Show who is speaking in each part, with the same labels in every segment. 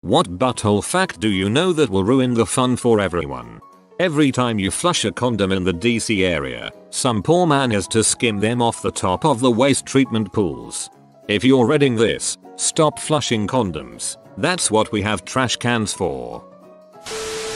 Speaker 1: What butthole fact do you know that will ruin the fun for everyone? Every time you flush a condom in the DC area, some poor man has to skim them off the top of the waste treatment pools. If you're reading this, stop flushing condoms. That's what we have trash cans for.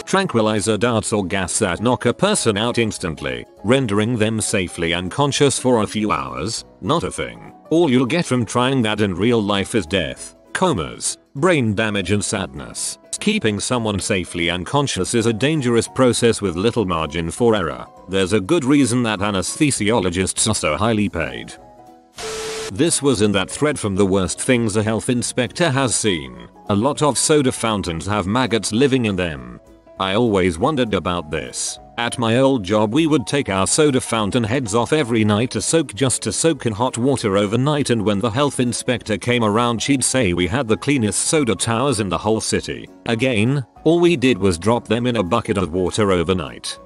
Speaker 1: Tranquilizer darts or gas that knock a person out instantly, rendering them safely unconscious for a few hours? Not a thing. All you'll get from trying that in real life is death, comas, brain damage and sadness. Keeping someone safely unconscious is a dangerous process with little margin for error. There's a good reason that anesthesiologists are so highly paid. This was in that thread from the worst things a health inspector has seen. A lot of soda fountains have maggots living in them. I always wondered about this. At my old job we would take our soda fountain heads off every night to soak in hot water overnight, and when the health inspector came around she'd say we had the cleanest soda towers in the whole city. Again, all we did was drop them in a bucket of water overnight.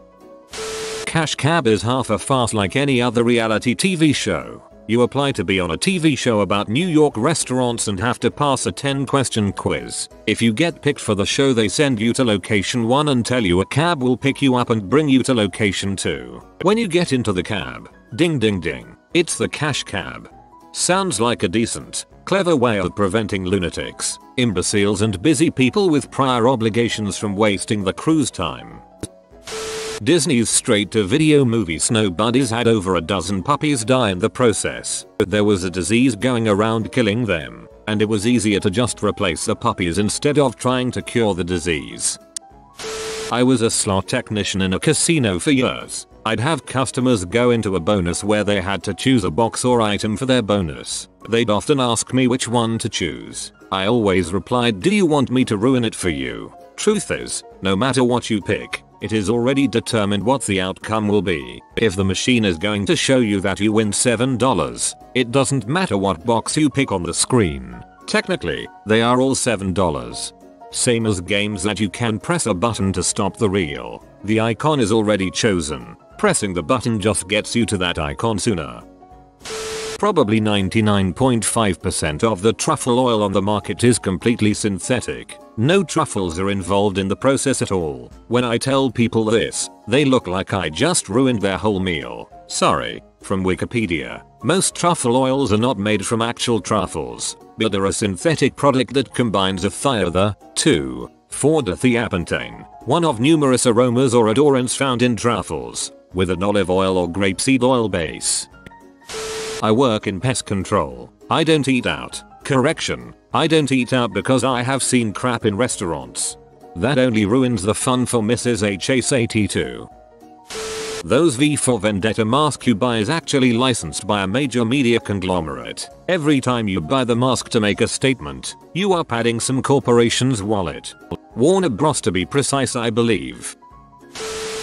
Speaker 1: Cash Cab is half a farce like any other reality TV show. You apply to be on a TV show about New York restaurants and have to pass a 10-question quiz. If you get picked for the show they send you to location 1 and tell you a cab will pick you up and bring you to location 2. When you get into the cab, ding ding ding, it's the Cash Cab. Sounds like a decent, clever way of preventing lunatics, imbeciles and busy people with prior obligations from wasting the cruise time. Disney's straight-to-video movie Snow Bunnies had over a dozen puppies die in the process. There was a disease going around killing them, and it was easier to just replace the puppies instead of trying to cure the disease. I was a slot technician in a casino for years. I'd have customers go into a bonus where they had to choose a box or item for their bonus. They'd often ask me which one to choose. I always replied, "Do you want me to ruin it for you?" Truth is, no matter what you pick, it is already determined what the outcome will be. If the machine is going to show you that you win $7, it doesn't matter what box you pick on the screen. Technically, they are all $7. Same as games that you can press a button to stop the reel. The icon is already chosen. Pressing the button just gets you to that icon sooner. Probably 99.5% of the truffle oil on the market is completely synthetic. No truffles are involved in the process at all. When I tell people this, they look like I just ruined their whole meal. Sorry. From Wikipedia, most truffle oils are not made from actual truffles, but are a synthetic product that combines a thiother, 2,4-dithiapentane, one of numerous aromas or odorants found in truffles, with an olive oil or grapeseed oil base. I work in pest control. I don't eat out. Correction, I don't eat out because I have seen crap in restaurants. That only ruins the fun for Mrs. HSAT2. Those V for Vendetta mask you buy is actually licensed by a major media conglomerate. Every time you buy the mask to make a statement, you are padding some corporation's wallet. Warner Bros to be precise, I believe.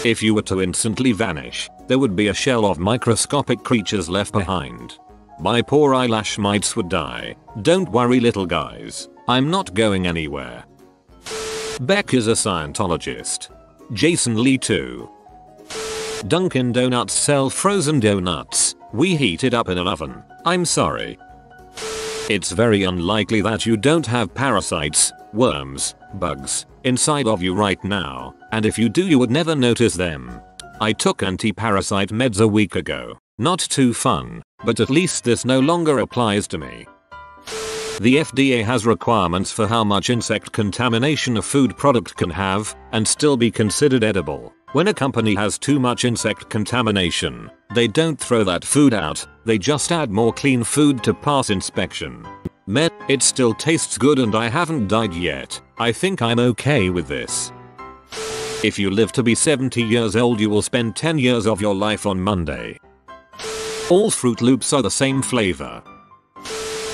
Speaker 1: If you were to instantly vanish, there would be a shell of microscopic creatures left behind. My poor eyelash mites would die. Don't worry little guys, I'm not going anywhere. Beck is a Scientologist. Jason Lee too. Dunkin' Donuts sell frozen donuts. We heat it up in an oven. I'm sorry. It's very unlikely that you don't have parasites, worms, bugs, inside of you right now, and if you do you would never notice them. I took anti-parasite meds a week ago. Not too fun, but at least this no longer applies to me. The FDA has requirements for how much insect contamination a food product can have and still be considered edible. When a company has too much insect contamination, they don't throw that food out, they just add more clean food to pass inspection. It still tastes good and I haven't died yet. I think I'm okay with this. If you live to be 70 years old you will spend 10 years of your life on Monday. All Fruit Loops are the same flavor.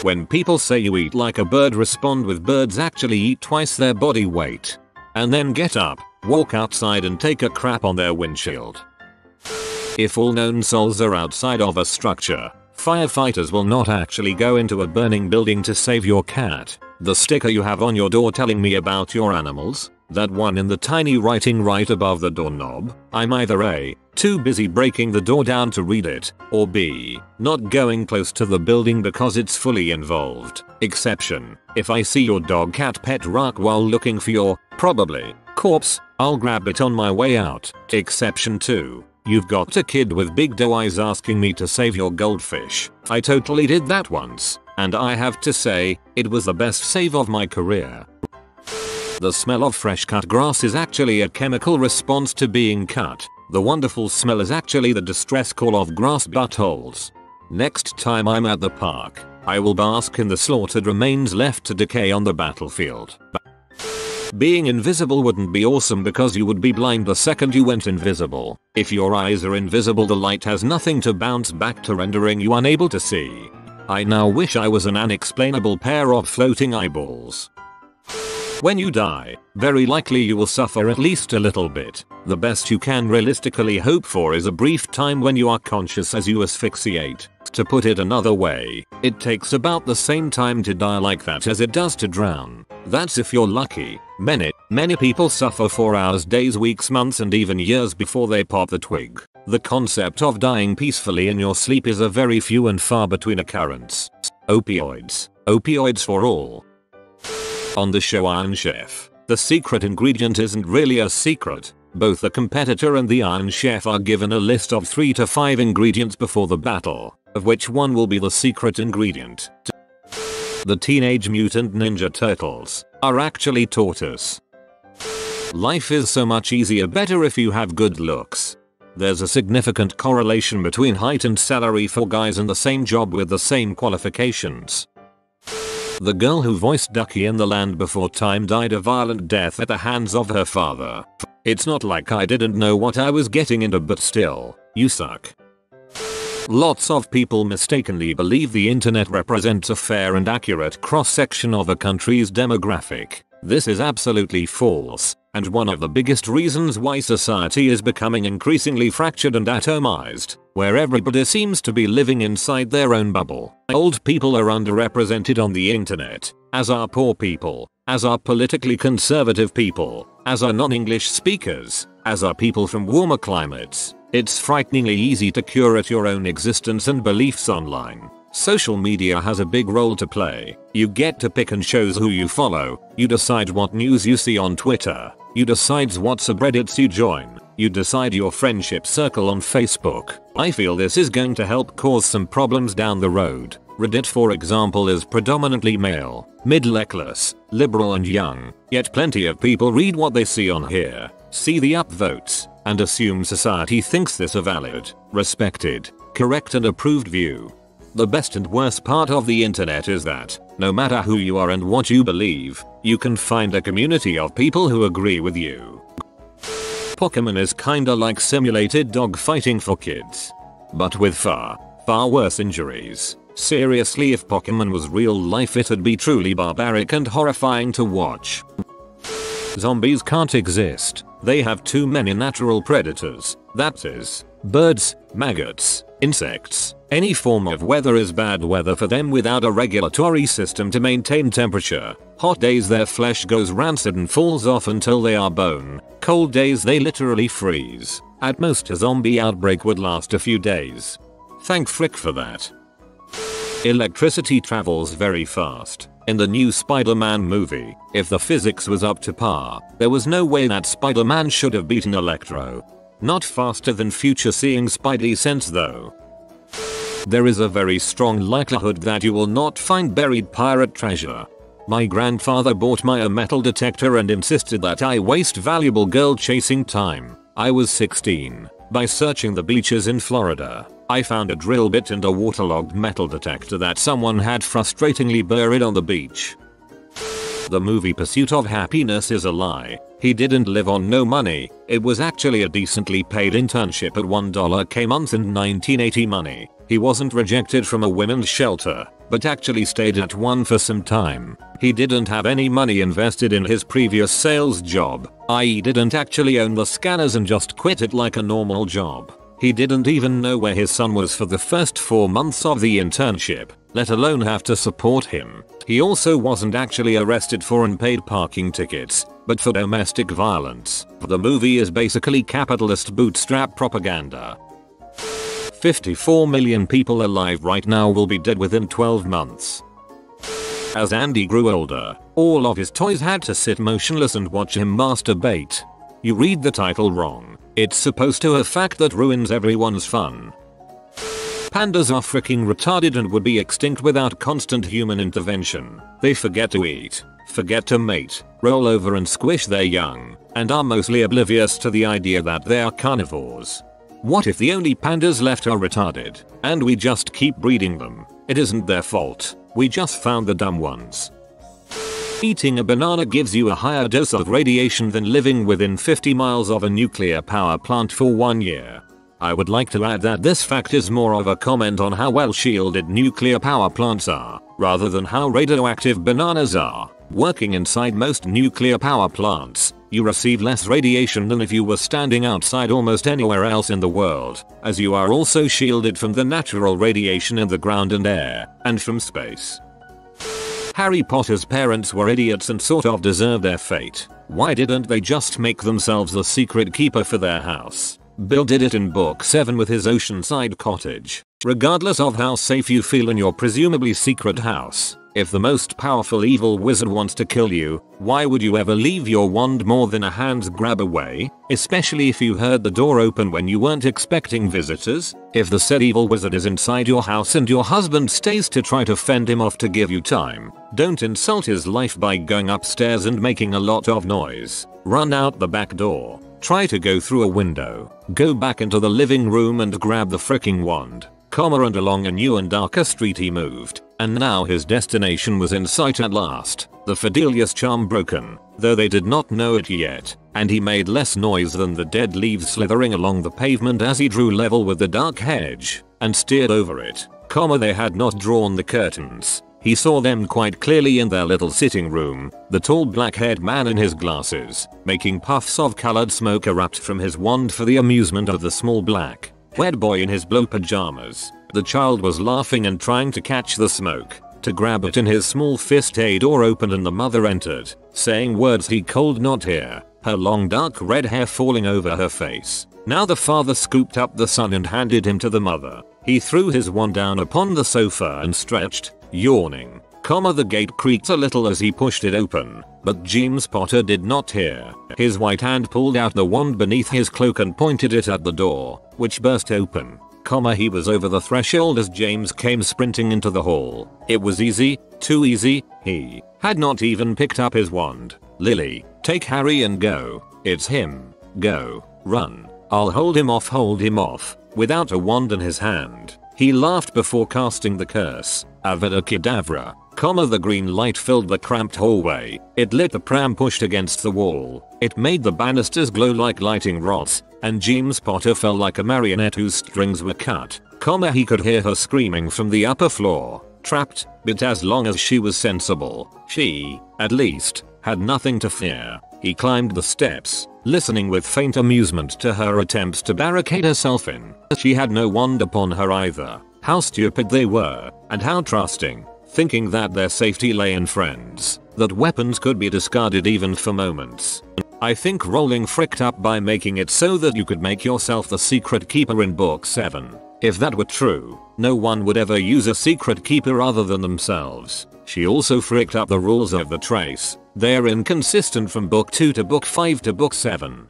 Speaker 1: When people say you eat like a bird, respond with birds actually eat twice their body weight. And then get up, walk outside and take a crap on their windshield. If all known souls are outside of a structure, firefighters will not actually go into a burning building to save your cat. The sticker you have on your door telling me about your animals? That one in the tiny writing right above the doorknob? I'm either A, too busy breaking the door down to read it, or B, not going close to the building because it's fully involved. Exception: if I see your dog cat pet rock while looking for your, probably, corpse, I'll grab it on my way out. Exception 2. You've got a kid with big doe eyes asking me to save your goldfish. I totally did that once, and I have to say, it was the best save of my career. The smell of fresh cut grass is actually a chemical response to being cut. The wonderful smell is actually the distress call of grass buttholes. Next time I'm at the park, I will bask in the slaughtered remains left to decay on the battlefield. Being invisible wouldn't be awesome because you would be blind the second you went invisible. If your eyes are invisible, the light has nothing to bounce back to, rendering you unable to see. I now wish I was an unexplainable pair of floating eyeballs. When you die, very likely you will suffer at least a little bit. The best you can realistically hope for is a brief time when you are conscious as you asphyxiate. To put it another way, it takes about the same time to die like that as it does to drown. That's if you're lucky. Many people suffer for hours, days, weeks, months, and even years before they pop the twig. The concept of dying peacefully in your sleep is a very few and far between occurrence. Opioids. Opioids for all. On the show Iron Chef, the secret ingredient isn't really a secret. Both the competitor and the Iron Chef are given a list of 3 to 5 ingredients before the battle, of which one will be the secret ingredient. The Teenage Mutant Ninja Turtles are actually tortoise. Life is so much easier, better if you have good looks. There's a significant correlation between height and salary for guys in the same job with the same qualifications. The girl who voiced Ducky in The Land Before Time died a violent death at the hands of her father. It's not like I didn't know what I was getting into, but still, you suck. Lots of people mistakenly believe the internet represents a fair and accurate cross-section of a country's demographic. This is absolutely false, and one of the biggest reasons why society is becoming increasingly fractured and atomized, where everybody seems to be living inside their own bubble. Old people are underrepresented on the internet, as are poor people, as are politically conservative people, as are non-English speakers, as are people from warmer climates. It's frighteningly easy to curate your own existence and beliefs online. Social media has a big role to play. You get to pick and choose who you follow. You decide what news you see on Twitter. You decide what subreddits you join. You decide your friendship circle on Facebook. I feel this is going to help cause some problems down the road. Reddit, for example, is predominantly male, middle-class, liberal and young, yet plenty of people read what they see on here, see the upvotes, and assume society thinks this a valid, respected, correct and approved view. The best and worst part of the internet is that, no matter who you are and what you believe, you can find a community of people who agree with you. Pokemon is kinda like simulated dog fighting for kids, but with far worse injuries. Seriously, if Pokemon was real life, it'd be truly barbaric and horrifying to watch. Zombies can't exist. They have too many natural predators, that is, birds, maggots, insects. Any form of weather is bad weather for them without a regulatory system to maintain temperature. Hot days their flesh goes rancid and falls off until they are bone. Cold days they literally freeze. At most a zombie outbreak would last a few days. Thank frick for that. Electricity travels very fast. In the new Spider-Man movie, if the physics was up to par, there was no way that Spider-Man should have beaten Electro. Not faster than future-seeing Spidey sense though. There is a very strong likelihood that you will not find buried pirate treasure. My grandfather bought me a metal detector and insisted that I waste valuable girl chasing time. I was 16. By searching the beaches in Florida, I found a drill bit and a waterlogged metal detector that someone had frustratingly buried on the beach. The movie Pursuit of Happiness is a lie. He didn't live on no money. It was actually a decently paid internship at $1K month and 1980 money. He wasn't rejected from a women's shelter, but actually stayed at one for some time. He didn't have any money invested in his previous sales job, i.e. didn't actually own the scanners and just quit it like a normal job. He didn't even know where his son was for the first 4 months of the internship, let alone have to support him. He also wasn't actually arrested for unpaid parking tickets, but for domestic violence. The movie is basically capitalist bootstrap propaganda. 54 million people alive right now will be dead within 12 months. As Andy grew older, all of his toys had to sit motionless and watch him masturbate. You read the title wrong. It's supposed to a fact that ruins everyone's fun. Pandas are freaking retarded and would be extinct without constant human intervention. They forget to eat, forget to mate, roll over and squish their young, and are mostly oblivious to the idea that they are carnivores. What if the only pandas left are retarded, and we just keep breeding them? It isn't their fault. We just found the dumb ones. Eating a banana gives you a higher dose of radiation than living within 50 miles of a nuclear power plant for 1 year. I would like to add that this fact is more of a comment on how well shielded nuclear power plants are, rather than how radioactive bananas are. Working inside most nuclear power plants, you receive less radiation than if you were standing outside almost anywhere else in the world, as you are also shielded from the natural radiation in the ground and air, and from space. Harry Potter's parents were idiots and sort of deserve their fate. Why didn't they just make themselves a secret keeper for their house? Bill did it in book 7 with his oceanside cottage. Regardless of how safe you feel in your presumably secret house, if the most powerful evil wizard wants to kill you, why would you ever leave your wand more than a hand's grab away? Especially if you heard the door open when you weren't expecting visitors? If the said evil wizard is inside your house and your husband stays to try to fend him off to give you time, don't insult his life by going upstairs and making a lot of noise. Run out the back door. Try to go through a window. Go back into the living room and grab the fricking wand. And along a new and darker street he moved, and now his destination was in sight at last. The Fidelius charm broken, though they did not know it yet, and he made less noise than the dead leaves slithering along the pavement as he drew level with the dark hedge, and steered over it. They had not drawn the curtains. He saw them quite clearly in their little sitting room, the tall black-haired man in his glasses, making puffs of colored smoke erupt from his wand for the amusement of the small black-haired boy in his blue pajamas. The child was laughing and trying to catch the smoke, to grab it in his small fist. A door opened and the mother entered, saying words he could not hear, her long dark red hair falling over her face. Now the father scooped up the son and handed him to the mother. He threw his wand down upon the sofa and stretched, yawning. The gate creaked a little as he pushed it open, but James Potter did not hear. His white hand pulled out the wand beneath his cloak and pointed it at the door, which burst open. He was over the threshold as James came sprinting into the hall. It was easy, too easy. He had not even picked up his wand. Lily, take Harry and go. It's him. Go. Run. I'll hold him off. Hold him off. Without a wand in his hand, he laughed before casting the curse. Avada Kedavra. The green light filled the cramped hallway. It lit the pram pushed against the wall. It made the banisters glow like lighting rods, and James Potter felt like a marionette whose strings were cut. He could hear her screaming from the upper floor. Trapped, but as long as she was sensible, she, at least, had nothing to fear. He climbed the steps, listening with faint amusement to her attempts to barricade herself in. She had no wand upon her either. How stupid they were, and how trusting, thinking that their safety lay in friends, that weapons could be discarded even for moments. I think Rowling fricked up by making it so that you could make yourself the secret keeper in book 7. If that were true, no one would ever use a secret keeper other than themselves. She also fricked up the rules of the trace. They're inconsistent from book 2 to book 5 to book 7.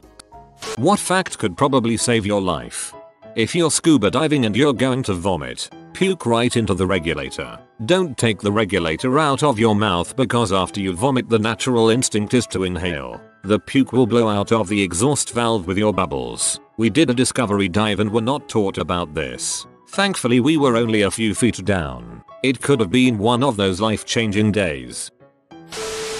Speaker 1: What fact could probably save your life? If you're scuba diving and you're going to vomit, puke right into the regulator. Don't take the regulator out of your mouth because after you vomit the natural instinct is to inhale. The puke will blow out of the exhaust valve with your bubbles. We did a discovery dive and were not taught about this. Thankfully we were only a few feet down. It could have been one of those life-changing days.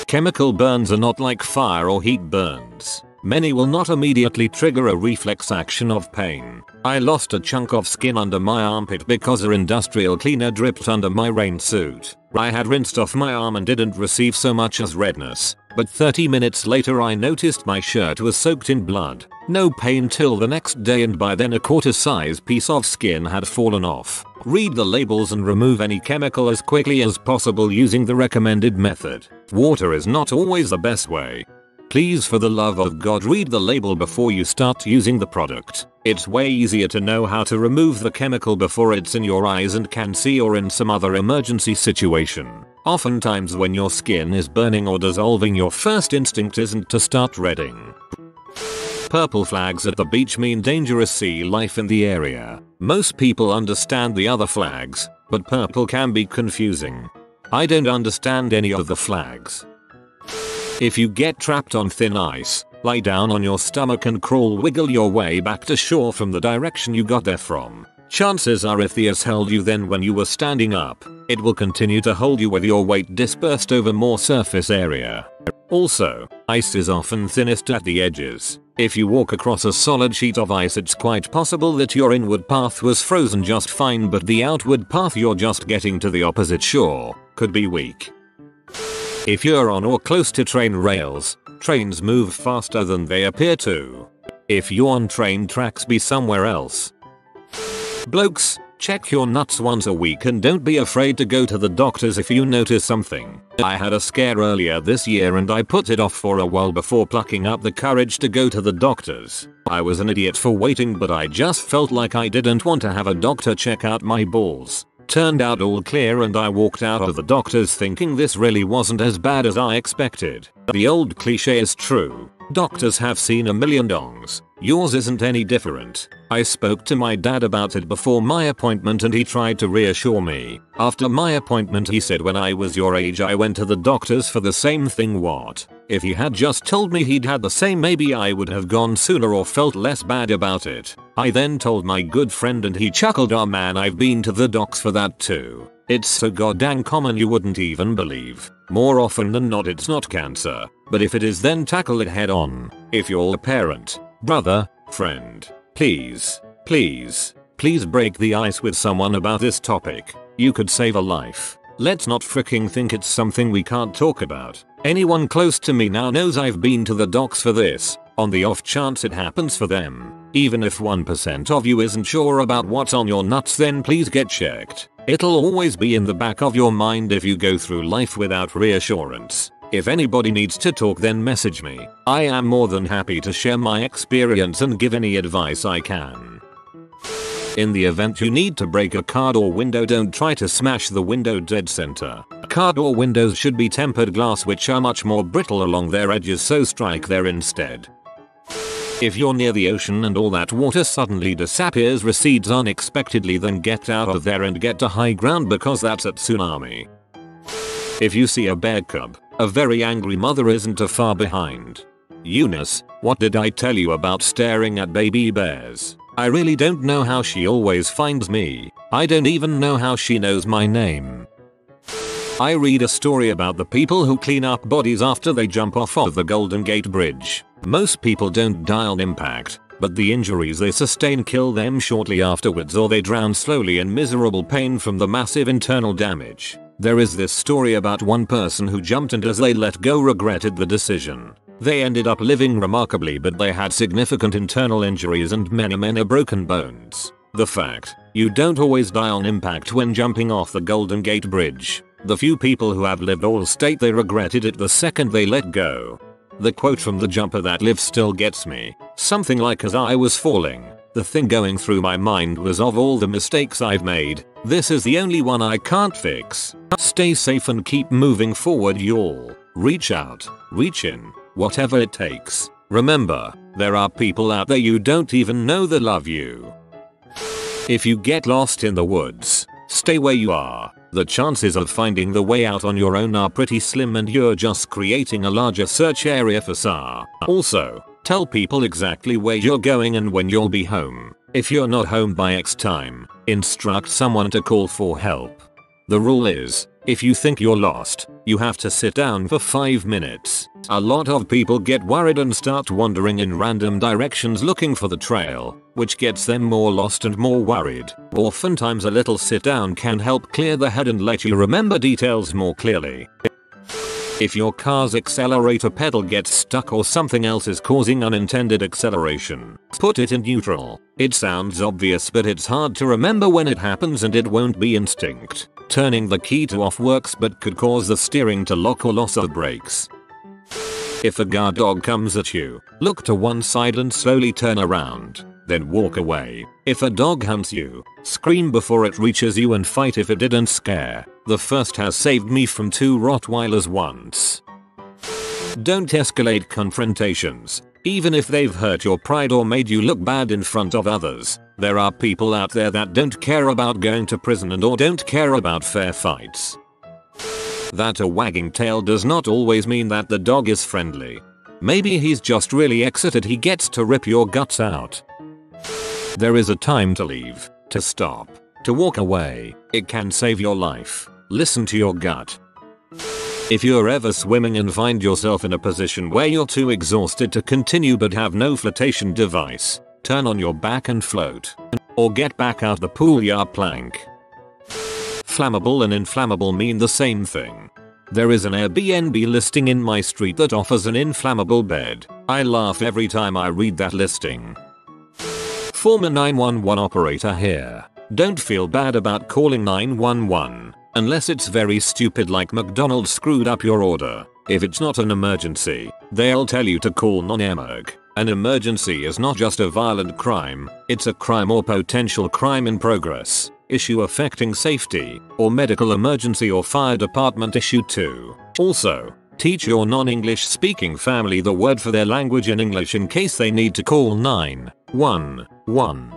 Speaker 1: Chemical burns are not like fire or heat burns. Many will not immediately trigger a reflex action of pain. I lost a chunk of skin under my armpit because an industrial cleaner dripped under my rain suit. I had rinsed off my arm and didn't receive so much as redness, but 30 minutes later I noticed my shirt was soaked in blood. No pain till the next day, and by then a quarter-size piece of skin had fallen off. Read the labels and remove any chemical as quickly as possible using the recommended method. Water is not always the best way. Please, for the love of God, read the label before you start using the product. It's way easier to know how to remove the chemical before it's in your eyes and can see, or in some other emergency situation. Oftentimes when your skin is burning or dissolving, your first instinct isn't to start reading. Purple flags at the beach mean dangerous sea life in the area. Most people understand the other flags, but purple can be confusing. I don't understand any of the flags. If you get trapped on thin ice, lie down on your stomach and wiggle your way back to shore from the direction you got there from. Chances are, if the ice held you then when you were standing up, it will continue to hold you with your weight dispersed over more surface area. Also, ice is often thinnest at the edges. If you walk across a solid sheet of ice, it's quite possible that your inward path was frozen just fine, but the outward path you're just getting to the opposite shore could be weak. If you're on or close to train rails, trains move faster than they appear to. If you're on train tracks, be somewhere else. Blokes, check your nuts once a week and don't be afraid to go to the doctors if you notice something. I had a scare earlier this year and I put it off for a while before plucking up the courage to go to the doctors. I was an idiot for waiting, but I just felt like I didn't want to have a doctor check out my balls. Turned out all clear and I walked out of the doctors thinking this really wasn't as bad as I expected. The old cliche is true. Doctors have seen a million dongs. Yours isn't any different. I spoke to my dad about it before my appointment and he tried to reassure me. After my appointment he said, when I was your age I went to the doctors for the same thing. What? If he had just told me he'd had the same, maybe I would have gone sooner or felt less bad about it. I then told my good friend and he chuckled, "Oh man, I've been to the docs for that too. It's so goddamn common you wouldn't even believe. More often than not it's not cancer, but if it is then tackle it head on. If you're a parent, brother, friend, please break the ice with someone about this topic. You could save a life. Let's not freaking think it's something we can't talk about. Anyone close to me now knows I've been to the docs for this, on the off chance it happens for them. Even if 1% of you isn't sure about what's on your nuts, then please get checked. It'll always be in the back of your mind if you go through life without reassurance. If anybody needs to talk, then message me. I am more than happy to share my experience and give any advice I can. In the event you need to break a car door window, don't try to smash the window dead center. Car door windows should be tempered glass, which are much more brittle along their edges, so strike there instead. If you're near the ocean and all that water suddenly disappears, recedes unexpectedly, then get out of there and get to high ground, because that's a tsunami. If you see a bear cub, a very angry mother isn't too far behind. Eunice, what did I tell you about staring at baby bears? I really don't know how she always finds me. I don't even know how she knows my name. I read a story about the people who clean up bodies after they jump off of the Golden Gate Bridge. Most people don't die on impact, but the injuries they sustain kill them shortly afterwards, or they drown slowly in miserable pain from the massive internal damage. There is this story about one person who jumped and as they let go regretted the decision. They ended up living remarkably, but they had significant internal injuries and many broken bones. The fact, you don't always die on impact when jumping off the Golden Gate Bridge. The few people who have lived all state they regretted it the second they let go. The quote from the jumper that lives still gets me. Something like, as I was falling, the thing going through my mind was, of all the mistakes I've made, this is the only one I can't fix. Stay safe and keep moving forward, y'all. Reach out, reach in, whatever it takes. Remember, there are people out there you don't even know that love you. If you get lost in the woods, stay where you are. The chances of finding the way out on your own are pretty slim, and you're just creating a larger search area for SAR. Also, tell people exactly where you're going and when you'll be home. If you're not home by X time, instruct someone to call for help. The rule is, if you think you're lost, you have to sit down for 5 minutes. A lot of people get worried and start wandering in random directions looking for the trail, which gets them more lost and more worried. Oftentimes a little sit down can help clear the head and let you remember details more clearly. If your car's accelerator pedal gets stuck or something else is causing unintended acceleration, put it in neutral. It sounds obvious, but it's hard to remember when it happens, and it won't be instinct. Turning the key to off works but could cause the steering to lock or loss of brakes. If a guard dog comes at you, look to one side and slowly turn around, then walk away. If a dog hunts you, scream before it reaches you and fight if it didn't scare. The first has saved me from 2 Rottweilers once. Don't escalate confrontations, even if they've hurt your pride or made you look bad in front of others. There are people out there that don't care about going to prison and or don't care about fair fights. That a wagging tail does not always mean that the dog is friendly. Maybe he's just really excited he gets to rip your guts out. There is a time to leave, to stop, to walk away. It can save your life. Listen to your gut. If you're ever swimming and find yourself in a position where you're too exhausted to continue but have no flotation device, turn on your back and float. Or get back out the pool ya plank. Flammable and inflammable mean the same thing. There is an Airbnb listing in my street that offers an inflammable bed. I laugh every time I read that listing. Former 911 operator here. Don't feel bad about calling 911. Unless it's very stupid like McDonald's screwed up your order. If it's not an emergency, they'll tell you to call non-emerg. An emergency is not just a violent crime, it's a crime or potential crime in progress, issue affecting safety, or medical emergency or fire department issue too. Also, teach your non-English speaking family the word for their language in English in case they need to call 911.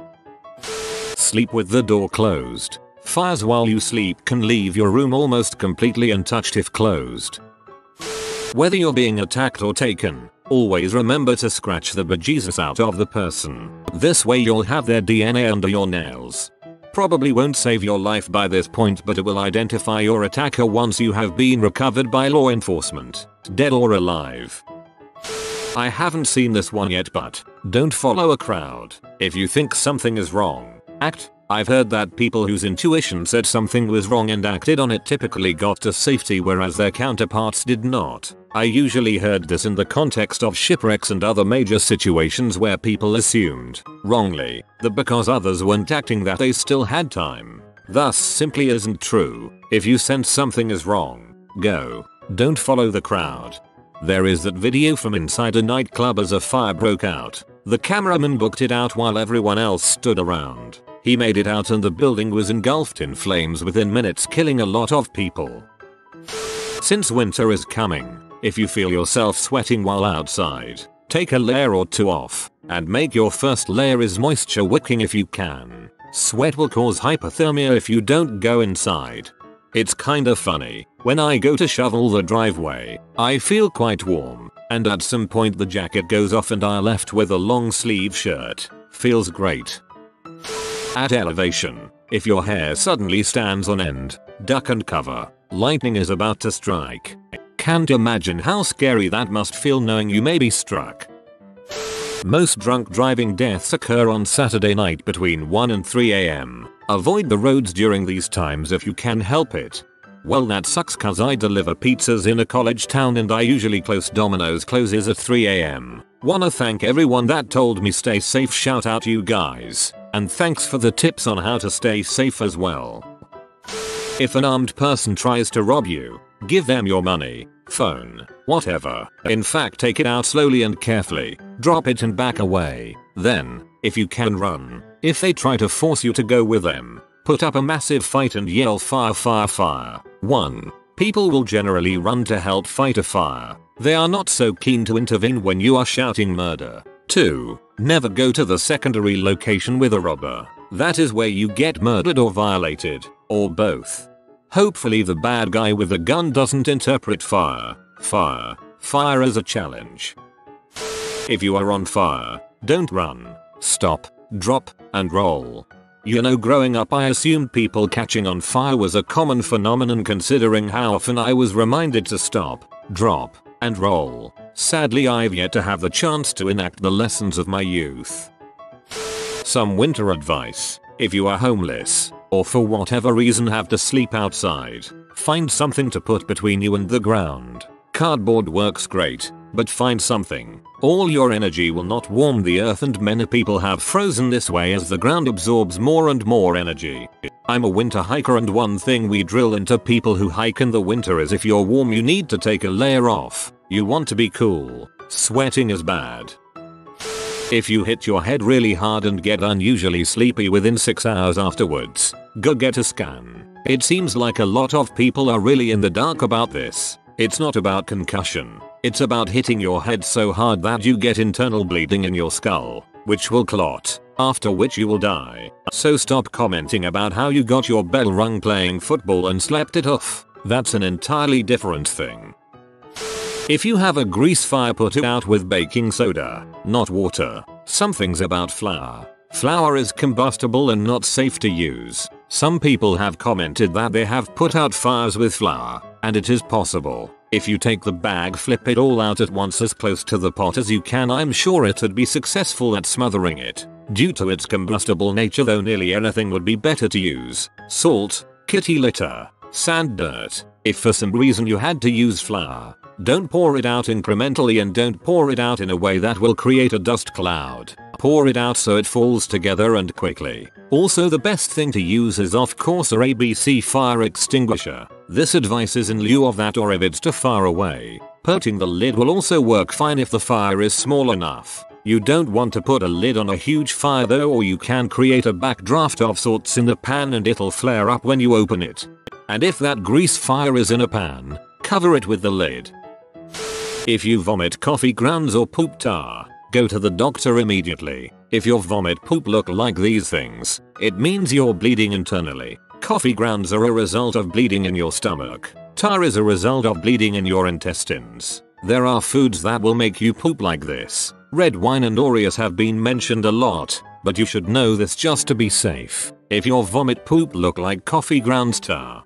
Speaker 1: Sleep with the door closed. Fires while you sleep can leave your room almost completely untouched if closed. Whether you're being attacked or taken, always remember to scratch the bejesus out of the person. This way you'll have their DNA under your nails. Probably won't save your life by this point, but it will identify your attacker once you have been recovered by law enforcement, dead or alive. I haven't seen this one yet, but don't follow a crowd. If you think something is wrong, act. I've heard that people whose intuition said something was wrong and acted on it typically got to safety whereas their counterparts did not. I usually heard this in the context of shipwrecks and other major situations where people assumed, wrongly, that because others weren't acting that they still had time. Thus simply isn't true. If you sense something is wrong, go. Don't follow the crowd. There is that video from inside a nightclub as a fire broke out. The cameraman booked it out while everyone else stood around. He made it out and the building was engulfed in flames within minutes, killing a lot of people. Since winter is coming, if you feel yourself sweating while outside, take a layer or 2 off, and make your first layer is moisture wicking if you can. Sweat will cause hypothermia if you don't go inside. It's kinda funny, when I go to shovel the driveway, I feel quite warm, and at some point the jacket goes off and I'm left with a long sleeve shirt. Feels great. At elevation, if your hair suddenly stands on end, duck and cover. Lightning is about to strike. Can't imagine how scary that must feel knowing you may be struck. Most drunk driving deaths occur on Saturday night between 1 and 3 AM. Avoid the roads during these times if you can help it. Well, that sucks cause I deliver pizzas in a college town and I usually close. Domino's closes at 3 AM. Wanna thank everyone that told me stay safe, shout out you guys. And thanks for the tips on how to stay safe as well. If an armed person tries to rob you, give them your money, phone, whatever. In fact, take it out slowly and carefully, drop it and back away. Then, if you can, run. If they try to force you to go with them, put up a massive fight and yell fire fire fire. 1. People will generally run to help fight a fire. They are not so keen to intervene when you are shouting murder. 2. Never go to the secondary location with a robber. That is where you get murdered or violated, or both. Hopefully the bad guy with a gun doesn't interpret fire as a challenge. If you are on fire, don't run. Stop, drop, and roll. You know, growing up I assumed people catching on fire was a common phenomenon considering how often I was reminded to stop, drop, and roll. Sadly, I've yet to have the chance to enact the lessons of my youth. Some winter advice: if you are homeless, or for whatever reason have to sleep outside, find something to put between you and the ground. Cardboard works great, but find something. All your energy will not warm the earth and many people have frozen this way as the ground absorbs more and more energy. I'm a winter hiker and one thing we drill into people who hike in the winter is if you're warm you need to take a layer off. You want to be cool. Sweating is bad. If you hit your head really hard and get unusually sleepy within 6 hours afterwards, go get a scan. It seems like a lot of people are really in the dark about this. It's not about concussion. It's about hitting your head so hard that you get internal bleeding in your skull, which will clot, after which you will die. So stop commenting about how you got your bell rung playing football and slept it off. That's an entirely different thing. If you have a grease fire, put it out with baking soda, not water. Something's about flour. Flour is combustible and not safe to use. Some people have commented that they have put out fires with flour, and it is possible. If you take the bag, flip it all out at once as close to the pot as you can, I'm sure it'd be successful at smothering it. Due to its combustible nature though, nearly anything would be better to use. Salt, kitty litter, sand, dirt. If for some reason you had to use flour, don't pour it out incrementally and don't pour it out in a way that will create a dust cloud. Pour it out so it falls together and quickly. Also, the best thing to use is of course a ABC fire extinguisher. This advice is in lieu of that or if it's too far away. Putting the lid will also work fine if the fire is small enough. You don't want to put a lid on a huge fire though, or you can create a backdraft of sorts in the pan and it'll flare up when you open it. And if that grease fire is in a pan, cover it with the lid. If you vomit coffee grounds or poop tar, go to the doctor immediately. If your vomit poop look like these things, it means you're bleeding internally. Coffee grounds are a result of bleeding in your stomach. Tar is a result of bleeding in your intestines. There are foods that will make you poop like this. Red wine and Oreos have been mentioned a lot, but you should know this just to be safe. If your vomit poop look like coffee grounds tar.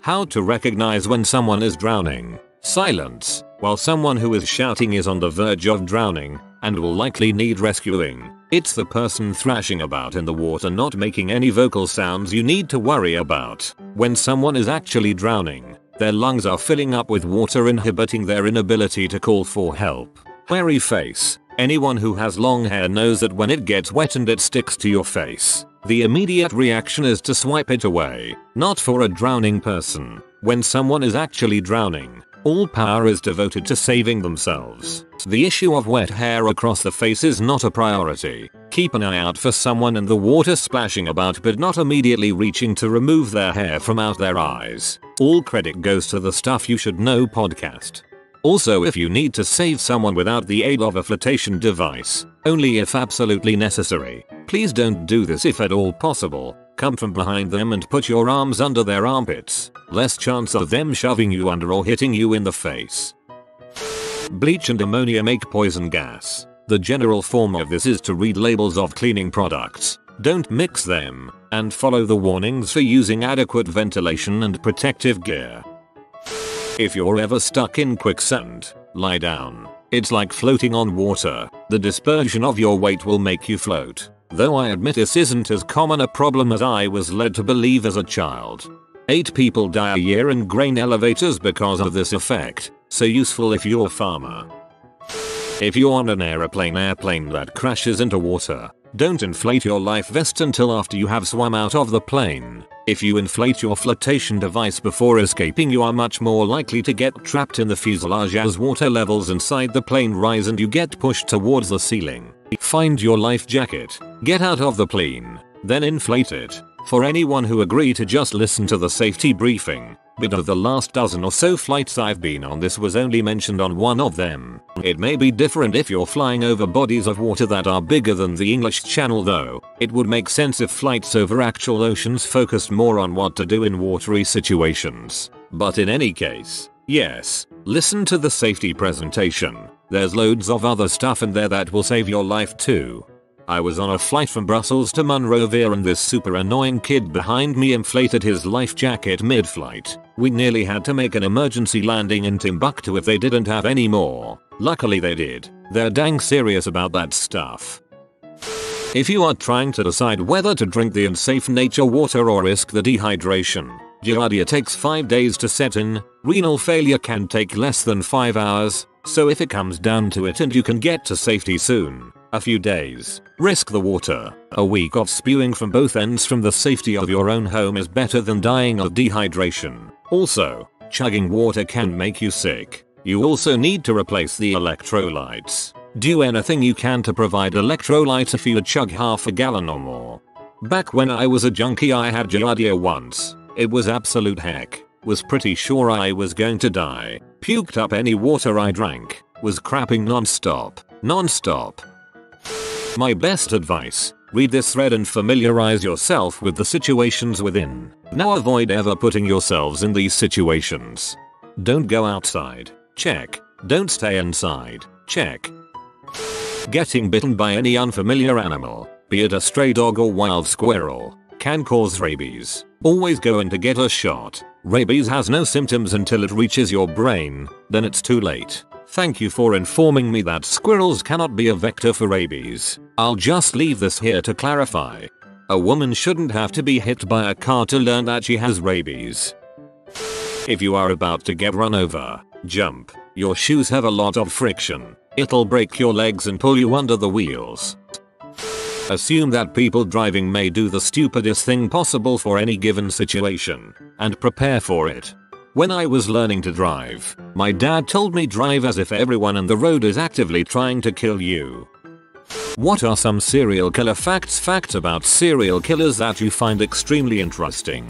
Speaker 1: How to recognize when someone is drowning. Silence. While someone who is shouting is on the verge of drowning and will likely need rescuing, it's the person thrashing about in the water not making any vocal sounds you need to worry about. When someone is actually drowning, their lungs are filling up with water, inhibiting their inability to call for help. Hairy face. Anyone who has long hair knows that when it gets wet and it sticks to your face, the immediate reaction is to swipe it away. Not for a drowning person. When someone is actually drowning, all power is devoted to saving themselves. The issue of wet hair across the face is not a priority. Keep an eye out for someone in the water splashing about but not immediately reaching to remove their hair from out their eyes. All credit goes to the Stuff You Should Know podcast. Also, if you need to save someone without the aid of a flotation device, only if absolutely necessary, please don't do this if at all possible. Come from behind them and put your arms under their armpits. Less chance of them shoving you under or hitting you in the face. Bleach and ammonia make poison gas. The general form of this is to read labels of cleaning products, don't mix them, and follow the warnings for using adequate ventilation and protective gear. If you're ever stuck in quicksand, lie down. It's like floating on water. The dispersion of your weight will make you float. Though I admit this isn't as common a problem as I was led to believe as a child. 8 people die a year in grain elevators because of this effect, so useful if you're a farmer. If you're on an airplane that crashes into water, don't inflate your life vest until after you have swum out of the plane. If you inflate your flotation device before escaping, you are much more likely to get trapped in the fuselage as water levels inside the plane rise and you get pushed towards the ceiling. Find your life jacket, get out of the plane, then inflate it. For anyone who agreed to just listen to the safety briefing, but of the last dozen or so flights I've been on, this was only mentioned on one of them. It may be different if you're flying over bodies of water that are bigger than the English Channel though. It would make sense if flights over actual oceans focused more on what to do in watery situations. But in any case, yes, listen to the safety presentation. There's loads of other stuff in there that will save your life too. I was on a flight from Brussels to Monrovia and this super annoying kid behind me inflated his life jacket mid-flight. We nearly had to make an emergency landing in Timbuktu if they didn't have any more. Luckily they did. They're dang serious about that stuff. If you are trying to decide whether to drink the unsafe nature water or risk the dehydration, giardia takes 5 days to set in, renal failure can take less than 5 hours, so if it comes down to it and you can get to safety soon, a few days, risk the water. A week of spewing from both ends from the safety of your own home is better than dying of dehydration. Also, chugging water can make you sick. You also need to replace the electrolytes. Do anything you can to provide electrolytes if you chug half a gallon or more. Back when I was a junkie I had giardia once. It was absolute heck. Was pretty sure I was going to die. Puked up any water I drank. Was crapping non-stop. My best advice. Read this thread and familiarize yourself with the situations within. Now avoid ever putting yourselves in these situations. Don't go outside. Check. Don't stay inside. Check. Getting bitten by any unfamiliar animal, be it a stray dog or wild squirrel, can cause rabies. Always go in to get a shot. Rabies has no symptoms until it reaches your brain, then it's too late. Thank you for informing me that squirrels cannot be a vector for rabies. I'll just leave this here to clarify. A woman shouldn't have to be hit by a car to learn that she has rabies. If you are about to get run over, jump. Your shoes have a lot of friction. It'll break your legs and pull you under the wheels. Assume that people driving may do the stupidest thing possible for any given situation, and prepare for it. When I was learning to drive, my dad told me drive as if everyone on the road is actively trying to kill you. What are some serial killer facts about serial killers that you find extremely interesting?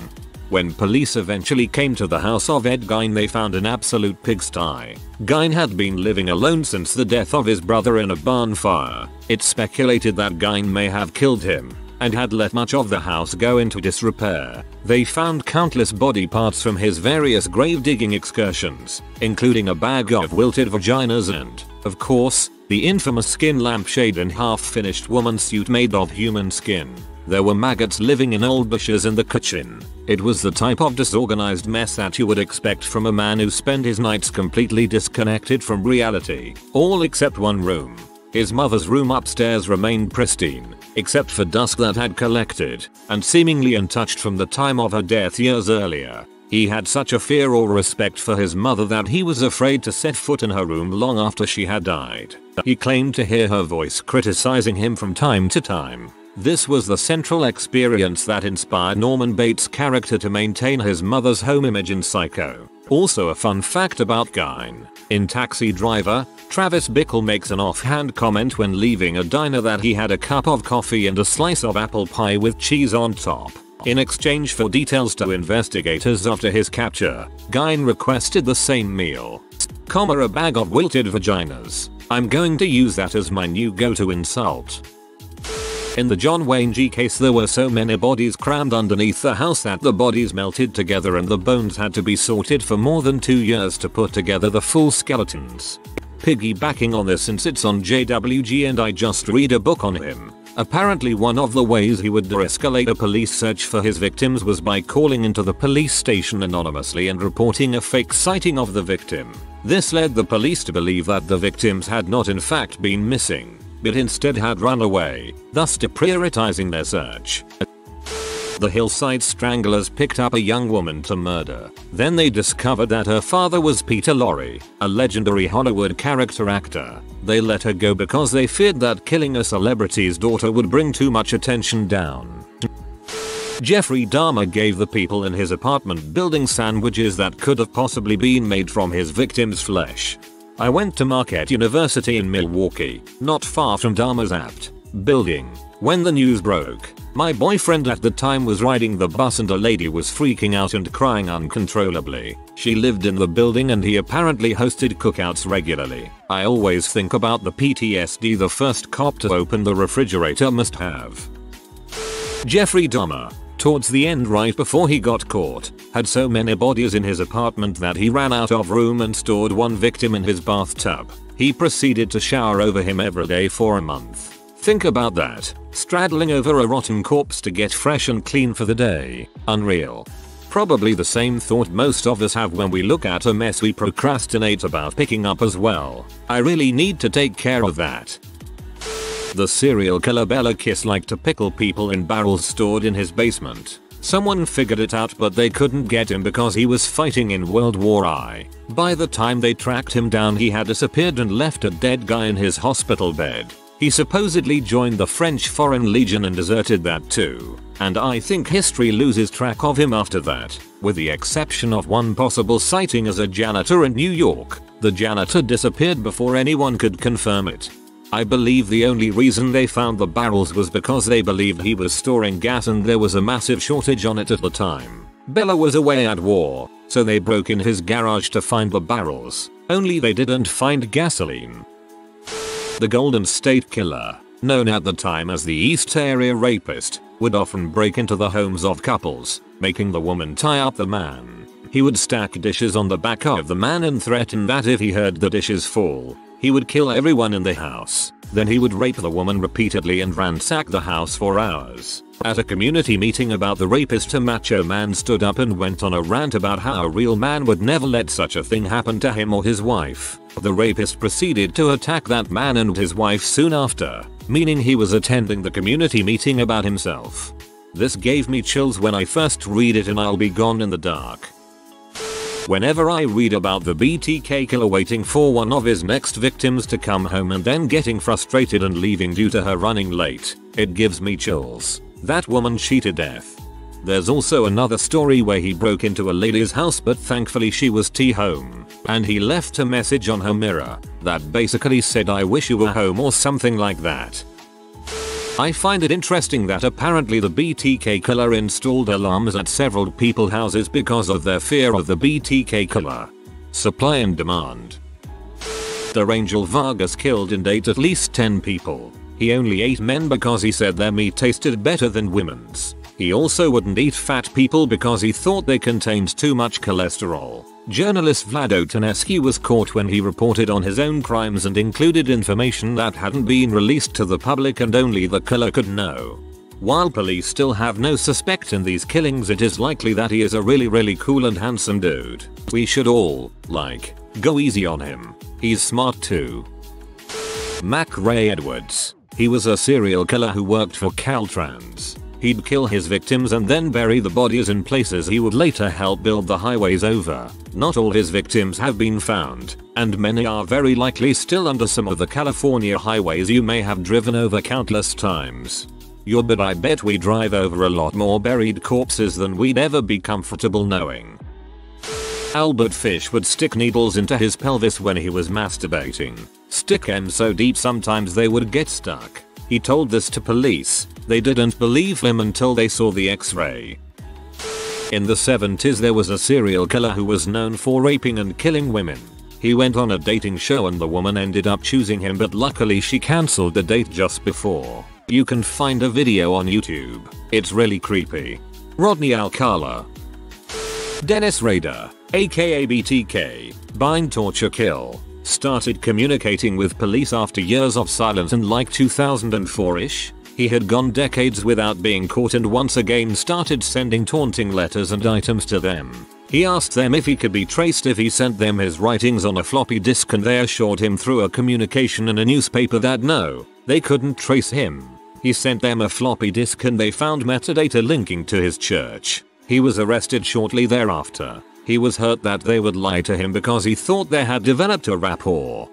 Speaker 1: When police eventually came to the house of Ed Gein they found an absolute pigsty. Gein had been living alone since the death of his brother in a barn fire. It's speculated that Gein may have killed him and had let much of the house go into disrepair. They found countless body parts from his various grave digging excursions, including a bag of wilted vaginas and, of course, the infamous skin lampshade and half-finished woman's suit made of human skin. There were maggots living in old bushes in the kitchen. It was the type of disorganized mess that you would expect from a man who spent his nights completely disconnected from reality. All except one room. His mother's room upstairs remained pristine, except for dust that had collected, and seemingly untouched from the time of her death years earlier. He had such a fear or respect for his mother that he was afraid to set foot in her room long after she had died. He claimed to hear her voice criticizing him from time to time. This was the central experience that inspired Norman Bates' character to maintain his mother's home image in Psycho. Also a fun fact about Gein. In Taxi Driver, Travis Bickle makes an offhand comment when leaving a diner that he had a cup of coffee and a slice of apple pie with cheese on top. In exchange for details to investigators after his capture, Gein requested the same meal. A bag of wilted vaginas. I'm going to use that as my new go-to insult. In the John Wayne G case there were so many bodies crammed underneath the house that the bodies melted together and the bones had to be sorted for more than 2 years to put together the full skeletons. Piggybacking on this since it's on JWG and I just read a book on him. Apparently one of the ways he would de-escalate a police search for his victims was by calling into the police station anonymously and reporting a fake sighting of the victim. This led the police to believe that the victims had not in fact been missing, but instead had run away, thus deprioritizing their search. The Hillside Stranglers picked up a young woman to murder. Then they discovered that her father was Peter Lorre, a legendary Hollywood character actor. They let her go because they feared that killing a celebrity's daughter would bring too much attention down. Jeffrey Dahmer gave the people in his apartment building sandwiches that could have possibly been made from his victim's flesh. I went to Marquette University in Milwaukee, not far from Dahmer's apt building. When the news broke, my boyfriend at the time was riding the bus and a lady was freaking out and crying uncontrollably. She lived in the building and he apparently hosted cookouts regularly. I always think about the PTSD the first cop to open the refrigerator must have. Jeffrey Dahmer, towards the end right before he got caught, had so many bodies in his apartment that he ran out of room and stored one victim in his bathtub. He proceeded to shower over him every day for a month. Think about that, straddling over a rotten corpse to get fresh and clean for the day. Unreal. Probably the same thought most of us have when we look at a mess we procrastinate about picking up as well. I really need to take care of that. The serial killer Bela Kiss liked to pickle people in barrels stored in his basement. Someone figured it out but they couldn't get him because he was fighting in World War I. By the time they tracked him down he had disappeared and left a dead guy in his hospital bed. He supposedly joined the French Foreign Legion and deserted that too. And I think history loses track of him after that, with the exception of one possible sighting as a janitor in New York. The janitor disappeared before anyone could confirm it. I believe the only reason they found the barrels was because they believed he was storing gas and there was a massive shortage on it at the time. Bella was away at war, so they broke in his garage to find the barrels, only they didn't find gasoline. The Golden State Killer, known at the time as the East Area Rapist, would often break into the homes of couples, making the woman tie up the man. He would stack dishes on the back of the man and threaten that if he heard the dishes fall, he would kill everyone in the house. Then he would rape the woman repeatedly and ransack the house for hours. At a community meeting about the rapist, a macho man stood up and went on a rant about how a real man would never let such a thing happen to him or his wife. The rapist proceeded to attack that man and his wife soon after, meaning he was attending the community meeting about himself. This gave me chills when I first read it, and I'll be gone in the dark. Whenever I read about the BTK killer waiting for one of his next victims to come home and then getting frustrated and leaving due to her running late, it gives me chills. That woman cheated death. There's also another story where he broke into a lady's house, but thankfully she was home, and he left a message on her mirror that basically said, "I wish you were home," or something like that. I find it interesting that apparently the BTK killer installed alarms at several people's houses because of their fear of the BTK killer. Supply and demand. The Angel Vargas killed and ate at least 10 people. He only ate men because he said their meat tasted better than women's. He also wouldn't eat fat people because he thought they contained too much cholesterol. Journalist Vlado Taneski was caught when he reported on his own crimes and included information that hadn't been released to the public and only the killer could know. While police still have no suspect in these killings, it is likely that he is a really cool and handsome dude. We should all, go easy on him. He's smart too. Mac Ray Edwards. He was a serial killer who worked for Caltrans. He'd kill his victims and then bury the bodies in places he would later help build the highways over. Not all his victims have been found, and many are very likely still under some of the California highways you may have driven over countless times. But I bet we drive over a lot more buried corpses than we'd ever be comfortable knowing. Albert Fish would stick needles into his pelvis when he was masturbating. Stick them so deep sometimes they would get stuck. He told this to police. They didn't believe him until they saw the X-ray. In the 70s there was a serial killer who was known for raping and killing women. He went on a dating show and the woman ended up choosing him, but luckily she cancelled the date just before. You can find a video on YouTube. It's really creepy. Rodney Alcala. Dennis Rader, aka BTK, bind, torture, kill, started communicating with police after years of silence in 2004ish. He had gone decades without being caught and once again started sending taunting letters and items to them. He asked them if he could be traced if he sent them his writings on a floppy disk, and they assured him through a communication in a newspaper that no, they couldn't trace him. He sent them a floppy disk and they found metadata linking to his church. He was arrested shortly thereafter. He was hurt that they would lie to him because he thought they had developed a rapport.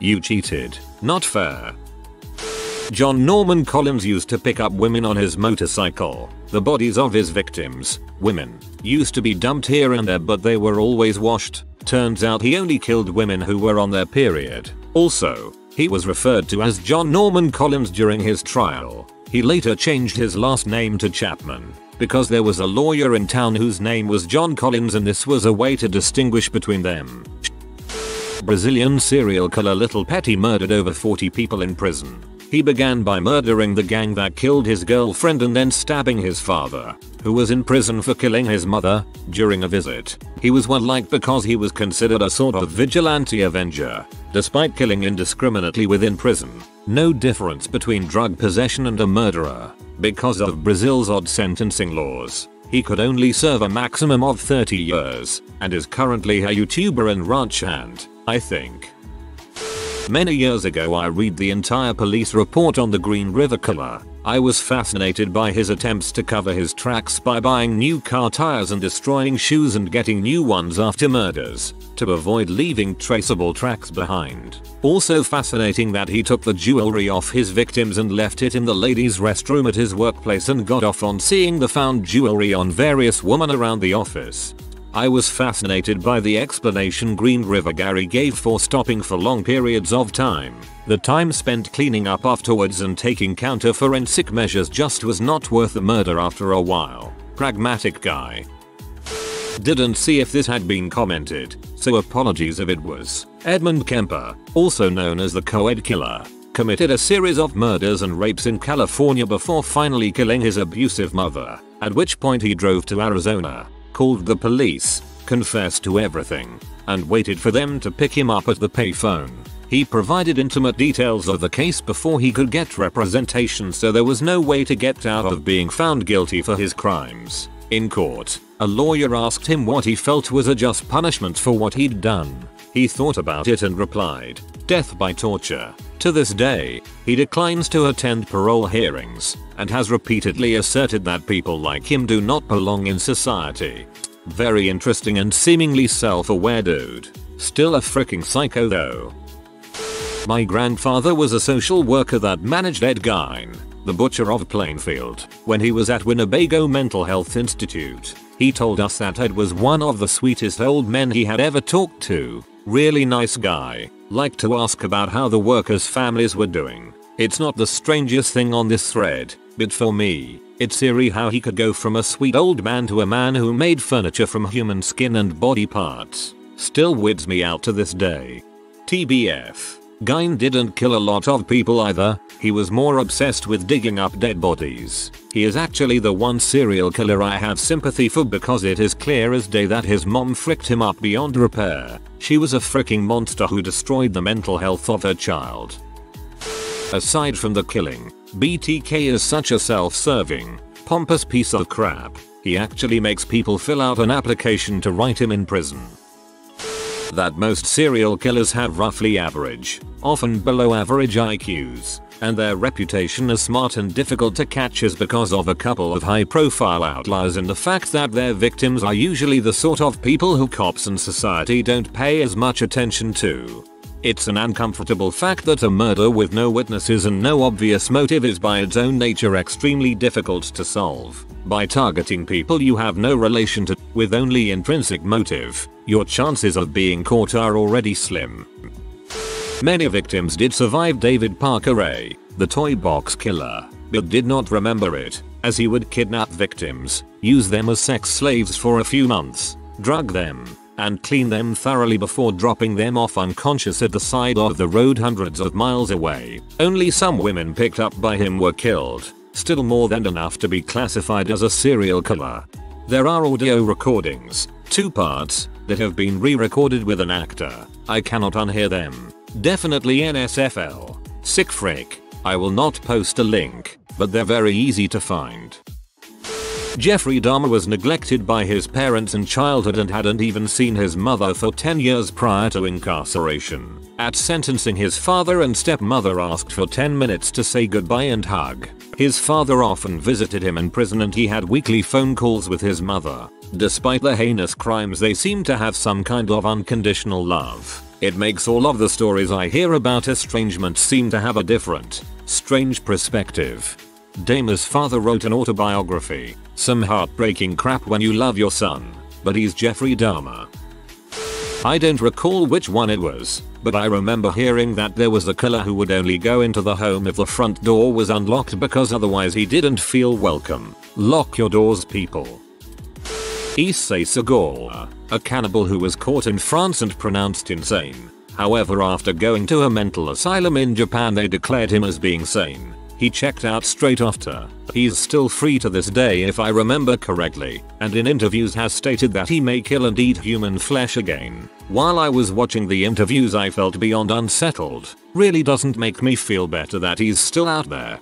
Speaker 1: You cheated. Not fair. John Norman Collins used to pick up women on his motorcycle. The bodies of his victims, women, used to be dumped here and there, but they were always washed. Turns out he only killed women who were on their period. Also, he was referred to as John Norman Collins during his trial. He later changed his last name to Chapman because there was a lawyer in town whose name was John Collins, and this was a way to distinguish between them. Brazilian serial killer Little Petty murdered over 40 people in prison. He began by murdering the gang that killed his girlfriend and then stabbing his father, who was in prison for killing his mother, during a visit. He was one-liked because he was considered a sort of vigilante avenger, despite killing indiscriminately within prison. No difference between drug possession and a murderer. Because of Brazil's odd sentencing laws, he could only serve a maximum of 30 years, and is currently a YouTuber and ranch hand, I think. Many years ago I read the entire police report on the Green River Killer. I was fascinated by his attempts to cover his tracks by buying new car tires and destroying shoes and getting new ones after murders, to avoid leaving traceable tracks behind. Also fascinating that he took the jewelry off his victims and left it in the ladies' restroom at his workplace and got off on seeing the found jewelry on various women around the office. I was fascinated by the explanation Green River Gary gave for stopping for long periods of time. The time spent cleaning up afterwards and taking counter-forensic measures just was not worth the murder after a while. Pragmatic guy. Didn't see if this had been commented, so apologies if it was. Edmund Kemper, also known as the Co-Ed Killer, committed a series of murders and rapes in California before finally killing his abusive mother, at which point he drove to Arizona, called the police, confessed to everything, and waited for them to pick him up at the payphone. He provided intimate details of the case before he could get representation, so there was no way to get out of being found guilty for his crimes. In court, a lawyer asked him what he felt was a just punishment for what he'd done. He thought about it and replied, "Death by torture." To this day, he declines to attend parole hearings and has repeatedly asserted that people like him do not belong in society. Very interesting and seemingly self-aware dude. Still a freaking psycho though. My grandfather was a social worker that managed Ed Gein, the butcher of Plainfield, when he was at Winnebago Mental Health Institute. He told us that Ed was one of the sweetest old men he had ever talked to. Really nice guy. Liked to ask about how the workers' families were doing. It's not the strangest thing on this thread, but for me, it's eerie how he could go from a sweet old man to a man who made furniture from human skin and body parts. Still weirds me out to this day. TBF. Gein didn't kill a lot of people either, he was more obsessed with digging up dead bodies. He is actually the one serial killer I have sympathy for because it is clear as day that his mom fricked him up beyond repair. She was a freaking monster who destroyed the mental health of her child. Aside from the killing, BTK is such a self-serving, pompous piece of crap. He actually makes people fill out an application to write him in prison. That most serial killers have roughly average, often below average IQs, and their reputation as smart and difficult to catch is because of a couple of high-profile outliers and the fact that their victims are usually the sort of people who cops and society don't pay as much attention to. It's an uncomfortable fact that a murder with no witnesses and no obvious motive is by its own nature extremely difficult to solve. By targeting people you have no relation to, with only intrinsic motive, your chances of being caught are already slim. Many victims did survive David Parker Ray, the toy box killer, but did not remember it, as he would kidnap victims, use them as sex slaves for a few months, drug them, and clean them thoroughly before dropping them off unconscious at the side of the road hundreds of miles away. Only some women picked up by him were killed, still more than enough to be classified as a serial killer. There are audio recordings, 2 parts, that have been re-recorded with an actor. I cannot unhear them. Definitely NSFL. Sick frick. I will not post a link, but they're very easy to find. Jeffrey Dahmer was neglected by his parents in childhood and hadn't even seen his mother for 10 years prior to incarceration. At sentencing, his father and stepmother asked for 10 minutes to say goodbye and hug. His father often visited him in prison and he had weekly phone calls with his mother. Despite the heinous crimes, they seem to have some kind of unconditional love. It makes all of the stories I hear about estrangement seem to have a different, strange perspective. Dahmer's father wrote an autobiography. Some heartbreaking crap when you love your son, but he's Jeffrey Dahmer. I don't recall which one it was, but I remember hearing that there was a killer who would only go into the home if the front door was unlocked because otherwise he didn't feel welcome. Lock your doors, people. Issei Segal, a cannibal who was caught in France and pronounced insane. However, after going to a mental asylum in Japan, they declared him as being sane. He checked out straight after. He's still free to this day if I remember correctly, and in interviews has stated that he may kill and eat human flesh again. While I was watching the interviews, I felt beyond unsettled. Really doesn't make me feel better that he's still out there.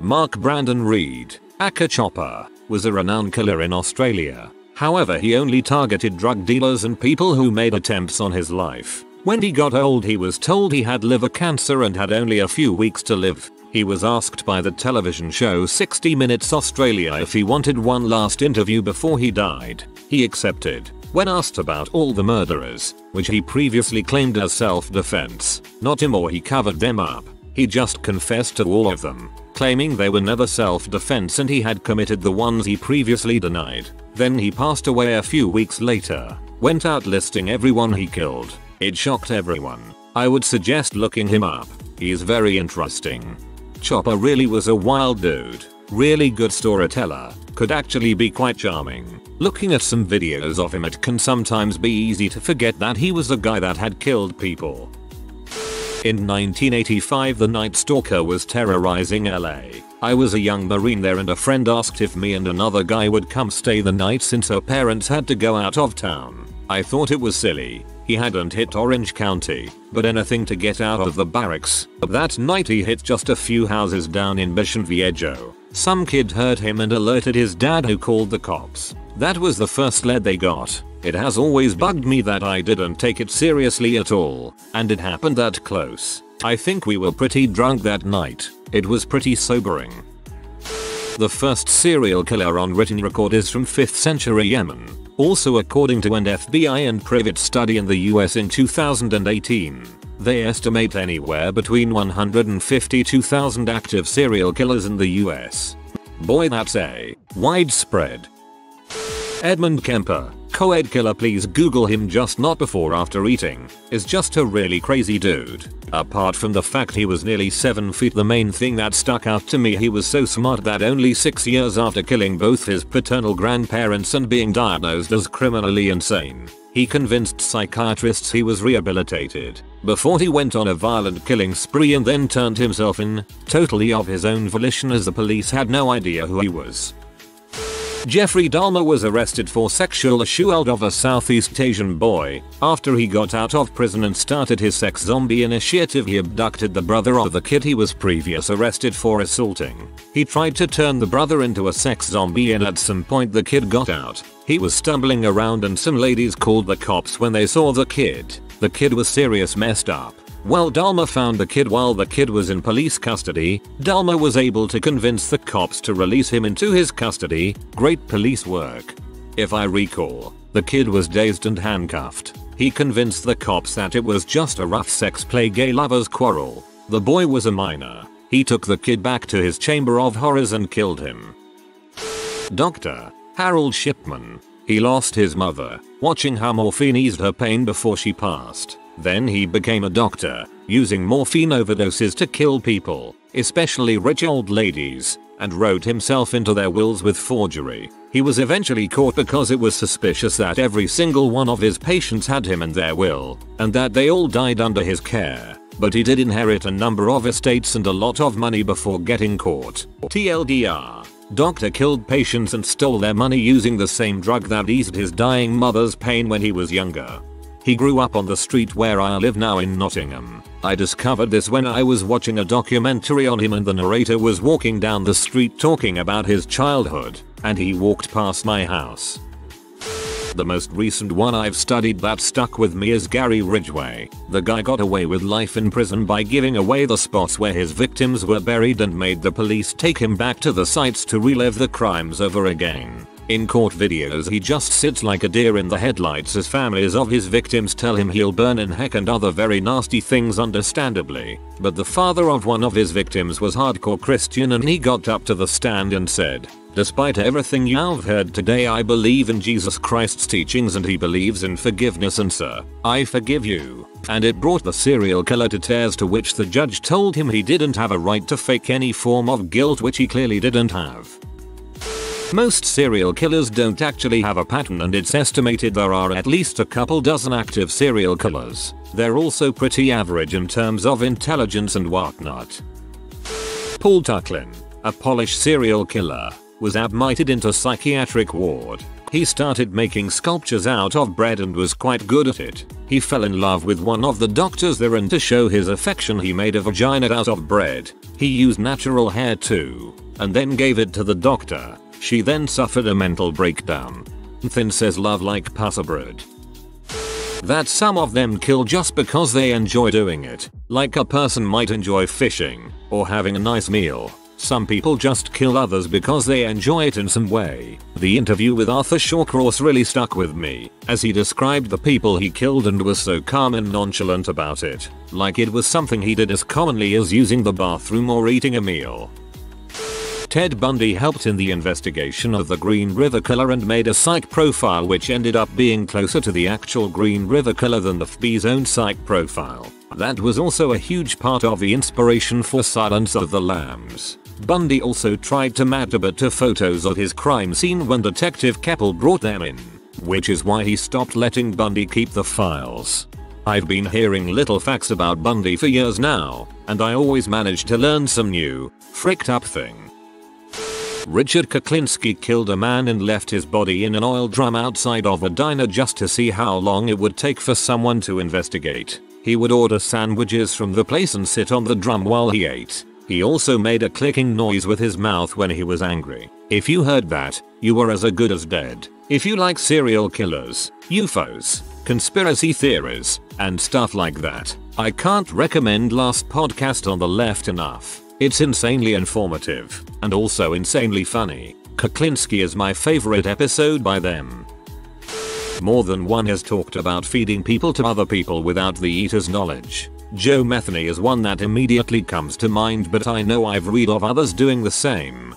Speaker 1: Mark Brandon Reed, aka Chopper, was a renowned killer in Australia. However, he only targeted drug dealers and people who made attempts on his life. When he got old, he was told he had liver cancer and had only a few weeks to live. He was asked by the television show 60 Minutes Australia if he wanted one last interview before he died. He accepted. When asked about all the murderers, which he previously claimed as self-defense, not him or he covered them up, he just confessed to all of them, claiming they were never self-defense and he had committed the ones he previously denied. Then he passed away a few weeks later, went out listing everyone he killed. It shocked everyone. I would suggest looking him up. He's very interesting. Chopper really was a wild dude. Really good storyteller. Could actually be quite charming. Looking at some videos of him, it can sometimes be easy to forget that he was a guy that had killed people. In 1985, the Night Stalker was terrorizing LA. I was a young Marine there and a friend asked if me and another guy would come stay the night since her parents had to go out of town. I thought it was silly. He hadn't hit Orange County, but anything to get out of the barracks. That night he hit just a few houses down in Mission Viejo. Some kid heard him and alerted his dad, who called the cops. That was the first lead they got. It has always bugged me that I didn't take it seriously at all, and it happened that close. I think we were pretty drunk that night. It was pretty sobering. The first serial killer on written record is from 5th century Yemen. Also, according to an FBI and private study in the US in 2018, they estimate anywhere between 152,000 active serial killers in the US. Boy, that's a widespread. Edmund Kemper, co-ed killer. Please Google him. Just not before after eating. Is just a really crazy dude. Apart from the fact he was nearly 7 feet, the main thing that stuck out to me, he was so smart that only 6 years after killing both his paternal grandparents and being diagnosed as criminally insane, he convinced psychiatrists he was rehabilitated before he went on a violent killing spree and then turned himself in, totally of his own volition, as the police had no idea who he was. Jeffrey Dahmer was arrested for sexual assault of a Southeast Asian boy. After he got out of prison and started his sex zombie initiative, he abducted the brother of the kid he was previously arrested for assaulting. He tried to turn the brother into a sex zombie and at some point the kid got out. He was stumbling around and some ladies called the cops when they saw the kid. The kid was serious messed up. Well, Dahmer found the kid while the kid was in police custody. Dahmer was able to convince the cops to release him into his custody. Great police work. If I recall, the kid was dazed and handcuffed. He convinced the cops that it was just a rough sex play gay lovers quarrel. The boy was a minor. He took the kid back to his chamber of horrors and killed him. Dr. Harold Shipman. He lost his mother, watching how morphine eased her pain before she passed. Then he became a doctor, using morphine overdoses to kill people, especially rich old ladies, and wrote himself into their wills with forgery. He was eventually caught because it was suspicious that every single one of his patients had him in their will, and that they all died under his care. But he did inherit a number of estates and a lot of money before getting caught. TLDR. Doctor killed patients and stole their money using the same drug that eased his dying mother's pain when he was younger. He grew up on the street where I live now in Nottingham. I discovered this when I was watching a documentary on him and the narrator was walking down the street talking about his childhood, and he walked past my house. The most recent one I've studied that stuck with me is Gary Ridgway. The guy got away with life in prison by giving away the spots where his victims were buried and made the police take him back to the sites to relive the crimes over again. In court videos he just sits like a deer in the headlights as families of his victims tell him he'll burn in heck and other very nasty things, understandably. But the father of one of his victims was hardcore Christian and he got up to the stand and said, "Despite everything you've heard today, I believe in Jesus Christ's teachings and he believes in forgiveness, and sir, I forgive you." And it brought the serial killer to tears, to which the judge told him he didn't have a right to fake any form of guilt, which he clearly didn't have. Most serial killers don't actually have a pattern, and it's estimated there are at least a couple dozen active serial killers. They're also pretty average in terms of intelligence and whatnot. Paul Tucklin, a Polish serial killer, was admitted into psychiatric ward. He started making sculptures out of bread and was quite good at it. He fell in love with one of the doctors there, and to show his affection he made a vagina out of bread. He used natural hair too, and then gave it to the doctor. She then suffered a mental breakdown. Thin says love like pasta bread. that some of them kill just because they enjoy doing it, like a person might enjoy fishing or having a nice meal. Some people just kill others because they enjoy it in some way. The interview with Arthur Shawcross really stuck with me, as he described the people he killed and was so calm and nonchalant about it, like it was something he did as commonly as using the bathroom or eating a meal. Ted Bundy helped in the investigation of the Green River Killer and made a psych profile which ended up being closer to the actual Green River Killer than the FBI's own psych profile. That was also a huge part of the inspiration for Silence of the Lambs. Bundy also tried to masturbate to photos of his crime scene when Detective Keppel brought them in, which is why he stopped letting Bundy keep the files. I've been hearing little facts about Bundy for years now, and I always manage to learn some new, fricked up thing. Richard Kuklinski killed a man and left his body in an oil drum outside of a diner just to see how long it would take for someone to investigate. He would order sandwiches from the place and sit on the drum while he ate. He also made a clicking noise with his mouth when he was angry. If you heard that, you were as good as dead. If you like serial killers, UFOs, conspiracy theories, and stuff like that, I can't recommend Last Podcast on the Left enough. It's insanely informative, and also insanely funny. Kuklinski is my favorite episode by them. More than one has talked about feeding people to other people without the eater's knowledge. Joe Metheny is one that immediately comes to mind, but I know I've read of others doing the same.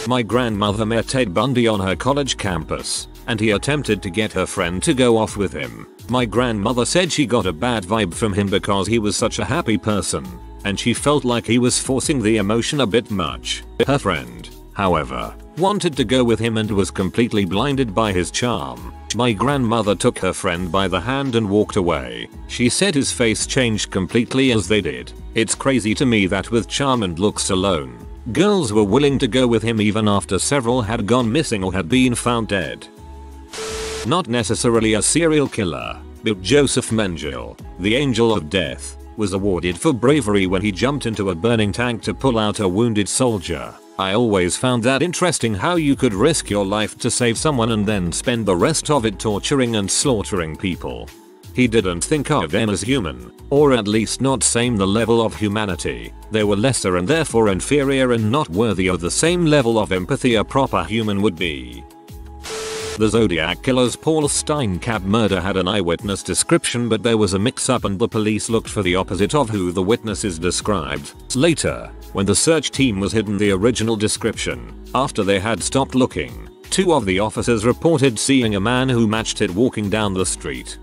Speaker 1: My grandmother met Ted Bundy on her college campus, and he attempted to get her friend to go off with him. My grandmother said she got a bad vibe from him because he was such a happy person, and she felt like he was forcing the emotion a bit much. Her friend, however, wanted to go with him and was completely blinded by his charm. My grandmother took her friend by the hand and walked away. She said his face changed completely as they did. It's crazy to me that with charm and looks alone, girls were willing to go with him even after several had gone missing or had been found dead. Not necessarily a serial killer, but Joseph Mengele, the Angel of Death, was awarded for bravery when he jumped into a burning tank to pull out a wounded soldier. I always found that interesting, how you could risk your life to save someone and then spend the rest of it torturing and slaughtering people. He didn't think of them as human, or at least not same the level of humanity. They were lesser and therefore inferior and not worthy of the same level of empathy a proper human would be. The Zodiac Killer's Paul Steinkamp murder had an eyewitness description, but there was a mix-up and the police looked for the opposite of who the witnesses described. Later, when the search team was hidden the original description, after they had stopped looking, 2 of the officers reported seeing a man who matched it walking down the street.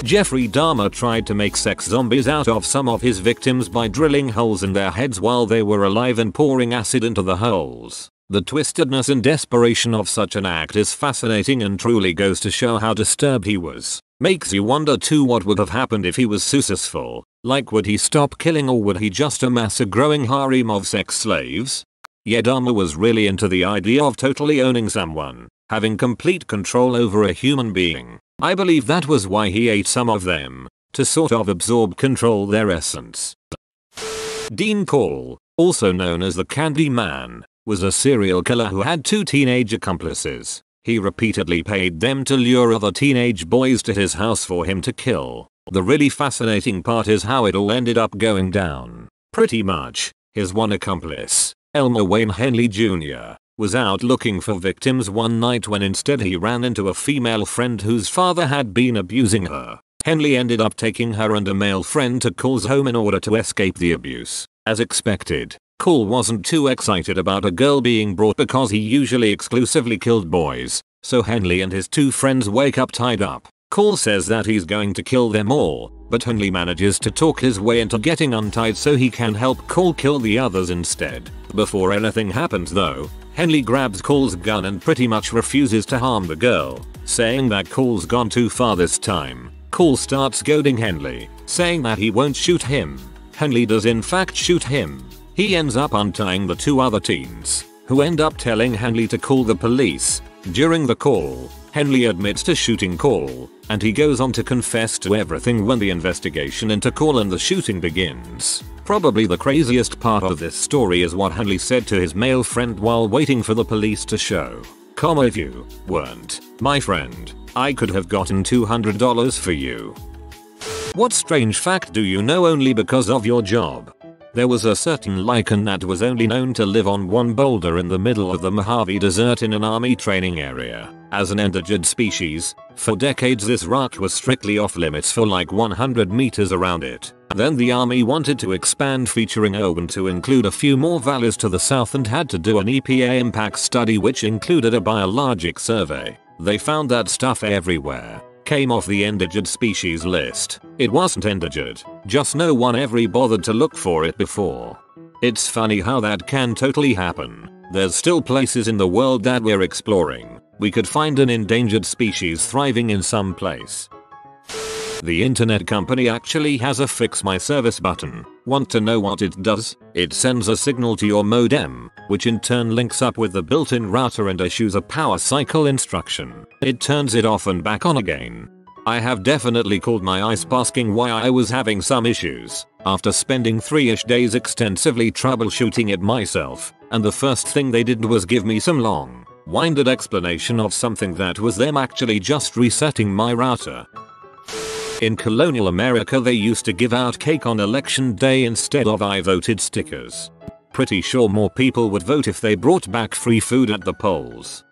Speaker 1: Jeffrey Dahmer tried to make sex zombies out of some of his victims by drilling holes in their heads while they were alive and pouring acid into the holes. The twistedness and desperation of such an act is fascinating and truly goes to show how disturbed he was. Makes you wonder too what would have happened if he was successful. Like, would he stop killing or would he just amass a growing harem of sex slaves? Yeah, Dahmer was really into the idea of totally owning someone, having complete control over a human being. I believe that was why he ate some of them, to sort of absorb control their essence. Dean Call, also known as the Candy Man, was a serial killer who had 2 teenage accomplices. He repeatedly paid them to lure other teenage boys to his house for him to kill. The really fascinating part is how it all ended up going down. Pretty much, his one accomplice, Elmer Wayne Henley Jr., was out looking for victims one night when instead he ran into a female friend whose father had been abusing her. Henley ended up taking her and a male friend to Call's home in order to escape the abuse. As expected, Call wasn't too excited about a girl being brought because he usually exclusively killed boys, so Henley and his 2 friends wake up tied up. Call says that he's going to kill them all, but Henley manages to talk his way into getting untied so he can help Call kill the others instead. Before anything happens though, Henley grabs Call's gun and pretty much refuses to harm the girl, saying that Call's gone too far this time. Call starts goading Henley, saying that he won't shoot him. Henley does in fact shoot him. He ends up untying the 2 other teens, who end up telling Henley to call the police. During the call, Henley admits to shooting Call, and he goes on to confess to everything when the investigation into Call and the shooting begins. Probably the craziest part of this story is what Henley said to his male friend while waiting for the police to show. If you weren't my friend, I could have gotten $200 for you. What strange fact do you know only because of your job? There was a certain lichen that was only known to live on one boulder in the middle of the Mojave Desert in an army training area. As an endangered species, for decades this rock was strictly off limits for like 100 meters around it. Then the army wanted to expand featuring Owen to include a few more valleys to the south and had to do an EPA impact study which included a biologic survey. They found that stuff everywhere. Came off the endangered species list. It wasn't endangered, just no one ever bothered to look for it before. It's funny how that can totally happen. There's still places in the world that we're exploring. We could find an endangered species thriving in some place. The internet company actually has a fix my service button. Want to know what it does? It sends a signal to your modem, which in turn links up with the built-in router and issues a power cycle instruction. It turns it off and back on again. I have definitely called my ISP asking why I was having some issues, after spending 3-ish days extensively troubleshooting it myself, and the first thing they did was give me some long-winded explanation of something that was them actually just resetting my router. In colonial America they used to give out cake on election day instead of I voted stickers. Pretty sure more people would vote if they brought back free food at the polls.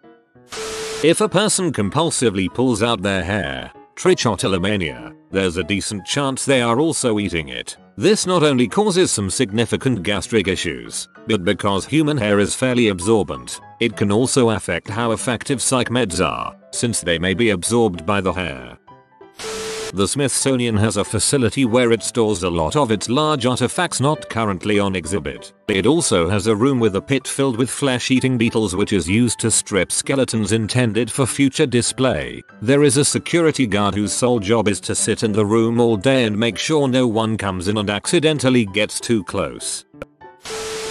Speaker 1: If a person compulsively pulls out their hair, trichotillomania, there's a decent chance they are also eating it. This not only causes some significant gastric issues, but because human hair is fairly absorbent, it can also affect how effective psych meds are, since they may be absorbed by the hair. The Smithsonian has a facility where it stores a lot of its large artifacts not currently on exhibit. It also has a room with a pit filled with flesh-eating beetles which is used to strip skeletons intended for future display. There is a security guard whose sole job is to sit in the room all day and make sure no one comes in and accidentally gets too close.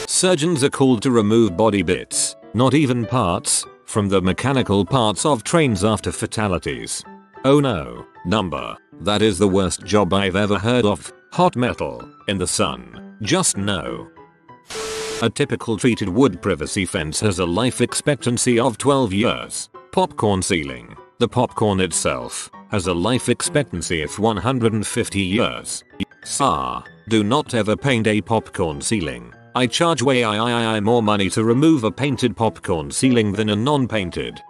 Speaker 1: Surgeons are called to remove body bits, not even parts, from the mechanical parts of trains after fatalities. Oh no, that is the worst job I've ever heard of. Hot metal in the sun. Just no. A typical treated wood privacy fence has a life expectancy of 12 years. Popcorn ceiling. The popcorn itself has a life expectancy of 150 years. Do not ever paint a popcorn ceiling. I charge way more money to remove a painted popcorn ceiling than a non-painted.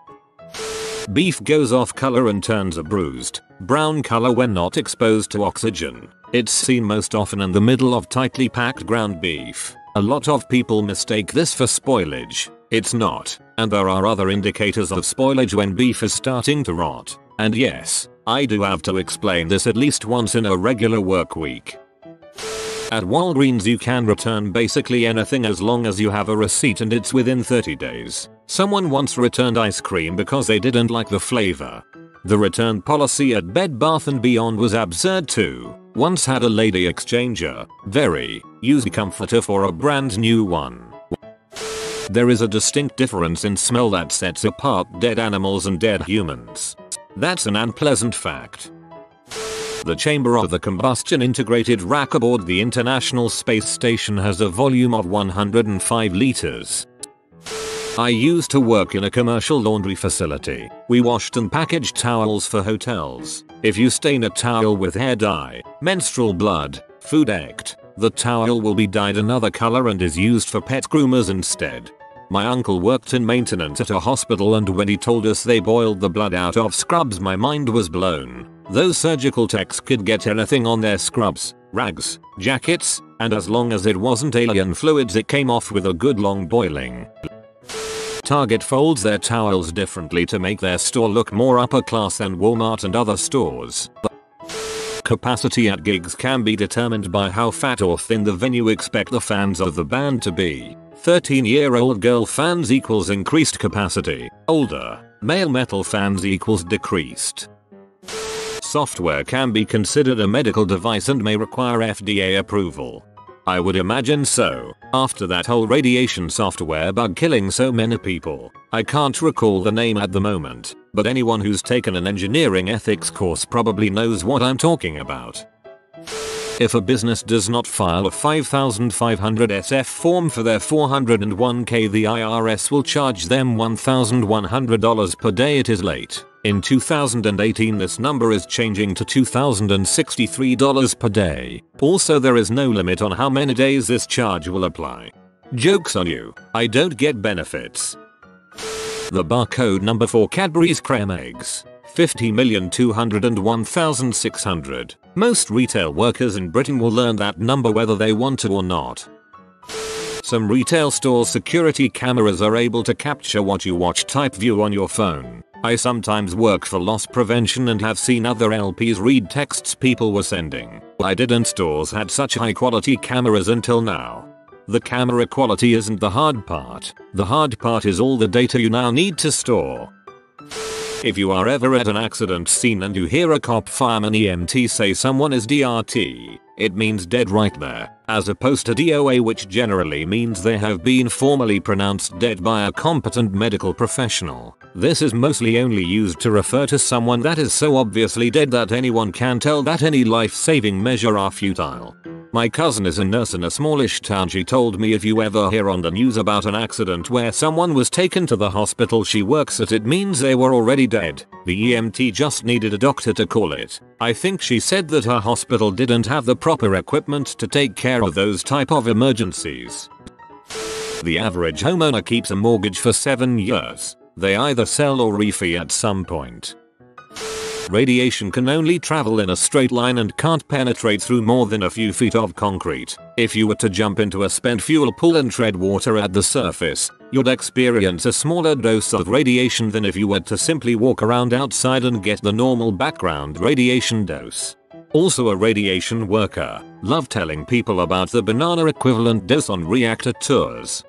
Speaker 1: Beef goes off color and turns a bruised, brown color when not exposed to oxygen. It's seen most often in the middle of tightly packed ground beef. A lot of people mistake this for spoilage. It's not, and there are other indicators of spoilage when beef is starting to rot. And yes, I do have to explain this at least once in a regular work week. At Walgreens you can return basically anything as long as you have a receipt and it's within 30 days. Someone once returned ice cream because they didn't like the flavor. The return policy at Bed Bath & Beyond was absurd too. Once had a lady exchange a very used comforter for a brand new one. There is a distinct difference in smell that sets apart dead animals and dead humans. That's an unpleasant fact. The chamber of the combustion integrated rack aboard the International Space Station has a volume of 105 liters. I used to work in a commercial laundry facility. We washed and packaged towels for hotels. If you stain a towel with hair dye, menstrual blood, food ect, the towel will be dyed another color and is used for pet groomers instead. My uncle worked in maintenance at a hospital and when he told us they boiled the blood out of scrubs my mind was blown. Those surgical techs could get anything on their scrubs, rags, jackets, and as long as it wasn't alien fluids it came off with a good long boiling. Target folds their towels differently to make their store look more upper class than Walmart and other stores. Capacity at gigs can be determined by how fat or thin the venue expect the fans of the band to be. 13-year-old girl fans equals increased capacity. Older, male metal fans equals decreased. Software can be considered a medical device and may require FDA approval. I would imagine so, after that whole radiation software bug killing so many people. I can't recall the name at the moment, but anyone who's taken an engineering ethics course probably knows what I'm talking about. If a business does not file a 5500 SF form for their 401k, the IRS will charge them $1,100 per day it is late. In 2018 this number is changing to $2,063 per day. Also, there is no limit on how many days this charge will apply. Joke's on you, I don't get benefits. The barcode number for Cadbury's Creme Eggs. 50,201,600. Most retail workers in Britain will learn that number whether they want to or not. Some retail store security cameras are able to capture what you watch type view on your phone. I sometimes work for loss prevention and have seen other LPs read texts people were sending. I didn't stores had such high quality cameras until now. The camera quality isn't the hard part. The hard part is all the data you now need to store. If you are ever at an accident scene and you hear a cop, fireman, EMT say someone is DRT, it means dead right there, as opposed to DOA, which generally means they have been formally pronounced dead by a competent medical professional. This is mostly only used to refer to someone that is so obviously dead that anyone can tell that any life-saving measure are futile. My cousin is a nurse in a smallish town. She told me if you ever hear on the news about an accident where someone was taken to the hospital she works at, it means they were already dead. The EMT just needed a doctor to call it. I think she said that her hospital didn't have the proper equipment to take care of those type of emergencies. The average homeowner keeps a mortgage for 7 years. They either sell or refi at some point. Radiation can only travel in a straight line and can't penetrate through more than a few feet of concrete. If you were to jump into a spent fuel pool and tread water at the surface, you'd experience a smaller dose of radiation than if you were to simply walk around outside and get the normal background radiation dose. Also, a radiation worker loved telling people about the banana equivalent dose on reactor tours.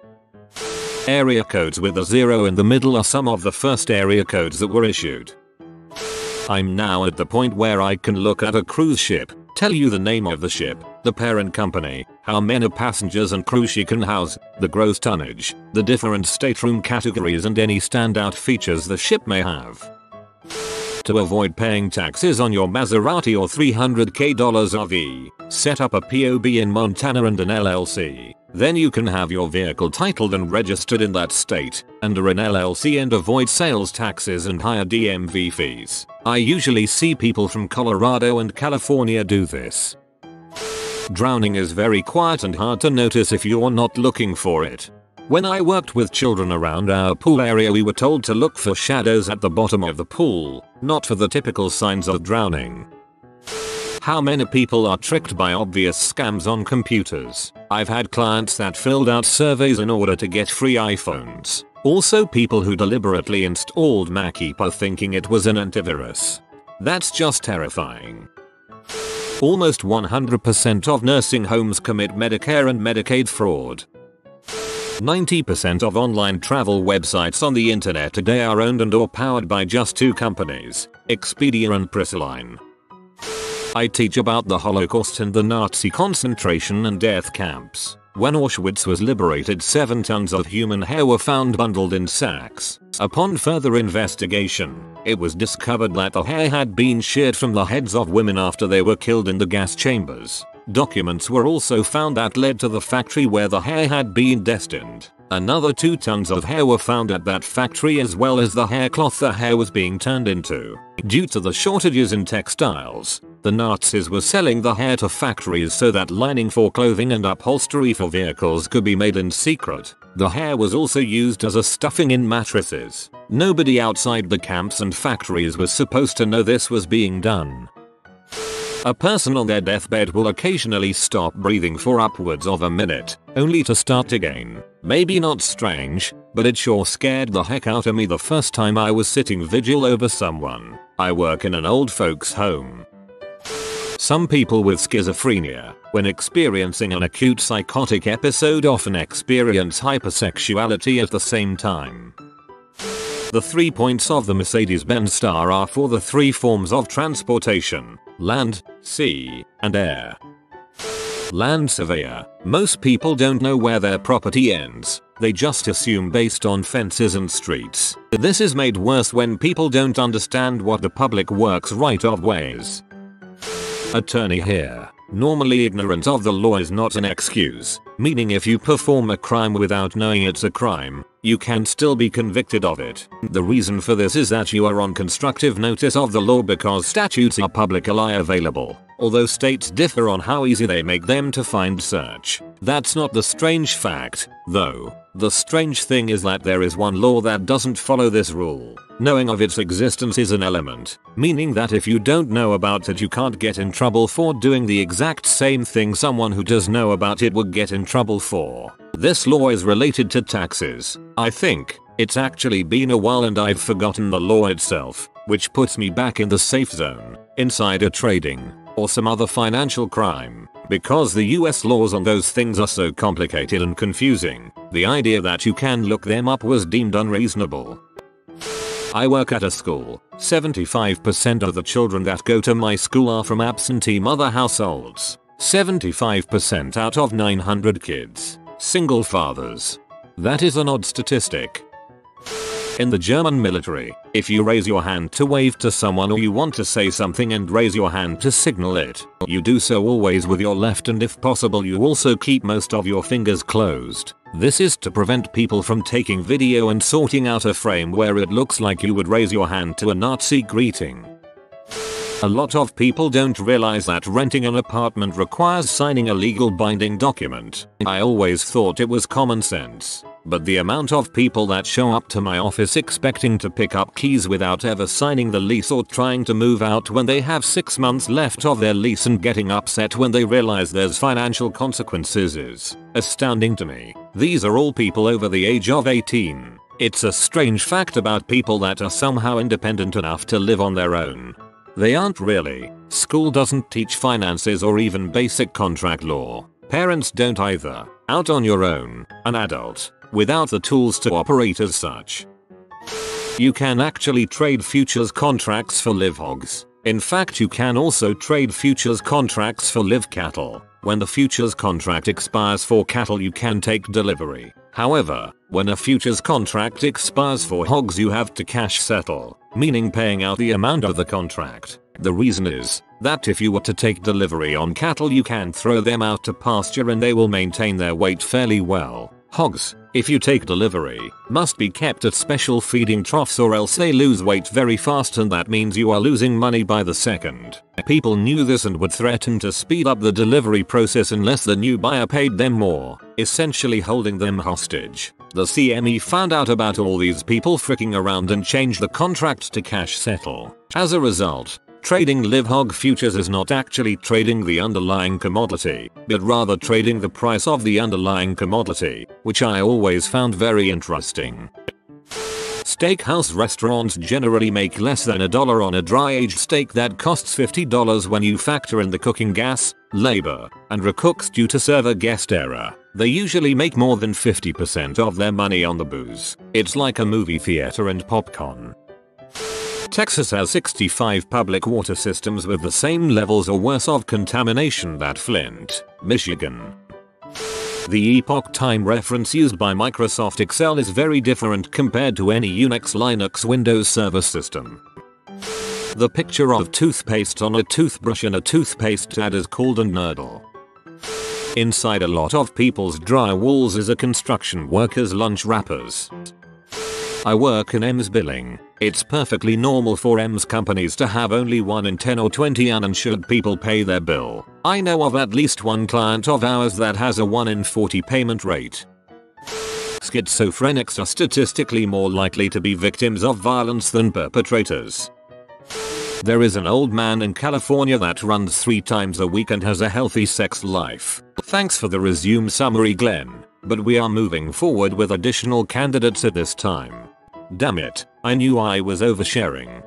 Speaker 1: Area codes with a 0 in the middle are some of the first area codes that were issued. I'm now at the point where I can look at a cruise ship, tell you the name of the ship, the parent company, how many passengers and crew she can house, the gross tonnage, the different stateroom categories, and any standout features the ship may have. To avoid paying taxes on your Maserati or $300k RV, set up a POB in Montana and an LLC. Then you can have your vehicle titled and registered in that state, under an LLC, and avoid sales taxes and higher DMV fees. I usually see people from Colorado and California do this. Drowning is very quiet and hard to notice if you're not looking for it. When I worked with children around our pool area, we were told to look for shadows at the bottom of the pool, not for the typical signs of drowning. How many people are tricked by obvious scams on computers? I've had clients that filled out surveys in order to get free iPhones. Also, people who deliberately installed MacKeeper thinking it was an antivirus. That's just terrifying. Almost 100% of nursing homes commit Medicare and Medicaid fraud. 90% of online travel websites on the internet today are owned and or powered by just 2 companies, Expedia and Priscilline. I teach about the Holocaust and the Nazi concentration and death camps. When Auschwitz was liberated, 7 tons of human hair were found bundled in sacks. Upon further investigation, it was discovered that the hair had been sheared from the heads of women after they were killed in the gas chambers. Documents were also found that led to the factory where the hair had been destined. Another 2 tons of hair were found at that factory, as well as the hair cloth the hair was being turned into. Due to the shortages in textiles, the Nazis were selling the hair to factories so that lining for clothing and upholstery for vehicles could be made in secret. The hair was also used as a stuffing in mattresses. Nobody outside the camps and factories was supposed to know this was being done. A person on their deathbed will occasionally stop breathing for upwards of a minute, only to start again. Maybe not strange, but it sure scared the heck out of me the first time I was sitting vigil over someone. I work in an old folks home. Some people with schizophrenia, when experiencing an acute psychotic episode, often experience hypersexuality at the same time. The 3 points of the Mercedes-Benz star are for the 3 forms of transportation: land, sea, and air. Land surveyor. Most people don't know where their property ends. They just assume based on fences and streets. This is made worse when people don't understand what the public works right of way is. Attorney here. Normally ignorance of the law is not an excuse, meaning if you perform a crime without knowing it's a crime, you can still be convicted of it. The reason for this is that you are on constructive notice of the law because statutes are publicly available, although states differ on how easy they make them to find search. That's not the strange fact, though. The strange thing is that there is one law that doesn't follow this rule. Knowing of its existence is an element, meaning that if you don't know about it you can't get in trouble for doing the exact same thing someone who does know about it would get in trouble for. This law is related to taxes. I think it's actually been a while and I've forgotten the law itself, which puts me back in the safe zone, insider trading, or some other financial crime. Because the US laws on those things are so complicated and confusing, the idea that you can look them up was deemed unreasonable. I work at a school. 75% of the children that go to my school are from absentee mother households. 75% out of 900 kids. Single fathers. That is an odd statistic. In the German military, if you raise your hand to wave to someone or you want to say something and raise your hand to signal it, you do so always with your left and if possible you also keep most of your fingers closed. This is to prevent people from taking video and sorting out a frame where it looks like you would raise your hand to a Nazi greeting. A lot of people don't realize that renting an apartment requires signing a legal binding document. I always thought it was common sense. But the amount of people that show up to my office expecting to pick up keys without ever signing the lease or trying to move out when they have 6 months left of their lease and getting upset when they realize there's financial consequences is astounding to me. These are all people over the age of 18. It's a strange fact about people that are somehow independent enough to live on their own. They aren't really. School doesn't teach finances or even basic contract law. Parents don't either. Out on your own, an adult, without the tools to operate as such. You can actually trade futures contracts for live hogs. In fact, you can also trade futures contracts for live cattle. When the futures contract expires for cattle you can take delivery. However, when a futures contract expires for hogs you have to cash settle, meaning paying out the amount of the contract. The reason is that if you were to take delivery on cattle you can throw them out to pasture and they will maintain their weight fairly well. Hogs, if you take delivery, must be kept at special feeding troughs or else they lose weight very fast and that means you are losing money by the second. People knew this and would threaten to speed up the delivery process unless the new buyer paid them more, essentially holding them hostage. The CME found out about all these people fricking around and changed the contract to cash settle. As a result, trading live hog futures is not actually trading the underlying commodity, but rather trading the price of the underlying commodity, which I always found very interesting. Steakhouse restaurants generally make less than $1 on a dry-aged steak that costs $50 when you factor in the cooking gas, labor, and recooks due to server guest error. They usually make more than 50% of their money on the booze. It's like a movie theater and popcorn. Texas has 65 public water systems with the same levels or worse of contamination that Flint, Michigan. The epoch time reference used by Microsoft Excel is very different compared to any Unix Linux Windows Server system. The picture of toothpaste on a toothbrush and a toothpaste pad is called a nurdle. Inside a lot of people's drywalls is a construction worker's lunch wrappers. I work in EMS billing. It's perfectly normal for EMS companies to have only 1 in 10 or 20 uninsured people pay their bill. I know of at least one client of ours that has a 1 in 40 payment rate. Schizophrenics are statistically more likely to be victims of violence than perpetrators. There is an old man in California that runs 3 times a week and has a healthy sex life. Thanks for the resume summary, Glenn, but we are moving forward with additional candidates at this time. Damn it, I knew I was oversharing.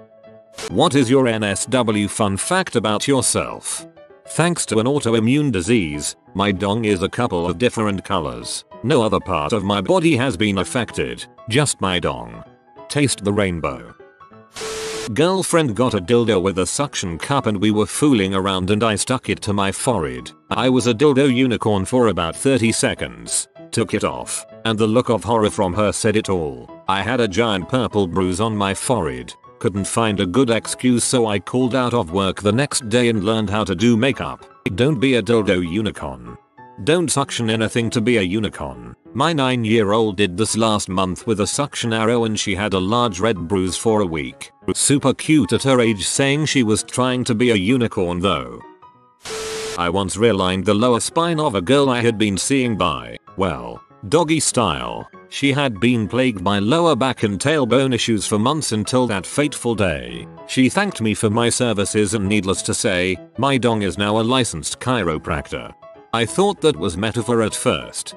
Speaker 1: What is your NSW fun fact about yourself? Thanks to an autoimmune disease, my dong is a couple of different colors. No other part of my body has been affected, just my dong. Taste the rainbow. Girlfriend got a dildo with a suction cup and we were fooling around and I stuck it to my forehead. I was a dildo unicorn for about 30 seconds. Took it off, and the look of horror from her said it all. I had a giant purple bruise on my forehead. Couldn't find a good excuse, so I called out of work the next day and learned how to do makeup. Don't be a dildo unicorn. Don't suction anything to be a unicorn. My 9-year-old did this last month with a suction arrow and she had a large red bruise for a week. Super cute at her age, saying she was trying to be a unicorn though. I once realigned the lower spine of a girl I had been seeing by, well, doggy style. She had been plagued by lower back and tailbone issues for months until that fateful day. She thanked me for my services and needless to say, my dong is now a licensed chiropractor. I thought that was metaphor at first.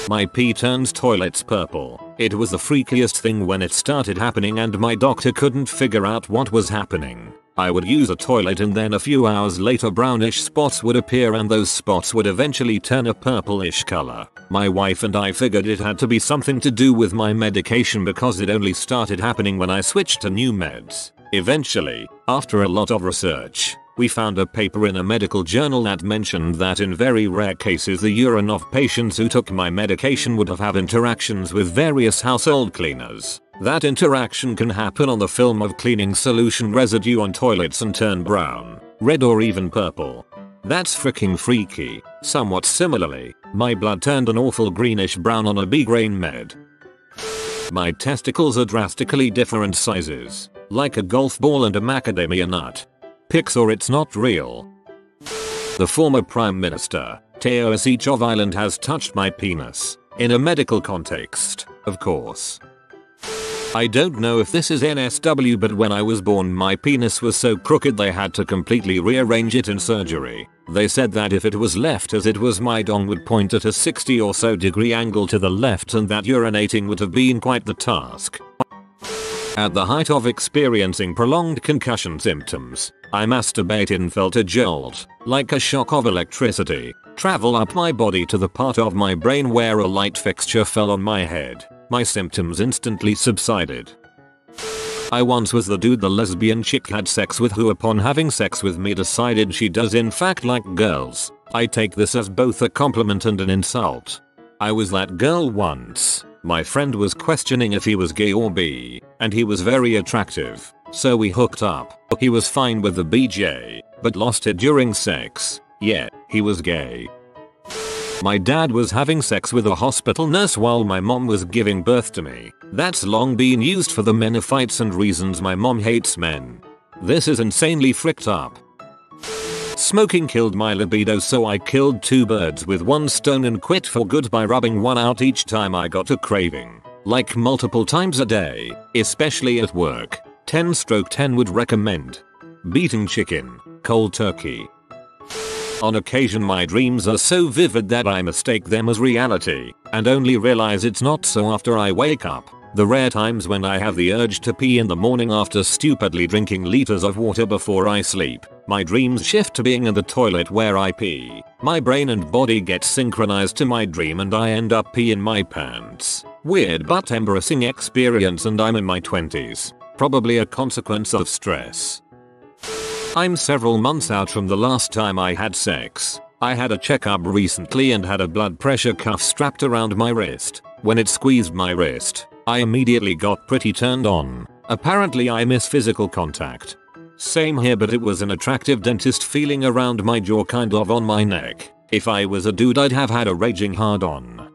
Speaker 1: My pee turns toilets purple. It was the freakiest thing when it started happening and my doctor couldn't figure out what was happening. I would use a toilet and then a few hours later brownish spots would appear and those spots would eventually turn a purplish color. My wife and I figured it had to be something to do with my medication because it only started happening when I switched to new meds. Eventually, after a lot of research, we found a paper in a medical journal that mentioned that in very rare cases the urine of patients who took my medication would have interactions with various household cleaners. That interaction can happen on the film of cleaning solution residue on toilets and turn brown, red or even purple. That's freaking freaky. Somewhat similarly, my blood turned an awful greenish brown on a B-grain med. My testicles are drastically different sizes, like a golf ball and a macadamia nut. Pics or it's not real. The former Prime Minister, Teo Asichov of Ireland, has touched my penis. In a medical context, of course. I don't know if this is NSW, but when I was born my penis was so crooked they had to completely rearrange it in surgery. They said that if it was left as it was my dong would point at a 60 or so degree angle to the left and that urinating would have been quite the task. At the height of experiencing prolonged concussion symptoms, I masturbated and felt a jolt, like a shock of electricity, travel up my body to the part of my brain where a light fixture fell on my head. My symptoms instantly subsided. I once was the dude the lesbian chick had sex with who upon having sex with me decided she does in fact like girls. I take this as both a compliment and an insult. I was that girl once. My friend was questioning if he was gay or bi, and he was very attractive, so we hooked up. He was fine with the BJ, but lost it during sex. Yeah, he was gay. My dad was having sex with a hospital nurse while my mom was giving birth to me. That's long been used for the menophites and reasons my mom hates men. This is insanely fricked up. Smoking killed my libido, so I killed 2 birds with 1 stone and quit for good by rubbing one out each time I got a craving. Like multiple times a day, especially at work. 10/10 would recommend. Beating chicken, cold turkey. On occasion my dreams are so vivid that I mistake them as reality, and only realize it's not so after I wake up. The rare times when I have the urge to pee in the morning after stupidly drinking liters of water before I sleep, my dreams shift to being in the toilet where I pee. My brain and body get synchronized to my dream and I end up pee in my pants. Weird but embarrassing experience, and I'm in my 20s. Probably a consequence of stress. I'm several months out from the last time I had sex. I had a checkup recently and had a blood pressure cuff strapped around my wrist. When it squeezed my wrist, I immediately got pretty turned on. Apparently I miss physical contact. Same here, but it was an attractive dentist feeling around my jaw, kind of on my neck. If I was a dude I'd have had a raging hard on.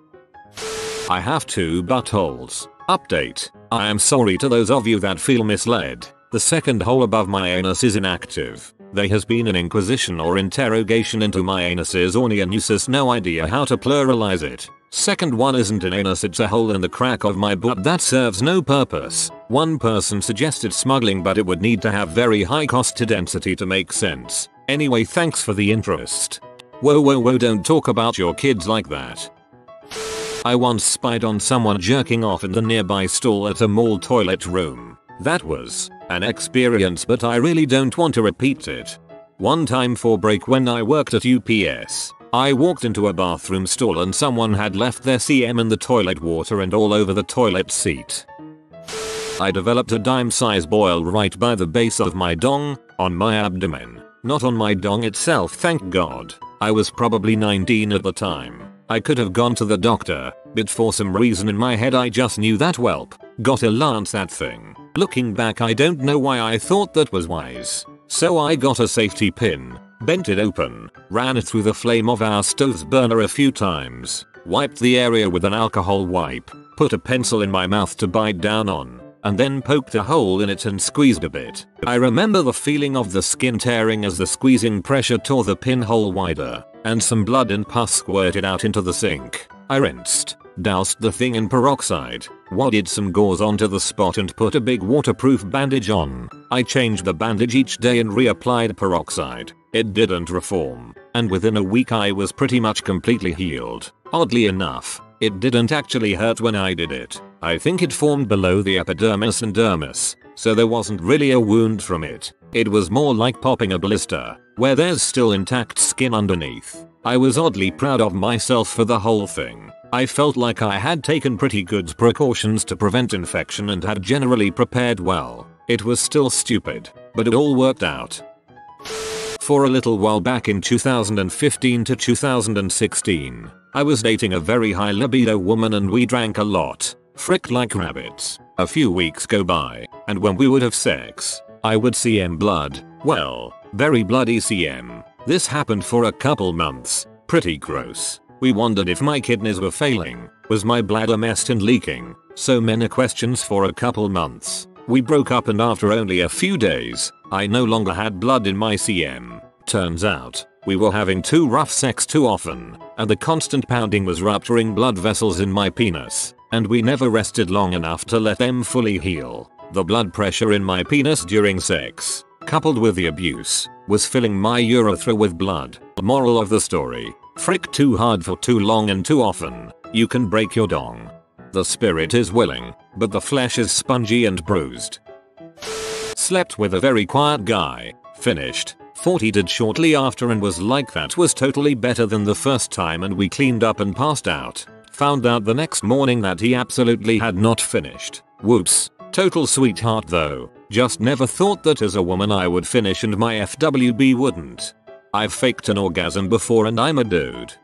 Speaker 1: I have 2 buttholes. Update. I am sorry to those of you that feel misled. The second hole above my anus is inactive. There has been an inquisition or interrogation into my anuses or neonusis, no idea how to pluralize it. Second one isn't an anus, it's a hole in the crack of my butt that serves no purpose. One person suggested smuggling, but it would need to have very high cost to density to make sense. Anyway, thanks for the interest. Whoa, don't talk about your kids like that. I once spied on someone jerking off in the nearby stall at a mall toilet room. That was an experience, but I really don't want to repeat it. One time for break when I worked at UPS, I walked into a bathroom stall and someone had left their CM in the toilet water and all over the toilet seat. I developed a dime-sized boil right by the base of my dong, on my abdomen. Not on my dong itself, thank God. I was probably 19 at the time. I could have gone to the doctor, but for some reason in my head I just knew that whelp, gotta lance that thing. Looking back, I don't know why I thought that was wise. So I got a safety pin, bent it open, ran it through the flame of our stove's burner a few times, wiped the area with an alcohol wipe, put a pencil in my mouth to bite down on, and then poked a hole in it and squeezed a bit. I remember the feeling of the skin tearing as the squeezing pressure tore the pinhole wider, and some blood and pus squirted out into the sink. I rinsed, doused the thing in peroxide, wadded some gauze onto the spot and put a big waterproof bandage on. I changed the bandage each day and reapplied peroxide. It didn't reform, and within a week I was pretty much completely healed. Oddly enough, it didn't actually hurt when I did it. I think it formed below the epidermis and dermis, so there wasn't really a wound from it. It was more like popping a blister, where there's still intact skin underneath. I was oddly proud of myself for the whole thing. I felt like I had taken pretty good precautions to prevent infection and had generally prepared well. It was still stupid, but it all worked out. For a little while back in 2015 to 2016, I was dating a very high libido woman and we drank a lot, fricked like rabbits. A few weeks go by, and when we would have sex, I would CM blood. Well, very bloody CM. This happened for a couple months. Pretty gross. We wondered if my kidneys were failing. Was my bladder messed and leaking? So many questions for a couple months. We broke up and after only a few days, I no longer had blood in my CM. Turns out, we were having too rough sex too often, and the constant pounding was rupturing blood vessels in my penis, and we never rested long enough to let them fully heal. The blood pressure in my penis during sex, coupled with the abuse, was filling my urethra with blood. Moral of the story: frick too hard for too long and too often, you can break your dong. The spirit is willing, but the flesh is spongy and bruised. Slept with a very quiet guy. Finished. Thought he did shortly after and was like that was totally better than the first time and we cleaned up and passed out. Found out the next morning that he absolutely had not finished. Whoops. Total sweetheart though. Just never thought that as a woman I would finish and my FWB wouldn't. I've faked an orgasm before and I'm a dude.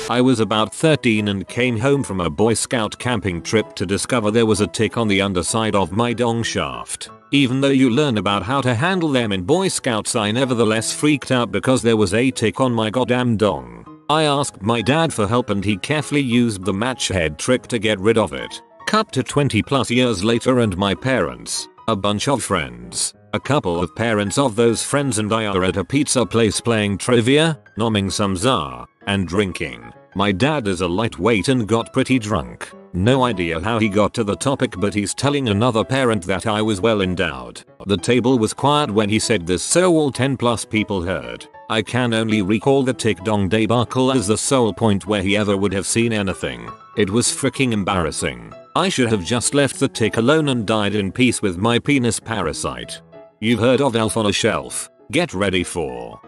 Speaker 1: I was about 13 and came home from a Boy Scout camping trip to discover there was a tick on the underside of my dong shaft. Even though you learn about how to handle them in Boy Scouts, I nevertheless freaked out because there was a tick on my goddamn dong. I asked my dad for help and he carefully used the match head trick to get rid of it. Cut to 20 plus years later and my parents, a bunch of friends, a couple of parents of those friends and I are at a pizza place playing trivia, nomming some za, and drinking. My dad is a lightweight and got pretty drunk. No idea how he got to the topic, but he's telling another parent that I was well endowed. The table was quiet when he said this, so all 10 plus people heard. I can only recall the tick dong debacle as the sole point where he ever would have seen anything. It was freaking embarrassing. I should have just left the tick alone and died in peace with my penis parasite. You've heard of Elf on a Shelf? Get ready for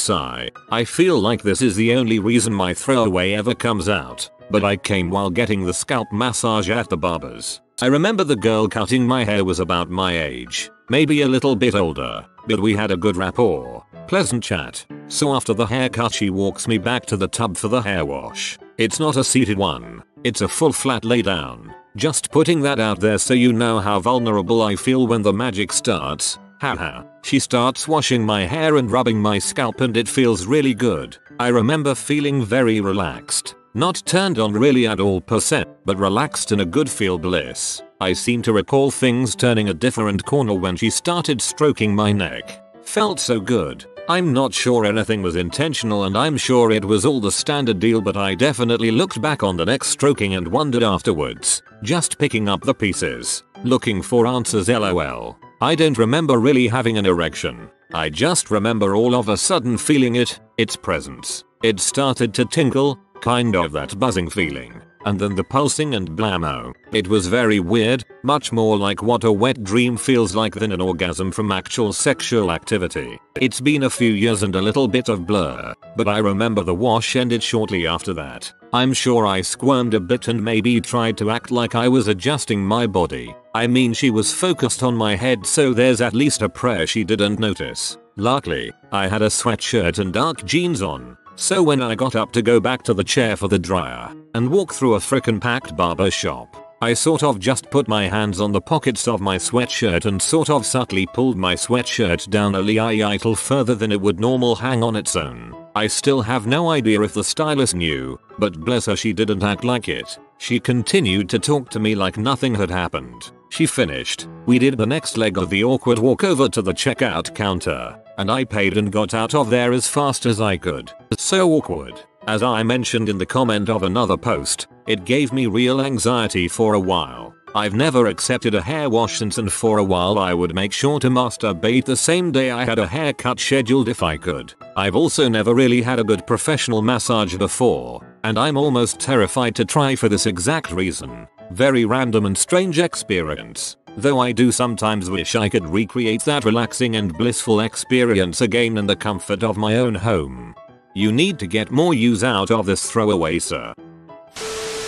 Speaker 1: sigh. I feel like this is the only reason my throwaway ever comes out, but I came while getting the scalp massage at the barber's. I remember the girl cutting my hair was about my age, maybe a little bit older, but we had a good rapport, pleasant chat. So after the haircut she walks me back to the tub for the hair wash. It's not a seated one, it's a full flat lay down. Just putting that out there so you know how vulnerable I feel when the magic starts. Haha. She starts washing my hair and rubbing my scalp and it feels really good. I remember feeling very relaxed. Not turned on really at all %, but relaxed in a good feel bliss. I seem to recall things turning a different corner when she started stroking my neck. Felt so good. I'm not sure anything was intentional and I'm sure it was all the standard deal, but I definitely looked back on the neck stroking and wondered afterwards. Just picking up the pieces. Looking for answers lol. I don't remember really having an erection. I just remember all of a sudden feeling its presence. It started to tingle, kind of that buzzing feeling, and then the pulsing and blammo. It was very weird, much more like what a wet dream feels like than an orgasm from actual sexual activity. It's been a few years and a little bit of blur, but I remember the wash ended shortly after that. I'm sure I squirmed a bit and maybe tried to act like I was adjusting my body. I mean, she was focused on my head, so there's at least a prayer she didn't notice. Luckily, I had a sweatshirt and dark jeans on, so when I got up to go back to the chair for the dryer and walk through a frickin' packed barber shop, I sort of just put my hands on the pockets of my sweatshirt and sort of subtly pulled my sweatshirt down a little further than it would normal hang on its own. I still have no idea if the stylist knew, but bless her, she didn't act like it. She continued to talk to me like nothing had happened. She finished. We did the next leg of the awkward walk over to the checkout counter, and I paid and got out of there as fast as I could. So awkward. As I mentioned in the comment of another post, it gave me real anxiety for a while. I've never accepted a hair wash since, and for a while I would make sure to masturbate the same day I had a haircut scheduled if I could. I've also never really had a good professional massage before, and I'm almost terrified to try for this exact reason. Very random and strange experience, though I do sometimes wish I could recreate that relaxing and blissful experience again in the comfort of my own home. You need to get more use out of this throwaway, sir.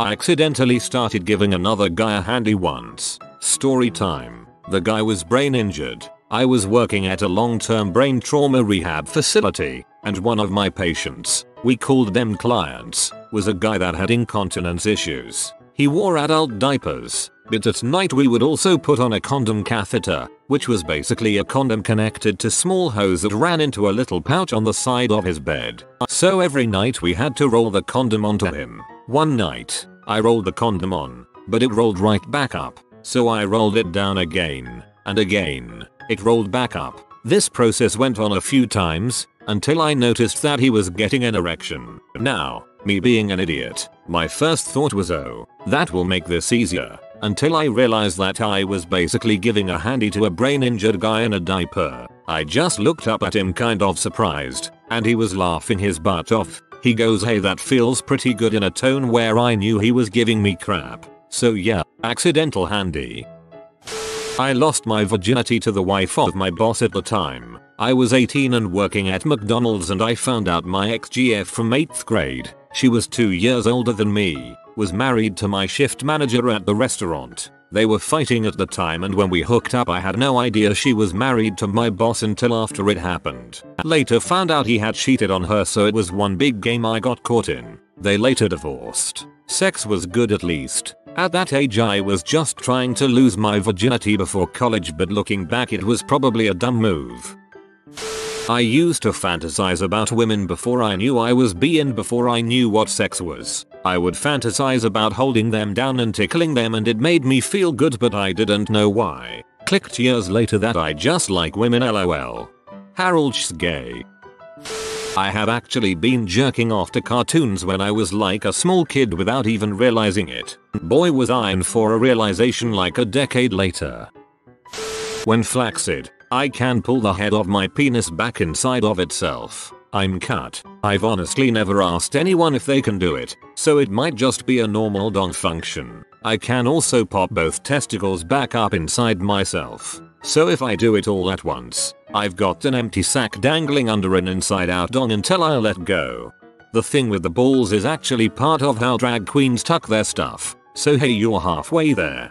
Speaker 1: I accidentally started giving another guy a handy once. Story time. The guy was brain injured. I was working at a long-term brain trauma rehab facility, and one of my patients, we called them clients, was a guy that had incontinence issues. He wore adult diapers, but at night we would also put on a condom catheter, which was basically a condom connected to small hose that ran into a little pouch on the side of his bed. So every night we had to roll the condom onto him. One night, I rolled the condom on, but it rolled right back up. So I rolled it down again, and again. It rolled back up. This process went on a few times, until I noticed that he was getting an erection. Now, me being an idiot, my first thought was, oh, that will make this easier, until I realized that I was basically giving a handy to a brain injured guy in a diaper. I just looked up at him kind of surprised, and he was laughing his butt off. He goes, hey, that feels pretty good, in a tone where I knew he was giving me crap. So yeah, accidental handy. I lost my virginity to the wife of my boss at the time. I was 18 and working at McDonald's, and I found out my ex-GF from 8th grade, she was 2 years older than me, was married to my shift manager at the restaurant. They were fighting at the time, and when we hooked up I had no idea she was married to my boss until after it happened. Later found out he had cheated on her, so it was one big game I got caught in. They later divorced. Sex was good at least. At that age I was just trying to lose my virginity before college, but looking back it was probably a dumb move. I used to fantasize about women before I knew I was bi, and before I knew what sex was. I would fantasize about holding them down and tickling them, and it made me feel good, but I didn't know why. Clicked years later that I just like women, lol. Harold's gay. I have actually been jerking off to cartoons when I was like a small kid without even realizing it. Boy was I in for a realization like a decade later. When flaccid, I can pull the head of my penis back inside of itself. I'm cut. I've honestly never asked anyone if they can do it, so it might just be a normal dong function. I can also pop both testicles back up inside myself. So if I do it all at once, I've got an empty sack dangling under an inside out dong until I let go. The thing with the balls is actually part of how drag queens tuck their stuff, so hey, you're halfway there.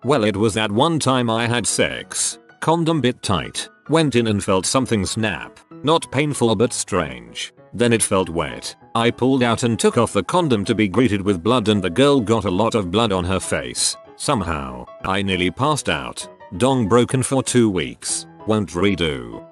Speaker 1: Well, it was that one time I had sex. Condom bit tight. Went in and felt something snap. Not painful but strange. Then it felt wet. I pulled out and took off the condom to be greeted with blood, and the girl got a lot of blood on her face. Somehow, I nearly passed out. Dong broken for 2 weeks. Won't redo.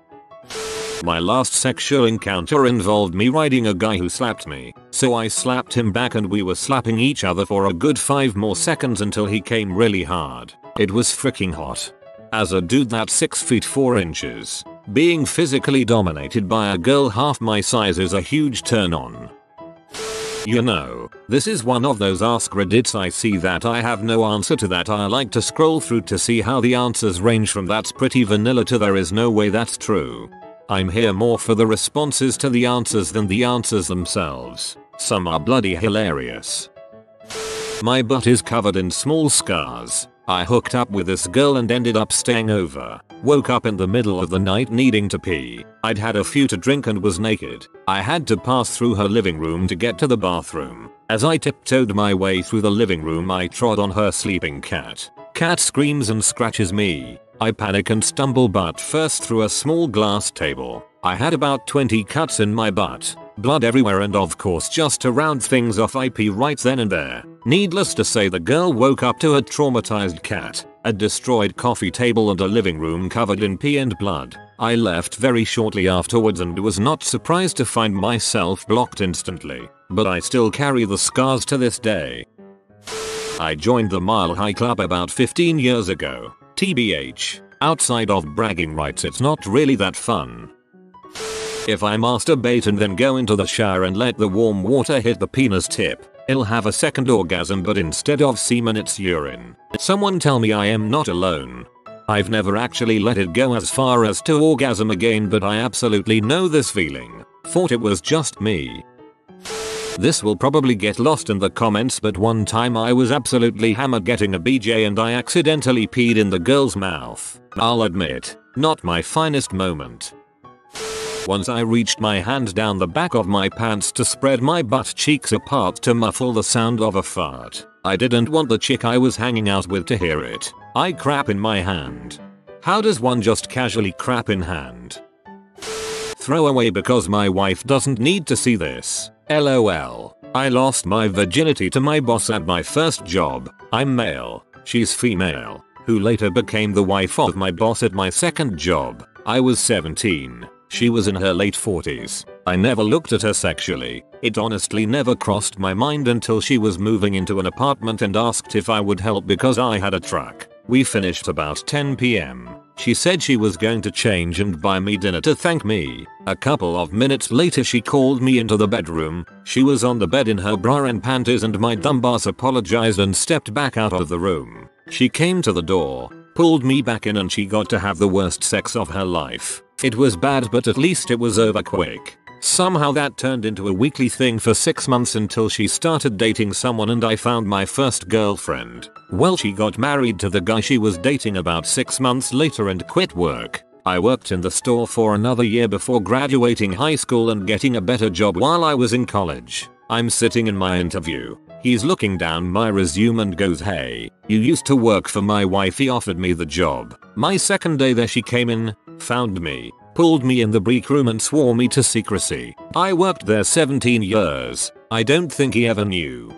Speaker 1: My last sexual encounter involved me riding a guy who slapped me, so I slapped him back and we were slapping each other for a good 5 more seconds until he came really hard. It was freaking hot. As a dude that's 6 feet 4 inches, being physically dominated by a girl half my size is a huge turn on. You know, this is one of those Ask Reddits I see that I have no answer to, that I like to scroll through to see how the answers range from that's pretty vanilla to there is no way that's true. I'm here more for the responses to the answers than the answers themselves. Some are bloody hilarious. My butt is covered in small scars. I hooked up with this girl and ended up staying over. Woke up in the middle of the night needing to pee. I'd had a few to drink and was naked. I had to pass through her living room to get to the bathroom. As I tiptoed my way through the living room, I trod on her sleeping cat. Cat screams and scratches me. I panic and stumble butt first through a small glass table. I had about 20 cuts in my butt. blood everywhere, and of course, just to round things off, I pee right then and there. Needless to say, the girl woke up to a traumatized cat, a destroyed coffee table, and a living room covered in pee and blood. I left very shortly afterwards and was not surprised to find myself blocked instantly, but I still carry the scars to this day. I joined the Mile High Club about 15 years ago. TBH, outside of bragging rights, it's not really that fun. If I masturbate and then go into the shower and let the warm water hit the penis tip, I'll have a second orgasm, but instead of semen it's urine. Someone tell me I am not alone. I've never actually let it go as far as to orgasm again, but I absolutely know this feeling. Thought it was just me. This will probably get lost in the comments, but one time I was absolutely hammered getting a BJ and I accidentally peed in the girl's mouth. I'll admit, not my finest moment. Once I reached my hand down the back of my pants to spread my butt cheeks apart to muffle the sound of a fart. I didn't want the chick I was hanging out with to hear it. I crap in my hand. How does one just casually crap in hand? Throw away because my wife doesn't need to see this. LOL. I lost my virginity to my boss at my first job. I'm male, she's female, who later became the wife of my boss at my second job. I was 17. She was in her late 40s. I never looked at her sexually. It honestly never crossed my mind until she was moving into an apartment and asked if I would help because I had a truck. We finished about 10 PM. She said she was going to change and buy me dinner to thank me. A couple of minutes later she called me into the bedroom. She was on the bed in her bra and panties, and my dumbass apologized and stepped back out of the room. She came to the door, pulled me back in, and she got to have the worst sex of her life. It was bad, but at least it was over quick. Somehow that turned into a weekly thing for 6 months until she started dating someone and I found my first girlfriend. Well, she got married to the guy she was dating about 6 months later and quit work. I worked in the store for another year before graduating high school and getting a better job while I was in college. I'm sitting in my interview. He's looking down my resume and goes, "Hey, you used to work for my wife." He offered me the job. My second day there she came in, found me, pulled me in the break room and swore me to secrecy. I worked there 17 years. I don't think he ever knew.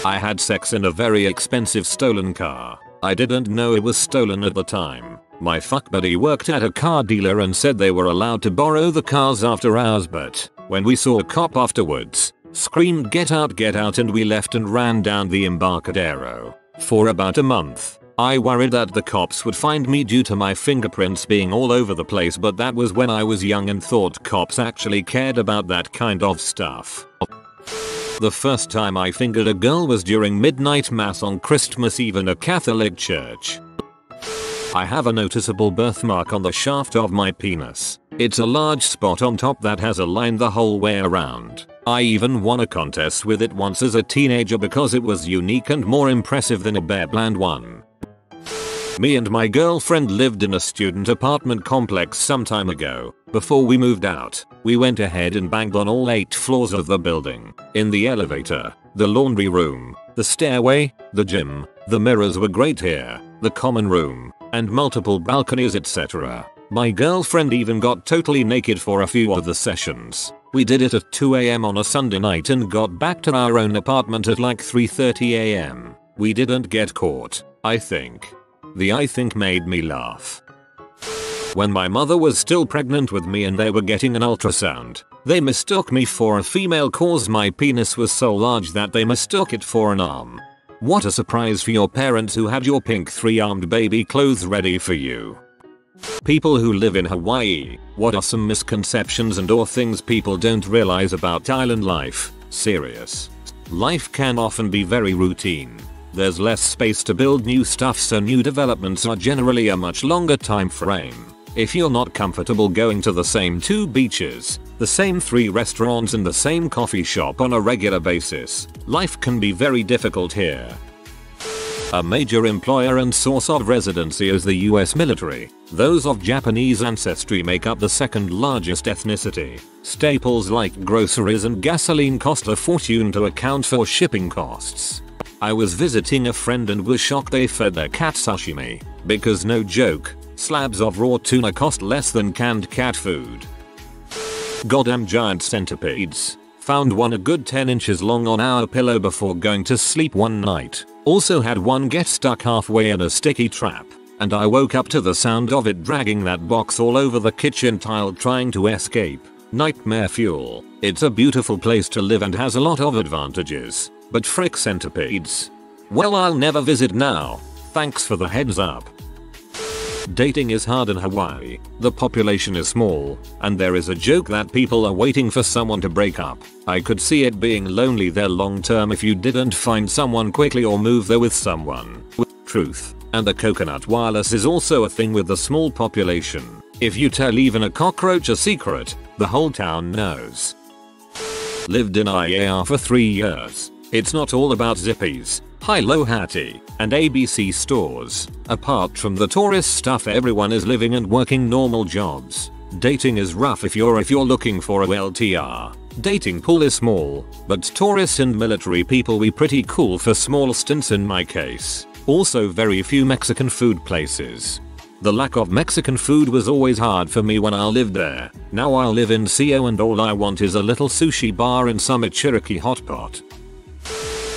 Speaker 1: I had sex in a very expensive stolen car. I didn't know it was stolen at the time. My fuck buddy worked at a car dealer and said they were allowed to borrow the cars after hours, but when we saw a cop afterwards, screamed get out, and we left and ran down the Embarcadero. For about a month, I worried that the cops would find me due to my fingerprints being all over the place, but that was when I was young and thought cops actually cared about that kind of stuff. The first time I fingered a girl was during midnight mass on Christmas Eve in a Catholic church. I have a noticeable birthmark on the shaft of my penis. It's a large spot on top that has a line the whole way around. I even won a contest with it once as a teenager because it was unique and more impressive than a bare bland one. Me and my girlfriend lived in a student apartment complex some time ago. Before we moved out, we went ahead and banged on all 8 floors of the building. In the elevator, the laundry room, the stairway, the gym, the mirrors were great here, the common room, and multiple balconies, etc. My girlfriend even got totally naked for a few of the sessions. We did it at 2 AM on a Sunday night and got back to our own apartment at like 3:30 AM. We didn't get caught, I think. The "I think" made me laugh. When my mother was still pregnant with me and they were getting an ultrasound, they mistook me for a female cause my penis was so large that they mistook it for an arm. What a surprise for your parents who had your pink 3-armed baby clothes ready for you. People who live in Hawaii, what are some misconceptions and or things people don't realize about island life? Serious. Life can often be very routine. There's less space to build new stuff, so new developments are generally a much longer time frame. If you're not comfortable going to the same 2 beaches, the same 3 restaurants and the same coffee shop on a regular basis, life can be very difficult here. A major employer and source of residency is the US military. Those of Japanese ancestry make up the second largest ethnicity. Staples like groceries and gasoline cost a fortune to account for shipping costs. I was visiting a friend and was shocked they fed their cat sashimi, because no joke, slabs of raw tuna cost less than canned cat food. Goddamn giant centipedes. Found one a good 10 inches long on our pillow before going to sleep one night. Also had one get stuck halfway in a sticky trap. And I woke up to the sound of it dragging that box all over the kitchen tile trying to escape. Nightmare fuel. It's a beautiful place to live and has a lot of advantages. But frick centipedes. Well, I'll never visit now. Thanks for the heads up. Dating is hard in Hawaii. The population is small, and there is a joke that people are waiting for someone to break up. I could see it being lonely there long term if you didn't find someone quickly or move there with someone. Truth. And the coconut wireless is also a thing with the small population. If you tell even a cockroach a secret, the whole town knows. Lived in IAR for 3 years. It's not all about zippies, high-low hattie, and ABC stores. Apart from the tourist stuff, everyone is living and working normal jobs. Dating is rough if you're looking for a LTR. Dating pool is small, but tourists and military people be pretty cool for small stints in my case. Also very few Mexican food places. The lack of Mexican food was always hard for me when I lived there. Now I live in CO and all I want is a little sushi bar in Summit Cherokee hot pot.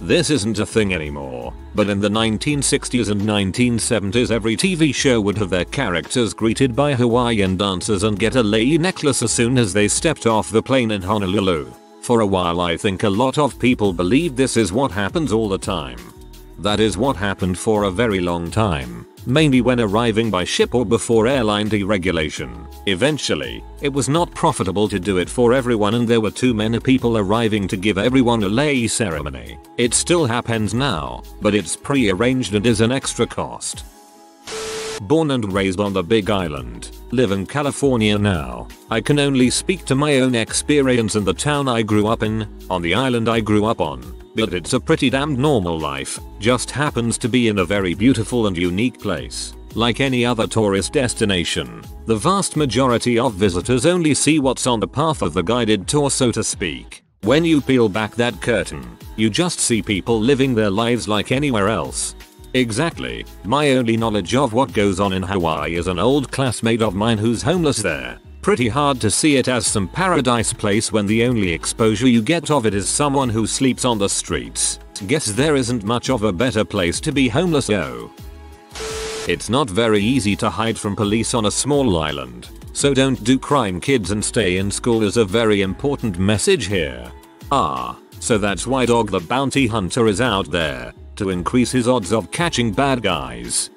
Speaker 1: This isn't a thing anymore, but in the 1960s and 1970s every TV show would have their characters greeted by Hawaiian dancers and get a lei necklace as soon as they stepped off the plane in Honolulu. For a while I think a lot of people believe this is what happens all the time. That is what happened for a very long time, mainly when arriving by ship or before airline deregulation. Eventually, it was not profitable to do it for everyone and there were too many people arriving to give everyone a lei ceremony. It still happens now, but it's pre-arranged and is an extra cost. Born and raised on the Big Island, live in California now. I can only speak to my own experience in the town I grew up in, on the island I grew up on. But it's a pretty damn normal life, just happens to be in a very beautiful and unique place. Like any other tourist destination, the vast majority of visitors only see what's on the path of the guided tour, so to speak. When you peel back that curtain, you just see people living their lives like anywhere else. Exactly, my only knowledge of what goes on in Hawaii is an old classmate of mine who's homeless there. Pretty hard to see it as some paradise place when the only exposure you get of it is someone who sleeps on the streets. Guess there isn't much of a better place to be homeless, yo. It's not very easy to hide from police on a small island, so don't do crime kids and stay in school is a very important message here. So that's why Dog the Bounty Hunter is out there, to increase his odds of catching bad guys.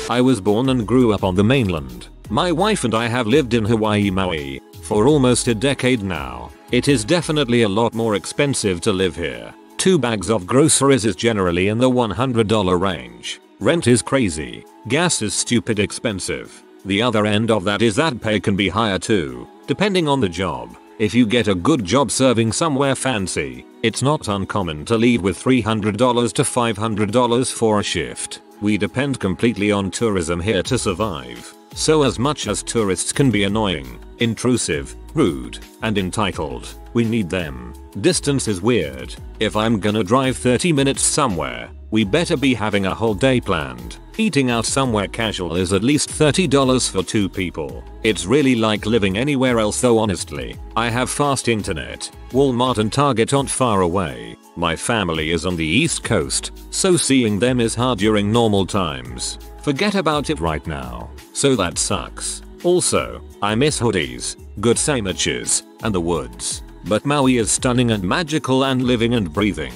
Speaker 1: I was born and grew up on the mainland. My wife and I have lived in Hawaii, Maui, for almost a decade now. It is definitely a lot more expensive to live here. 2 bags of groceries is generally in the $100 range. Rent is crazy. Gas is stupid expensive. The other end of that is that pay can be higher too, depending on the job. If you get a good job serving somewhere fancy, it's not uncommon to leave with $300 to $500 for a shift. We depend completely on tourism here to survive. So as much as tourists can be annoying, intrusive, rude, and entitled, we need them. Distance is weird. If I'm gonna drive 30 minutes somewhere, we better be having a whole day planned. Eating out somewhere casual is at least $30 for 2 people. It's really like living anywhere else though, honestly. I have fast internet. Walmart and Target aren't far away. My family is on the East Coast, so seeing them is hard during normal times. Forget about it right now. So that sucks. Also, I miss hoodies, good sandwiches, and the woods. But Maui is stunning and magical and living and breathing.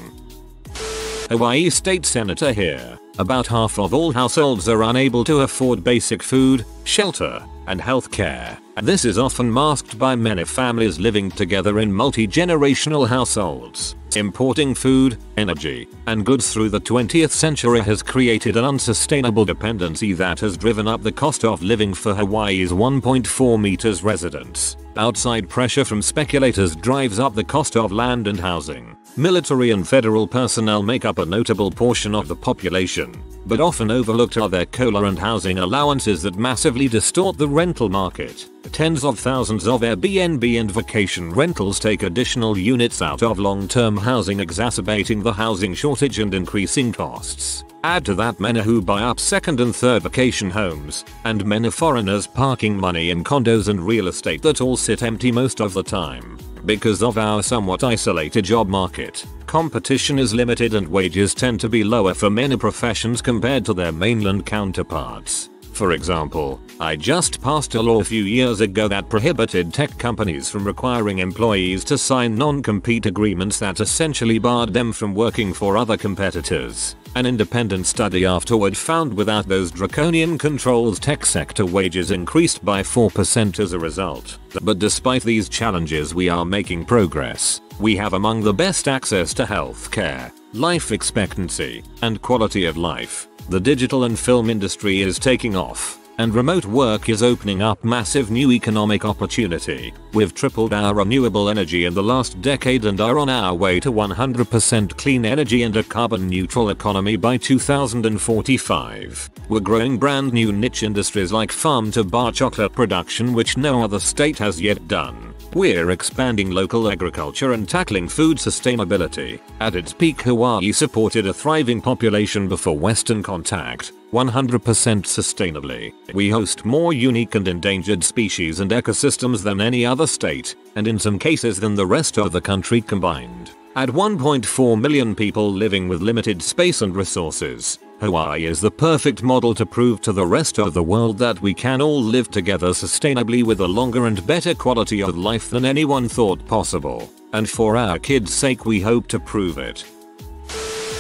Speaker 1: Hawaii State Senator here. About half of all households are unable to afford basic food, shelter, and healthcare. And this is often masked by many families living together in multi-generational households. Importing food, energy, and goods through the 20th century has created an unsustainable dependency that has driven up the cost of living for Hawaii's 1.4 million residents. Outside pressure from speculators drives up the cost of land and housing. Military and federal personnel make up a notable portion of the population. but often overlooked are their COLA and housing allowances that massively distort the rental market. Tens of thousands of Airbnb and vacation rentals take additional units out of long-term housing, exacerbating the housing shortage and increasing costs. Add to that many who buy up second and third vacation homes, and many foreigners parking money in condos and real estate that all sit empty most of the time. Because of our somewhat isolated job market, competition is limited and wages tend to be lower for many professions compared to their mainland counterparts. For example, I just passed a law a few years ago that prohibited tech companies from requiring employees to sign non-compete agreements that essentially barred them from working for other competitors. An independent study afterward found without those draconian controls, tech sector wages increased by 4% as a result. But despite these challenges, we are making progress. We have among the best access to healthcare, life expectancy, and quality of life. The digital and film industry is taking off, and remote work is opening up massive new economic opportunity. We've tripled our renewable energy in the last decade and are on our way to 100% clean energy and a carbon neutral economy by 2045. We're growing brand new niche industries like farm to bar chocolate production, which no other state has yet done. We're expanding local agriculture and tackling food sustainability. At its peak, Hawaii supported a thriving population before Western contact, 100% sustainably. We host more unique and endangered species and ecosystems than any other state, and in some cases than the rest of the country combined. At 1.4 million people living with limited space and resources, Hawaii is the perfect model to prove to the rest of the world that we can all live together sustainably with a longer and better quality of life than anyone thought possible. And for our kids' sake, we hope to prove it.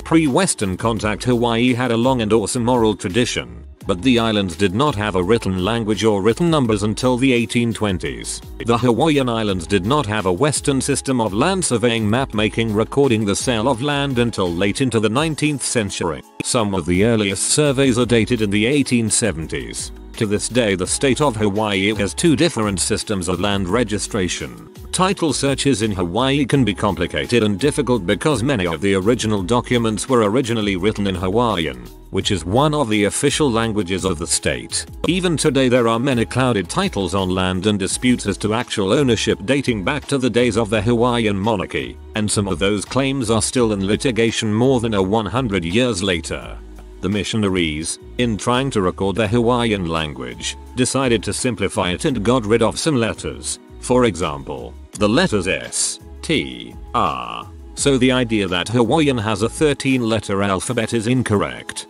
Speaker 1: Pre-Western contact, Hawaii had a long and awesome oral tradition, but the islands did not have a written language or written numbers until the 1820s. The Hawaiian Islands did not have a Western system of land surveying, map making, recording the sale of land until late into the 19th century. Some of the earliest surveys are dated in the 1870s. To this day, the state of Hawaii has two different systems of land registration. Title searches in Hawaii can be complicated and difficult because many of the original documents were originally written in Hawaiian, which is one of the official languages of the state. Even today, there are many clouded titles on land and disputes as to actual ownership dating back to the days of the Hawaiian monarchy, and some of those claims are still in litigation more than 100 years later. The missionaries, in trying to record the Hawaiian language, decided to simplify it and got rid of some letters. For example, the letters S, T, R. So the idea that Hawaiian has a 13-letter alphabet is incorrect.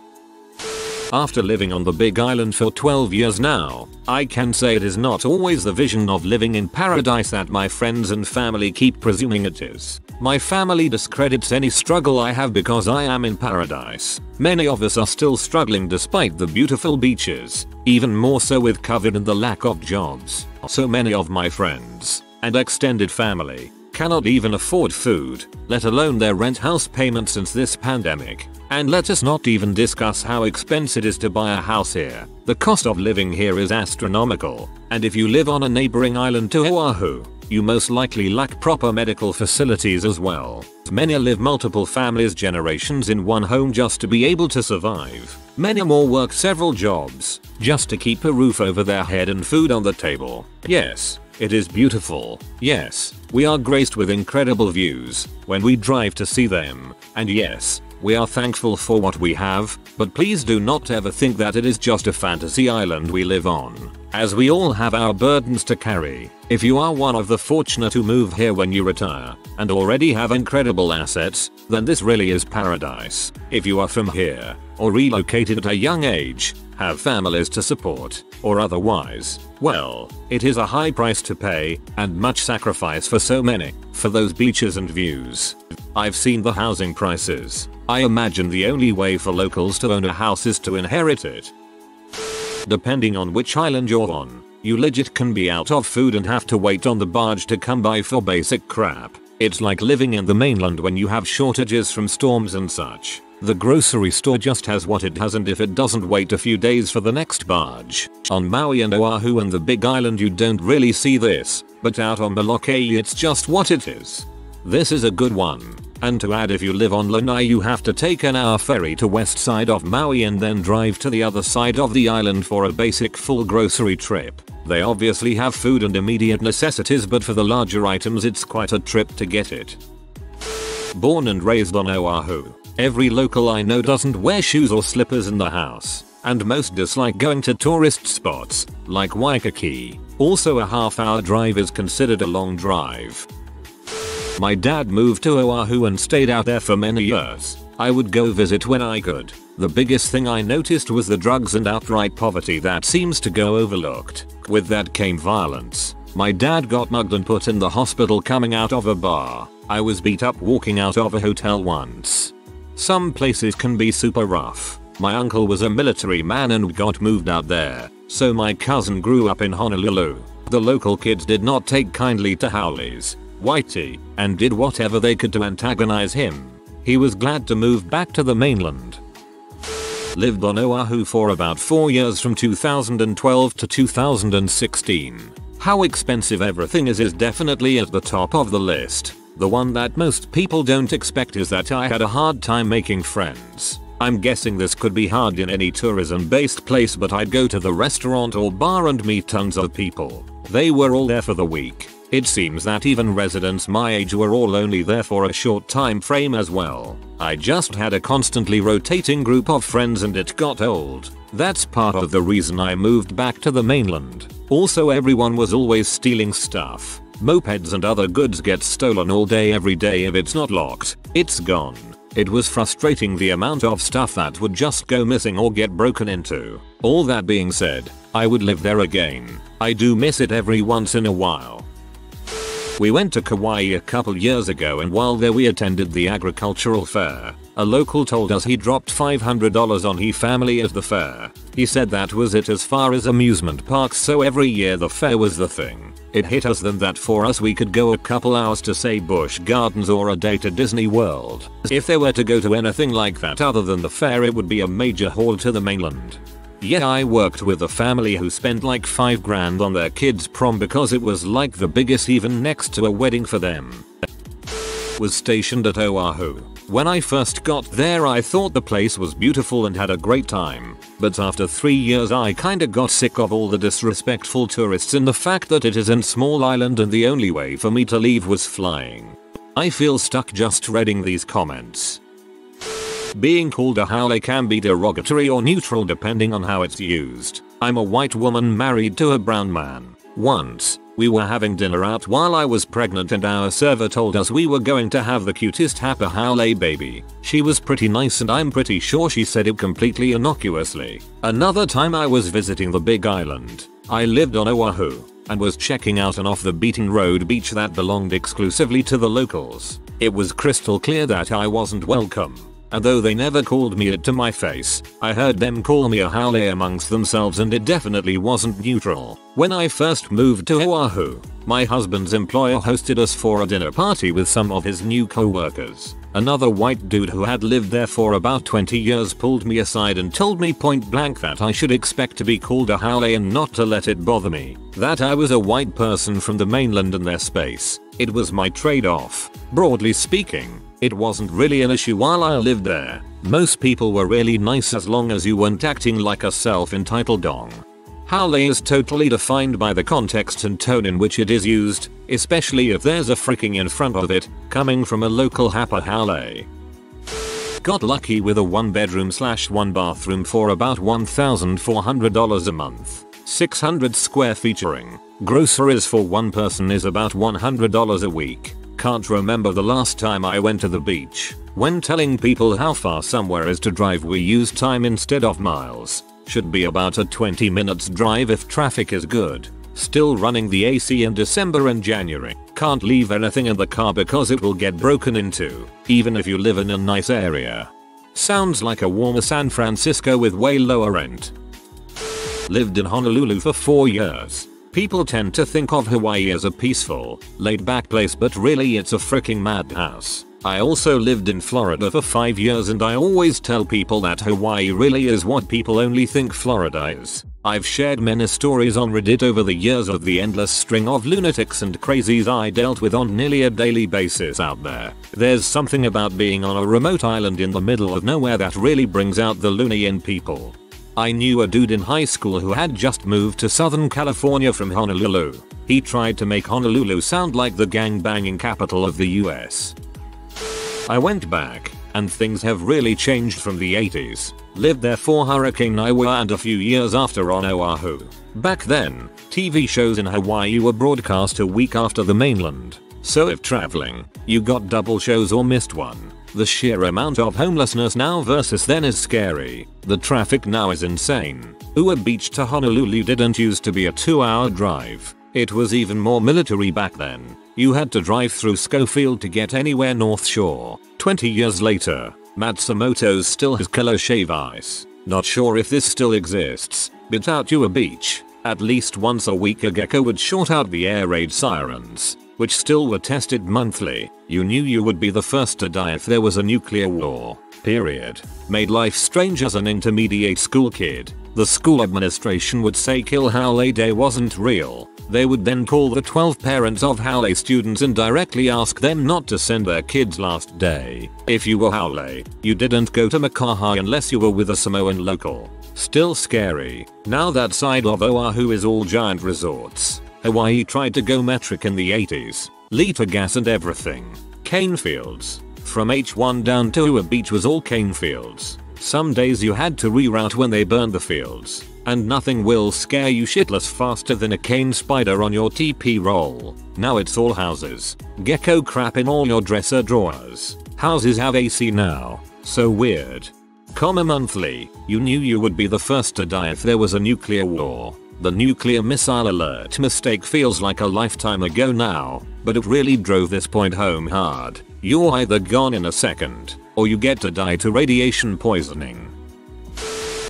Speaker 1: After living on the Big Island for 12 years now, I can say it is not always the vision of living in paradise that my friends and family keep presuming it is. My family discredits any struggle I have because I am in paradise. Many of us are still struggling despite the beautiful beaches, even more so with COVID and the lack of jobs. So many of my friends and extended family cannot even afford food, let alone their rent house payment since this pandemic. And let us not even discuss how expensive it is to buy a house here. The cost of living here is astronomical, and if you live on a neighboring island to Oahu, you most likely lack proper medical facilities as well. Many live multiple families, generations in one home just to be able to survive. Many more work several jobs just to keep a roof over their head and food on the table. Yes, it is beautiful. Yes, we are graced with incredible views when we drive to see them. And yes, we are thankful for what we have, but please do not ever think that it is just a fantasy island we live on, as we all have our burdens to carry. If you are one of the fortunate who move here when you retire and already have incredible assets, then this really is paradise. If you are from here or relocated at a young age, have families to support, or otherwise, well, it is a high price to pay and much sacrifice for so many, for those beaches and views. I've seen the housing prices. I imagine the only way for locals to own a house is to inherit it. Depending on which island you're on, you legit can be out of food and have to wait on the barge to come by for basic crap. It's like living in the mainland when you have shortages from storms and such. The grocery store just has what it has, and if it doesn't, wait a few days for the next barge. On Maui and Oahu and the Big Island you don't really see this, but out on Molokai it's just what it is. This is a good one. And to add, if you live on Lanai you have to take an hour ferry to west side of Maui and then drive to the other side of the island for a basic full grocery trip. They obviously have food and immediate necessities, but for the larger items it's quite a trip to get it. Born and raised on Oahu. Every local I know doesn't wear shoes or slippers in the house, and most dislike going to tourist spots, like Waikiki. Also a half-hour drive is considered a long drive. My dad moved to Oahu and stayed out there for many years. I would go visit when I could. The biggest thing I noticed was the drugs and outright poverty that seems to go overlooked. With that came violence. My dad got mugged and put in the hospital coming out of a bar. I was beat up walking out of a hotel once. Some places can be super rough. My uncle was a military man and got moved out there, so my cousin grew up in Honolulu. The local kids did not take kindly to Howley's Whitey, and did whatever they could to antagonize him. He was glad to move back to the mainland. Lived on Oahu for about 4 years from 2012 to 2016. How expensive everything is definitely at the top of the list. The one that most people don't expect is that I had a hard time making friends. I'm guessing this could be hard in any tourism-based place, but I'd go to the restaurant or bar and meet tons of people. They were all there for the week. It seems that even residents my age were all only there for a short time frame as well. I just had a constantly rotating group of friends and it got old. That's part of the reason I moved back to the mainland. Also, everyone was always stealing stuff. Mopeds and other goods get stolen all day every day. If it's not locked, it's gone. It was frustrating the amount of stuff that would just go missing or get broken into. All that being said, I would live there again. I do miss it every once in a while. We went to Kauai a couple years ago, and while there we attended the agricultural fair. A local told us he dropped $500 on his family at the fair. He said that was it as far as amusement parks, so every year the fair was the thing. It hit us then that for us we could go a couple hours to say Busch Gardens or a day to Disney World. If they were to go to anything like that other than the fair, it would be a major haul to the mainland. Yeah, I worked with a family who spent like $5 grand on their kids' prom because it was like the biggest, even next to a wedding for them. Was stationed at Oahu. When I first got there I thought the place was beautiful and had a great time, but after 3 years I kinda got sick of all the disrespectful tourists and the fact that it is a small island and the only way for me to leave was flying. I feel stuck just reading these comments. Being called a haole can be derogatory or neutral depending on how it's used. I'm a white woman married to a brown man. Once, we were having dinner out while I was pregnant and our server told us we were going to have the cutest Hapa haole baby. She was pretty nice and I'm pretty sure she said it completely innocuously. Another time I was visiting the Big Island. I lived on Oahu and was checking out an off-the-beaten road beach that belonged exclusively to the locals. It was crystal clear that I wasn't welcome. And though they never called me it to my face, I heard them call me a haole amongst themselves and it definitely wasn't neutral. When I first moved to Oahu, my husband's employer hosted us for a dinner party with some of his new co-workers. Another white dude who had lived there for about 20 years pulled me aside and told me point blank that I should expect to be called a haole and not to let it bother me. That I was a white person from the mainland in their space. It was my trade-off. Broadly speaking, it wasn't really an issue while I lived there. Most people were really nice as long as you weren't acting like a self-entitled dong. Haole is totally defined by the context and tone in which it is used, especially if there's a freaking in front of it, coming from a local Hapa haole. Got lucky with a 1-bedroom/1 bathroom for about $1,400 a month. 600 square featuring. Groceries for one person is about $100 a week. Can't remember the last time I went to the beach. When telling people how far somewhere is to drive we use time instead of miles. Should be about a 20 minutes drive if traffic is good. Still running the AC in December and January. Can't leave anything in the car because it will get broken into, even if you live in a nice area. Sounds like a warmer San Francisco with way lower rent. Lived in Honolulu for 4 years. People tend to think of Hawaii as a peaceful, laid-back place, but really it's a freaking madhouse. I also lived in Florida for 5 years and I always tell people that Hawaii really is what people only think Florida is. I've shared many stories on Reddit over the years of the endless string of lunatics and crazies I dealt with on nearly a daily basis out there. There's something about being on a remote island in the middle of nowhere that really brings out the loony in people. I knew a dude in high school who had just moved to Southern California from Honolulu. He tried to make Honolulu sound like the gangbanging capital of the US. I went back, and things have really changed from the 80s. Lived there for Hurricane Iwa and a few years after on Oahu. Back then, TV shows in Hawaii were broadcast a week after the mainland. So if traveling, you got double shows or missed one. The sheer amount of homelessness now versus then is scary. The traffic now is insane. Ua Beach to Honolulu didn't used to be a 2-hour drive. It was even more military back then. You had to drive through Schofield to get anywhere North Shore. 20 years later, Matsumoto still has killer shave ice. Not sure if this still exists, but out Ua Beach, at least once a week a gecko would short out the air raid sirens, which still were tested monthly. You knew you would be the first to die if there was a nuclear war. Period. Made life strange as an intermediate school kid. The school administration would say Kill Haole Day wasn't real. They would then call the 12 parents of Haole students and directly ask them not to send their kids last day. If you were Haole, you didn't go to Makaha unless you were with a Samoan local. Still scary. Now that side of Oahu is all giant resorts. Hawaii tried to go metric in the 80s. Liter gas and everything. Cane fields. From H1 down to Ua Beach was all cane fields. Some days you had to reroute when they burned the fields. And nothing will scare you shitless faster than a cane spider on your TP roll. Now it's all houses. Gecko crap in all your dresser drawers. Houses have AC now. So weird. Comma monthly, you knew you would be the first to die if there was a nuclear war. The nuclear missile alert mistake feels like a lifetime ago now, but it really drove this point home hard. You're either gone in a second, or you get to die to radiation poisoning.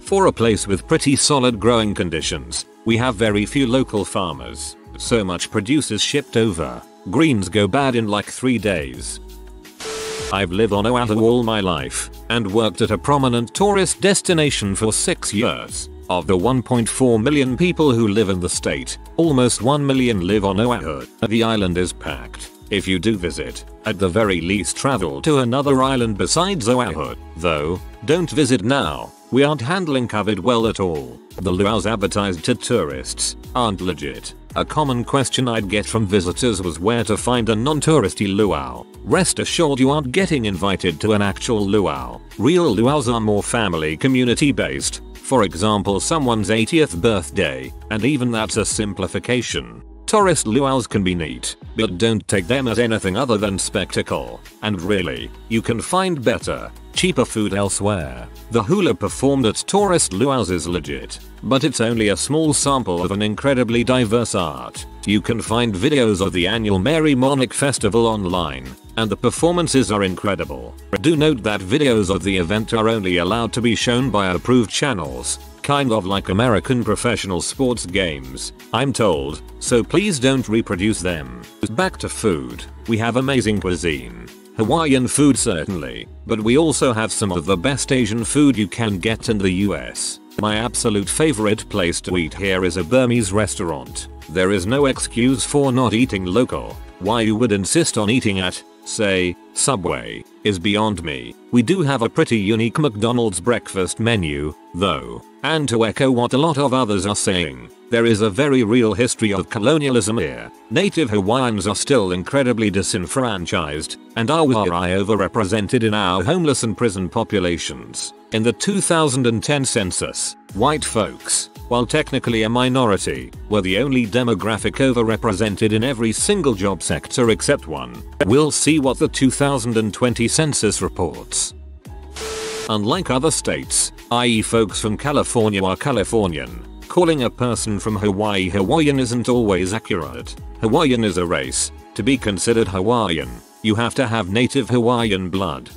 Speaker 1: For a place with pretty solid growing conditions, we have very few local farmers. So much produce is shipped over. Greens go bad in like 3 days. I've lived on Oahu all my life, and worked at a prominent tourist destination for 6 years. Of the 1.4 million people who live in the state, almost 1 million live on Oahu. The island is packed. If you do visit, at the very least travel to another island besides Oahu. Though, don't visit now. We aren't handling COVID well at all. The luau's advertised to tourists aren't legit. A common question I'd get from visitors was where to find a non-touristy luau. Rest assured you aren't getting invited to an actual luau. Real luau's are more family community based. For example, someone's 80th birthday, and even that's a simplification. Tourist luau's can be neat, but don't take them as anything other than spectacle. And really, you can find better, cheaper food elsewhere. The hula performed at tourist luau's is legit, but it's only a small sample of an incredibly diverse art. You can find videos of the annual Mary Monarch Festival online, and the performances are incredible. Do note that videos of the event are only allowed to be shown by approved channels, kind of like American professional sports games, I'm told, so please don't reproduce them. Back to food, we have amazing cuisine. Hawaiian food certainly, but we also have some of the best Asian food you can get in the US. My absolute favorite place to eat here is a Burmese restaurant. There is no excuse for not eating local. Why you would insist on eating at, say, Subway, is beyond me. We do have a pretty unique McDonald's breakfast menu, though, and to echo what a lot of others are saying, there is a very real history of colonialism here. Native Hawaiians are still incredibly disenfranchised, and are overrepresented in our homeless and prison populations. In the 2010 census, white folks, while technically a minority, were the only demographic overrepresented in every single job sector except one. We'll see what the 2020 census reports. Unlike other states, i.e. folks from California are Californian, calling a person from Hawaii Hawaiian isn't always accurate. Hawaiian is a race. To be considered Hawaiian, you have to have native Hawaiian blood.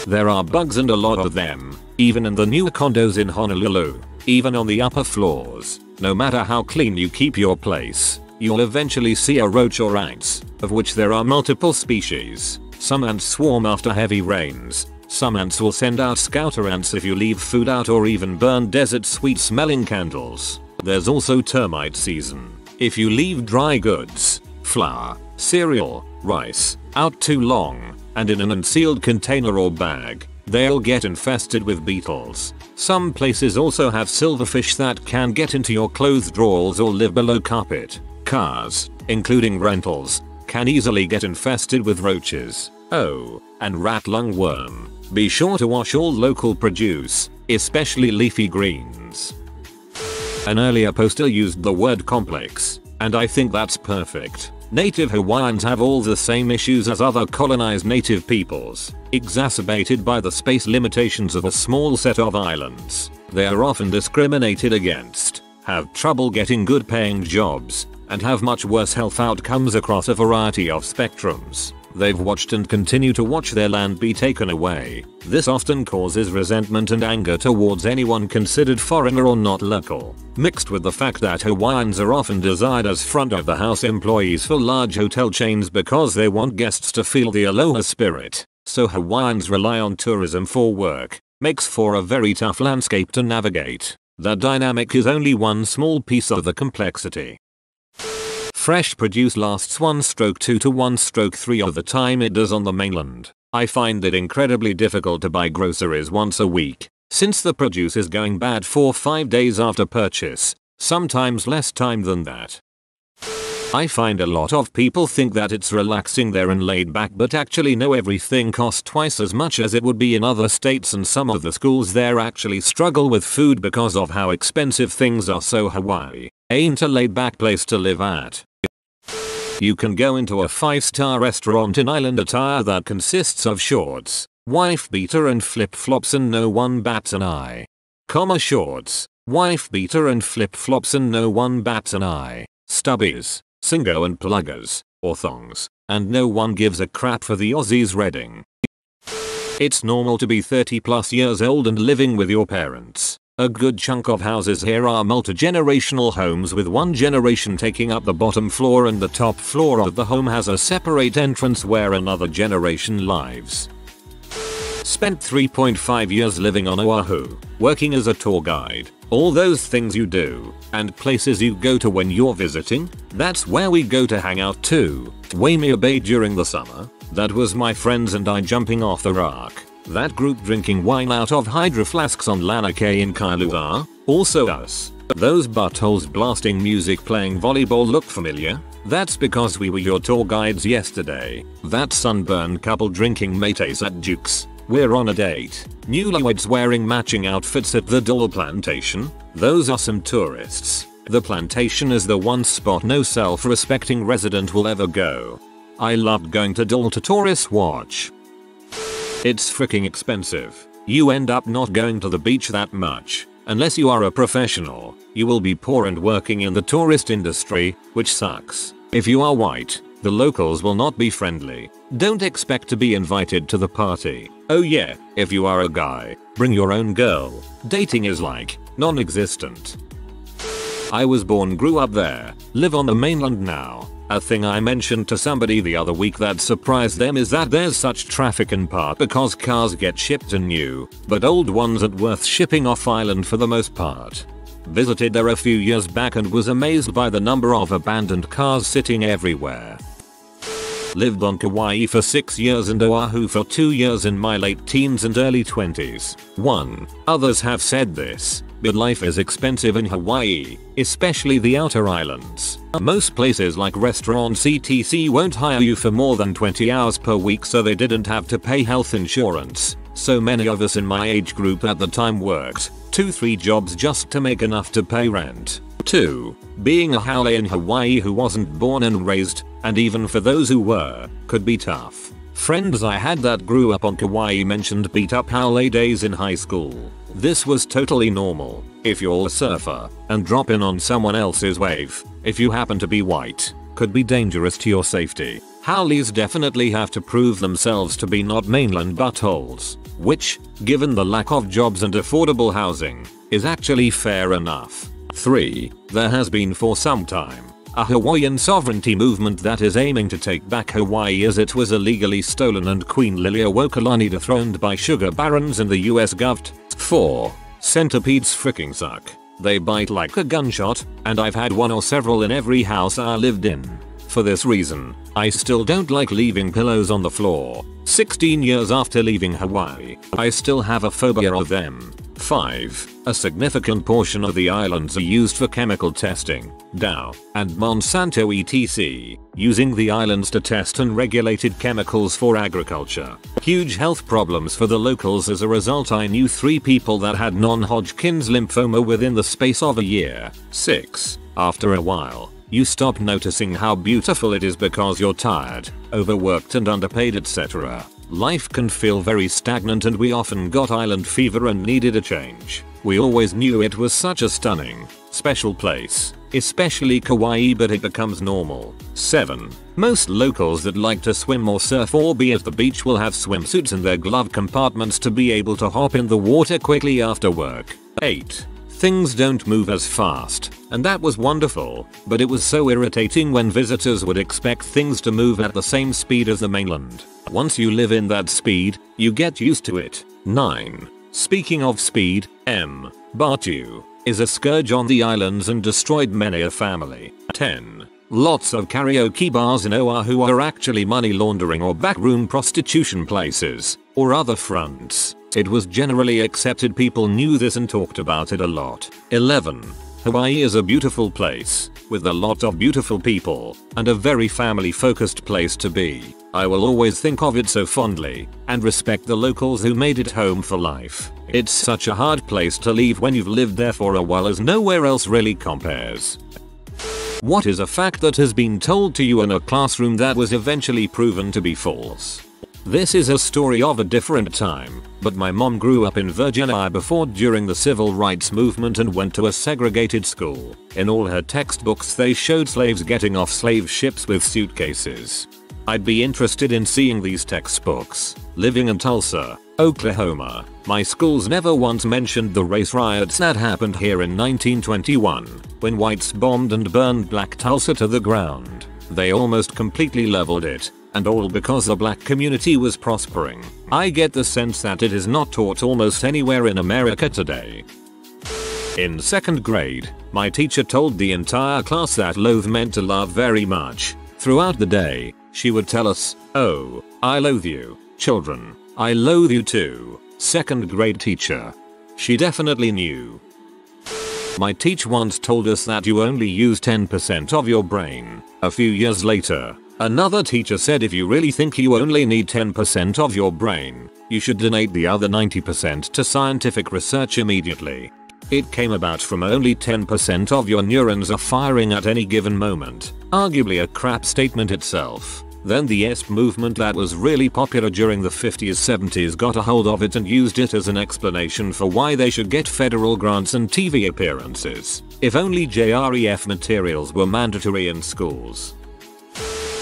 Speaker 1: There are bugs and a lot of them, even in the newer condos in Honolulu, even on the upper floors. No matter how clean you keep your place, you'll eventually see a roach or ants, of which there are multiple species. Some ants swarm after heavy rains, Some ants will send out scouter ants if you leave food out or even burn desert sweet smelling candles. There's also termite season. If you leave dry goods, flour, cereal, rice, out too long, and in an unsealed container or bag, they'll get infested with beetles. Some places also have silverfish that can get into your clothes drawers or live below carpet. Cars, including rentals, can easily get infested with roaches. Oh, and rat lungworm. Be sure to wash all local produce, especially leafy greens. An earlier poster used the word complex, and I think that's perfect. Native Hawaiians have all the same issues as other colonized native peoples, exacerbated by the space limitations of a small set of islands. They are often discriminated against, have trouble getting good paying jobs, and have much worse health outcomes across a variety of spectrums. They've watched and continue to watch their land be taken away. This often causes resentment and anger towards anyone considered foreigner or not local, mixed with the fact that Hawaiians are often desired as front of the house employees for large hotel chains because they want guests to feel the aloha spirit. So Hawaiians rely on tourism for work, makes for a very tough landscape to navigate. The dynamic is only one small piece of the complexity. Fresh produce lasts 1/2 to 1/3 of the time it does on the mainland. I find it incredibly difficult to buy groceries once a week, since the produce is going bad 4-5 days after purchase, sometimes less time than that. I find a lot of people think that it's relaxing there and laid back, but actually no, everything costs twice as much as it would be in other states, and some of the schools there actually struggle with food because of how expensive things are. So Hawaii ain't a laid back place to live at. You can go into a 5-star restaurant in island attire that consists of shorts, wife beater and flip-flops, and no one bats an eye. Shorts, wife beater and flip-flops, and no one bats an eye. Stubbies, singo and pluggers, or thongs, and no one gives a crap for the Aussies redding. It's normal to be 30+ years old and living with your parents. A good chunk of houses here are multi-generational homes, with one generation taking up the bottom floor and the top floor of the home has a separate entrance where another generation lives. Spent 3.5 years living on Oahu, working as a tour guide. All those things you do, and places you go to when you're visiting, that's where we go to hang out too. Waimea Bay during the summer, that was my friends and I jumping off the rock. That group drinking wine out of hydro flasks on Lanakei in Kailua, also us. Those buttholes blasting music playing volleyball look familiar? That's because we were your tour guides yesterday. That sunburned couple drinking mates at Duke's. We're on a date. Newlyweds wearing matching outfits at the Dole Plantation. Those are some tourists. The plantation is the one spot no self-respecting resident will ever go. I loved going to Dole to tourist watch. It's freaking expensive. You end up not going to the beach that much. Unless you are a professional, you will be poor and working in the tourist industry, which sucks. If you are white, the locals will not be friendly. Don't expect to be invited to the party. Oh yeah, if you are a guy, bring your own girl. Dating is like non-existent. I was born, grew up there, live on the mainland now. A thing I mentioned to somebody the other week that surprised them is that there's such traffic, in part because cars get shipped and new, but old ones aren't worth shipping off island for the most part. Visited there a few years back and was amazed by the number of abandoned cars sitting everywhere. Lived on Kauai for 6 years and Oahu for 2 years in my late teens and early 20s. Others have said this, but life is expensive in Hawaii, especially the outer islands. Most places like restaurants etc won't hire you for more than 20 hours per week, so they didn't have to pay health insurance. So many of us in my age group at the time worked 2-3 jobs just to make enough to pay rent. 2. Being a haole in Hawaii who wasn't born and raised, and even for those who were, could be tough. Friends I had that grew up on Kauai mentioned beat up haole days in high school. This was totally normal. If you're a surfer and drop in on someone else's wave, if you happen to be white, could be dangerous to your safety. Haoles definitely have to prove themselves to be not mainland buttholes, which, given the lack of jobs and affordable housing, is actually fair enough. 3. There has been for some time A Hawaiian sovereignty movement that is aiming to take back Hawaii as it was illegally stolen and Queen Liliuokalani dethroned by sugar barons in the US Gov. 4. Centipedes fricking suck. They bite like a gunshot, and I've had one or several in every house I lived in. For this reason, I still don't like leaving pillows on the floor. 16 years after leaving Hawaii, I still have a phobia of them. 5. A significant portion of the islands are used for chemical testing, Dow, and Monsanto etc., using the islands to test and regulated chemicals for agriculture. Huge health problems for the locals as a result. I knew 3 people that had non-Hodgkin's lymphoma within the space of a year. 6. After a while, you stop noticing how beautiful it is because you're tired, overworked and underpaid etc. Life can feel very stagnant and we often got island fever and needed a change. We always knew it was such a stunning, special place, especially Kauai, but it becomes normal. 7. Most locals that like to swim or surf or be at the beach will have swimsuits in their glove compartments to be able to hop in the water quickly after work. 8. Things don't move as fast, and that was wonderful, but it was so irritating when visitors would expect things to move at the same speed as the mainland. Once you live in that speed, you get used to it. 9. Speaking of speed, Batu is a scourge on the islands and destroyed many a family. 10. Lots of karaoke bars in Oahu are actually money laundering or backroom prostitution places, or other fronts. It was generally accepted people knew this and talked about it a lot. 11. Hawaii is a beautiful place, with a lot of beautiful people, and a very family focused place to be. I will always think of it so fondly, and respect the locals who made it home for life. It's such a hard place to leave when you've lived there for a while, as nowhere else really compares. What is a fact that has been told to you in a classroom that was eventually proven to be false? This is a story of a different time, but my mom grew up in Virginia before during the civil rights movement and went to a segregated school. In all her textbooks they showed slaves getting off slave ships with suitcases. I'd be interested in seeing these textbooks. Living in Tulsa, Oklahoma, my schools never once mentioned the race riots that happened here in 1921, when whites bombed and burned Black Tulsa to the ground. They almost completely leveled it, and all because the black community was prospering. I get the sense that it is not taught almost anywhere in America today. In 2nd grade, my teacher told the entire class that loathe meant to love very much. Throughout the day, she would tell us, "Oh, I loathe you, children. I loathe you too." 2nd grade teacher. She definitely knew. My teacher once told us that you only use 10% of your brain. A few years later, another teacher said if you really think you only need 10% of your brain, you should donate the other 90% to scientific research immediately. It came about from only 10% of your neurons are firing at any given moment, arguably a crap statement itself. Then the ESP movement that was really popular during the 50s 70s got a hold of it and used it as an explanation for why they should get federal grants and TV appearances. If only JREF materials were mandatory in schools.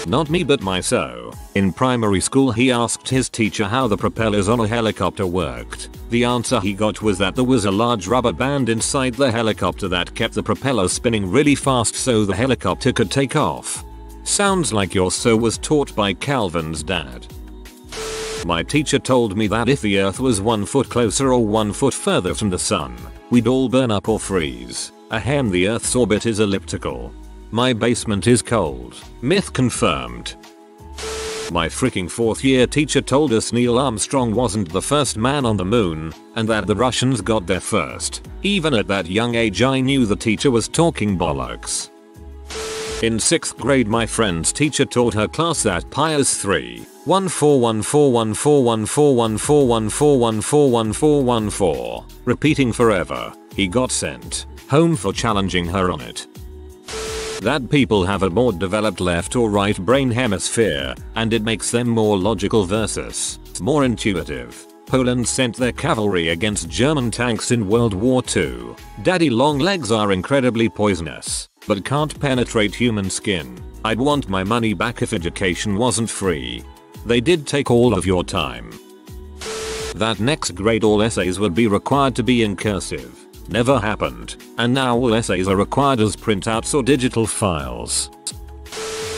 Speaker 1: Not me but my so. In primary school he asked his teacher how the propellers on a helicopter worked. The answer he got was that there was a large rubber band inside the helicopter that kept the propeller spinning really fast so the helicopter could take off. Sounds like your so was taught by Calvin's dad. My teacher told me that if the earth was 1 foot closer or 1 foot further from the sun, we'd all burn up or freeze. Ahem, the earth's orbit is elliptical. My basement is cold. Myth confirmed. My freaking 4th year teacher told us Neil Armstrong wasn't the first man on the moon, and that the Russians got there first. Even at that young age I knew the teacher was talking bollocks. In 6th grade my friend's teacher taught her class that pi is 3.141414141414141414, repeating forever. He got sent home for challenging her on it. That people have a more developed left or right brain hemisphere, and it makes them more logical versus more intuitive. Poland sent their cavalry against German tanks in World War II. Daddy long legs are incredibly poisonous, but can't penetrate human skin. I'd want my money back if education wasn't free. They did take all of your time. That next grade all essays would be required to be in cursive. Never happened. And now all essays are required as printouts or digital files.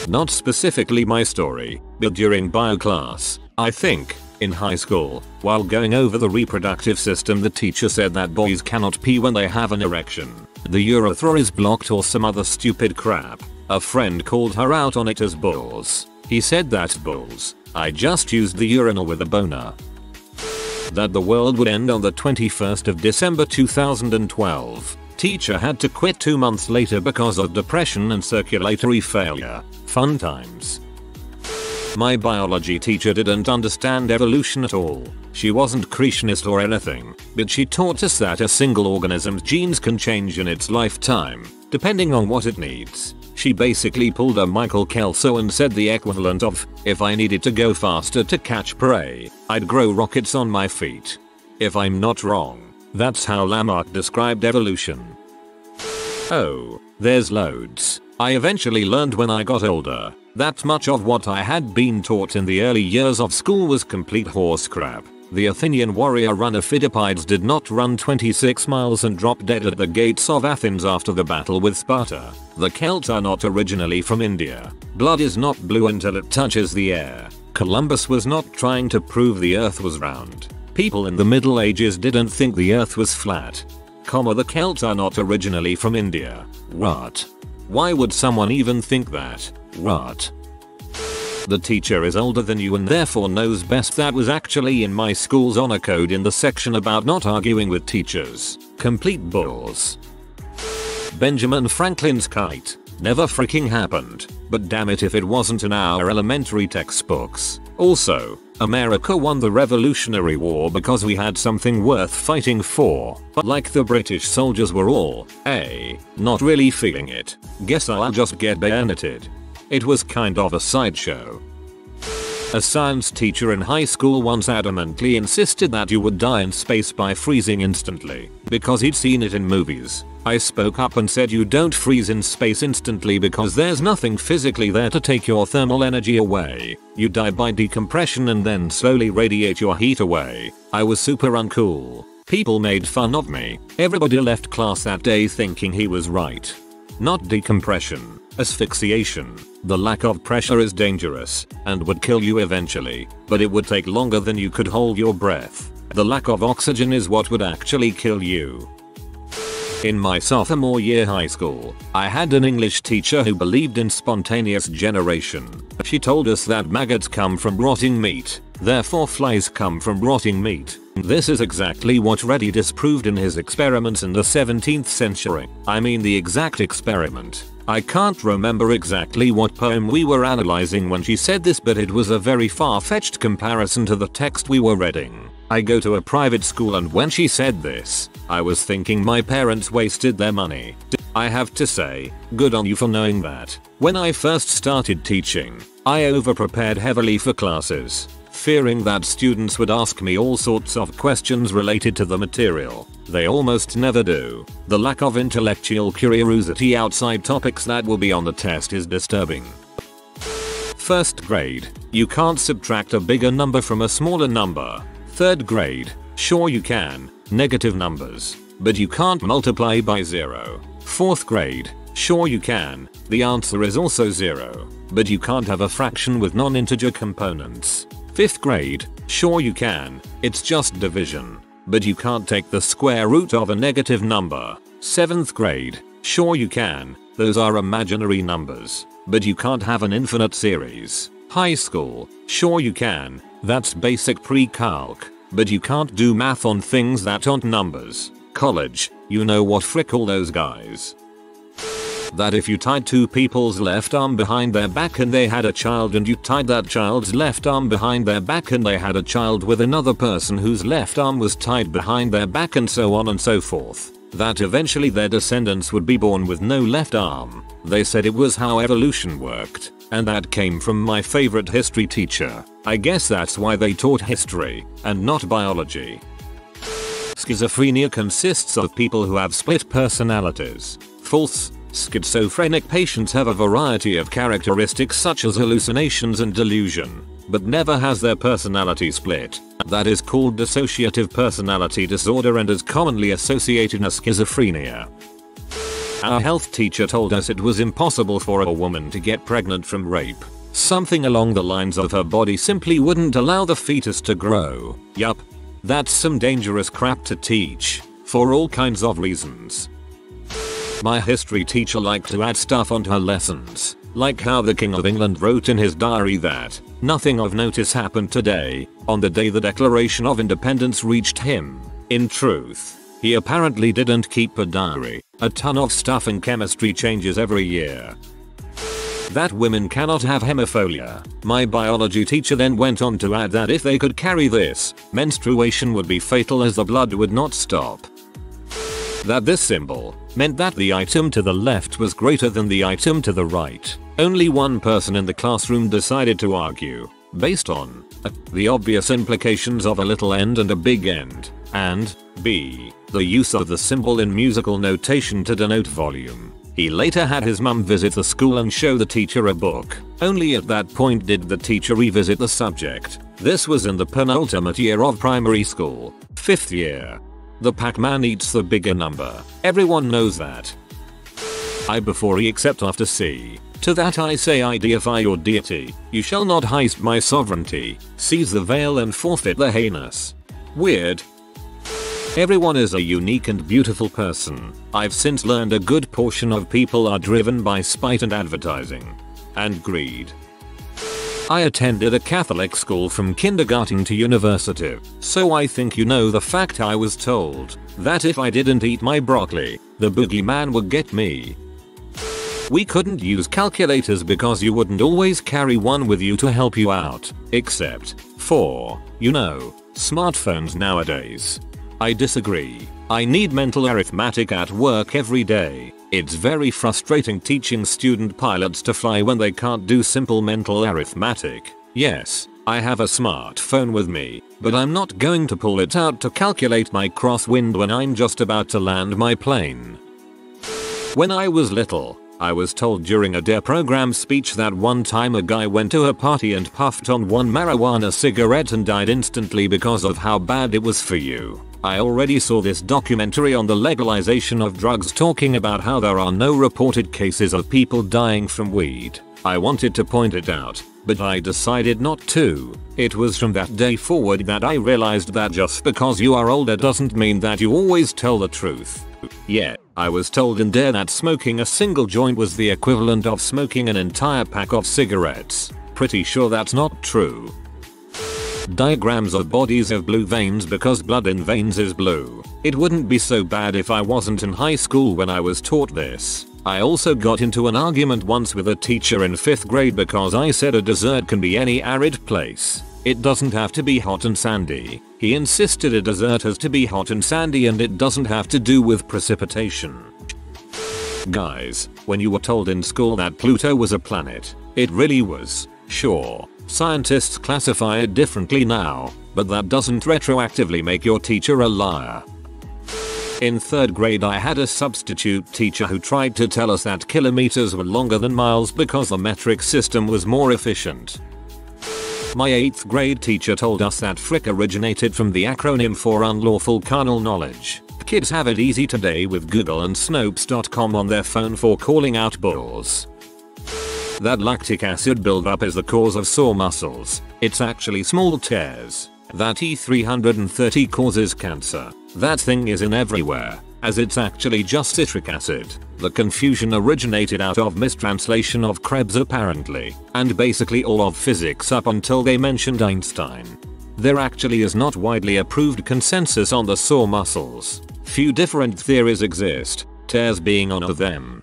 Speaker 1: Not specifically my story, but during bio class, I think, in high school, while going over the reproductive system, the teacher said that boys cannot pee when they have an erection. The urethra is blocked or some other stupid crap. A friend called her out on it as bulls. He said that's bulls. I just used the urinal with a boner. That the world would end on the 21st of December 2012. Teacher had to quit 2 months later because of depression and circulatory failure. Fun times. My biology teacher didn't understand evolution at all. She wasn't creationist or anything, but she taught us that a single organism's genes can change in its lifetime, depending on what it needs. She basically pulled a Michael Kelso and said the equivalent of, if I needed to go faster to catch prey, I'd grow rockets on my feet. If I'm not wrong, that's how Lamarck described evolution. Oh, there's loads. I eventually learned when I got older that much of what I had been taught in the early years of school was complete horse crap. The Athenian warrior runner Phidippides did not run 26 miles and drop dead at the gates of Athens after the battle with Sparta. The Celts are not originally from India. Blood is not blue until it touches the air. Columbus was not trying to prove the earth was round. People in the Middle Ages didn't think the earth was flat. The Celts are not originally from India. What? Why would someone even think that? What? The teacher is older than you and therefore knows best. That was actually in my school's honor code in the section about not arguing with teachers. Complete bulls. Benjamin Franklin's kite. Never freaking happened. But damn it if it wasn't in our elementary textbooks. Also, America won the Revolutionary War because we had something worth fighting for. But like the British soldiers were all, not really feeling it. Guess I'll just get bayoneted. It was kind of a sideshow. A science teacher in high school once adamantly insisted that you would die in space by freezing instantly, because he'd seen it in movies. I spoke up and said you don't freeze in space instantly because there's nothing physically there to take your thermal energy away. You die by decompression and then slowly radiate your heat away. I was super uncool. People made fun of me. Everybody left class that day thinking he was right. Not decompression, asphyxiation. The lack of pressure is dangerous and would kill you eventually, but it would take longer than you could hold your breath. The lack of oxygen is what would actually kill you. In my sophomore year high school, I had an English teacher who believed in spontaneous generation. She told us that maggots come from rotting meat, therefore flies come from rotting meat. This is exactly what Reddy disproved in his experiments in the 17th century. I mean the exact experiment. I can't remember exactly what poem we were analyzing when she said this, but it was a very far-fetched comparison to the text we were reading. I go to a private school and when she said this, I was thinking my parents wasted their money. I have to say, good on you for knowing that. When I first started teaching, I over-prepared heavily for classes, fearing that students would ask me all sorts of questions related to the material. They almost never do. The lack of intellectual curiosity outside topics that will be on the test is disturbing. First grade, you can't subtract a bigger number from a smaller number. Third grade, sure you can, negative numbers, but you can't multiply by 0. Fourth grade, sure you can, the answer is also 0, but you can't have a fraction with non-integer components. Fifth grade, sure you can, it's just division, but you can't take the square root of a negative number. Seventh grade, sure you can, those are imaginary numbers, but you can't have an infinite series. High school, sure you can, that's basic pre-calc, but you can't do math on things that aren't numbers. College, you know what, frick all those guys. That if you tied two people's left arm behind their back and they had a child, and you tied that child's left arm behind their back and they had a child with another person whose left arm was tied behind their back, and so on and so forth, that eventually their descendants would be born with no left arm. They said it was how evolution worked, and that came from my favorite history teacher. I guess that's why they taught history and not biology. Schizophrenia consists of people who have split personalities. False. Schizophrenic patients have a variety of characteristics such as hallucinations and delusion. but never has their personality split. That is called dissociative personality disorder and is commonly associated as schizophrenia. Our health teacher told us it was impossible for a woman to get pregnant from rape. Something along the lines of her body simply wouldn't allow the fetus to grow. Yup. That's some dangerous crap to teach, for all kinds of reasons. My history teacher liked to add stuff onto her lessons, like how the King of England wrote in his diary that nothing of notice happened today, on the day the Declaration of Independence reached him. In truth, he apparently didn't keep a diary. A ton of stuff and chemistry changes every year. That women cannot have hemophilia. My biology teacher then went on to add that if they could carry this, menstruation would be fatal as the blood would not stop. That this symbol meant that the item to the left was greater than the item to the right. Only one person in the classroom decided to argue, based on a, the obvious implications of a little end and a big end, and b, the use of the symbol in musical notation to denote volume. He later had his mum visit the school and show the teacher a book. Only at that point did the teacher revisit the subject. This was in the penultimate year of primary school, 5th year. The Pac-Man eats the bigger number. Everyone knows that. I before E except after C. To that I say I deify your deity. You shall not heist my sovereignty. Seize the veil and forfeit the heinous. Weird. Everyone is a unique and beautiful person. I've since learned a good portion of people are driven by spite and advertising. And greed. I attended a Catholic school from kindergarten to university, so I think you know the fact I was told that if I didn't eat my broccoli, the boogeyman would get me. We couldn't use calculators because you wouldn't always carry one with you to help you out, except for, you know, smartphones nowadays. I disagree. I need mental arithmetic at work every day. It's very frustrating teaching student pilots to fly when they can't do simple mental arithmetic. Yes, I have a smartphone with me, but I'm not going to pull it out to calculate my crosswind when I'm just about to land my plane. When I was little, I was told during a DARE program speech that one time a guy went to a party and puffed on one marijuana cigarette and died instantly because of how bad it was for you. I already saw this documentary on the legalization of drugs talking about how there are no reported cases of people dying from weed. I wanted to point it out, but I decided not to. It was from that day forward that I realized that just because you are older doesn't mean that you always tell the truth. Yeah, I was told in DARE that smoking a single joint was the equivalent of smoking an entire pack of cigarettes. Pretty sure that's not true. Diagrams of bodies have blue veins because blood in veins is blue. It wouldn't be so bad if I wasn't in high school when I was taught this. I also got into an argument once with a teacher in 5th grade because I said a desert can be any arid place. It doesn't have to be hot and sandy. He insisted a desert has to be hot and sandy and it doesn't have to do with precipitation. Guys, when you were told in school that Pluto was a planet, it really was. Sure, scientists classify it differently now, but that doesn't retroactively make your teacher a liar. In 3rd grade I had a substitute teacher who tried to tell us that kilometers were longer than miles because the metric system was more efficient. My 8th grade teacher told us that frick originated from the acronym for unlawful carnal knowledge. Kids have it easy today with Google and Snopes.com on their phone for calling out bulls. That lactic acid buildup is the cause of sore muscles. It's actually small tears. That E330 causes cancer. That thing is in everywhere, as it's actually just citric acid. The confusion originated out of mistranslation of Krebs apparently, and basically all of physics up until they mentioned Einstein. There actually is not widely approved consensus on the sore muscles. Few different theories exist, tears being one of them.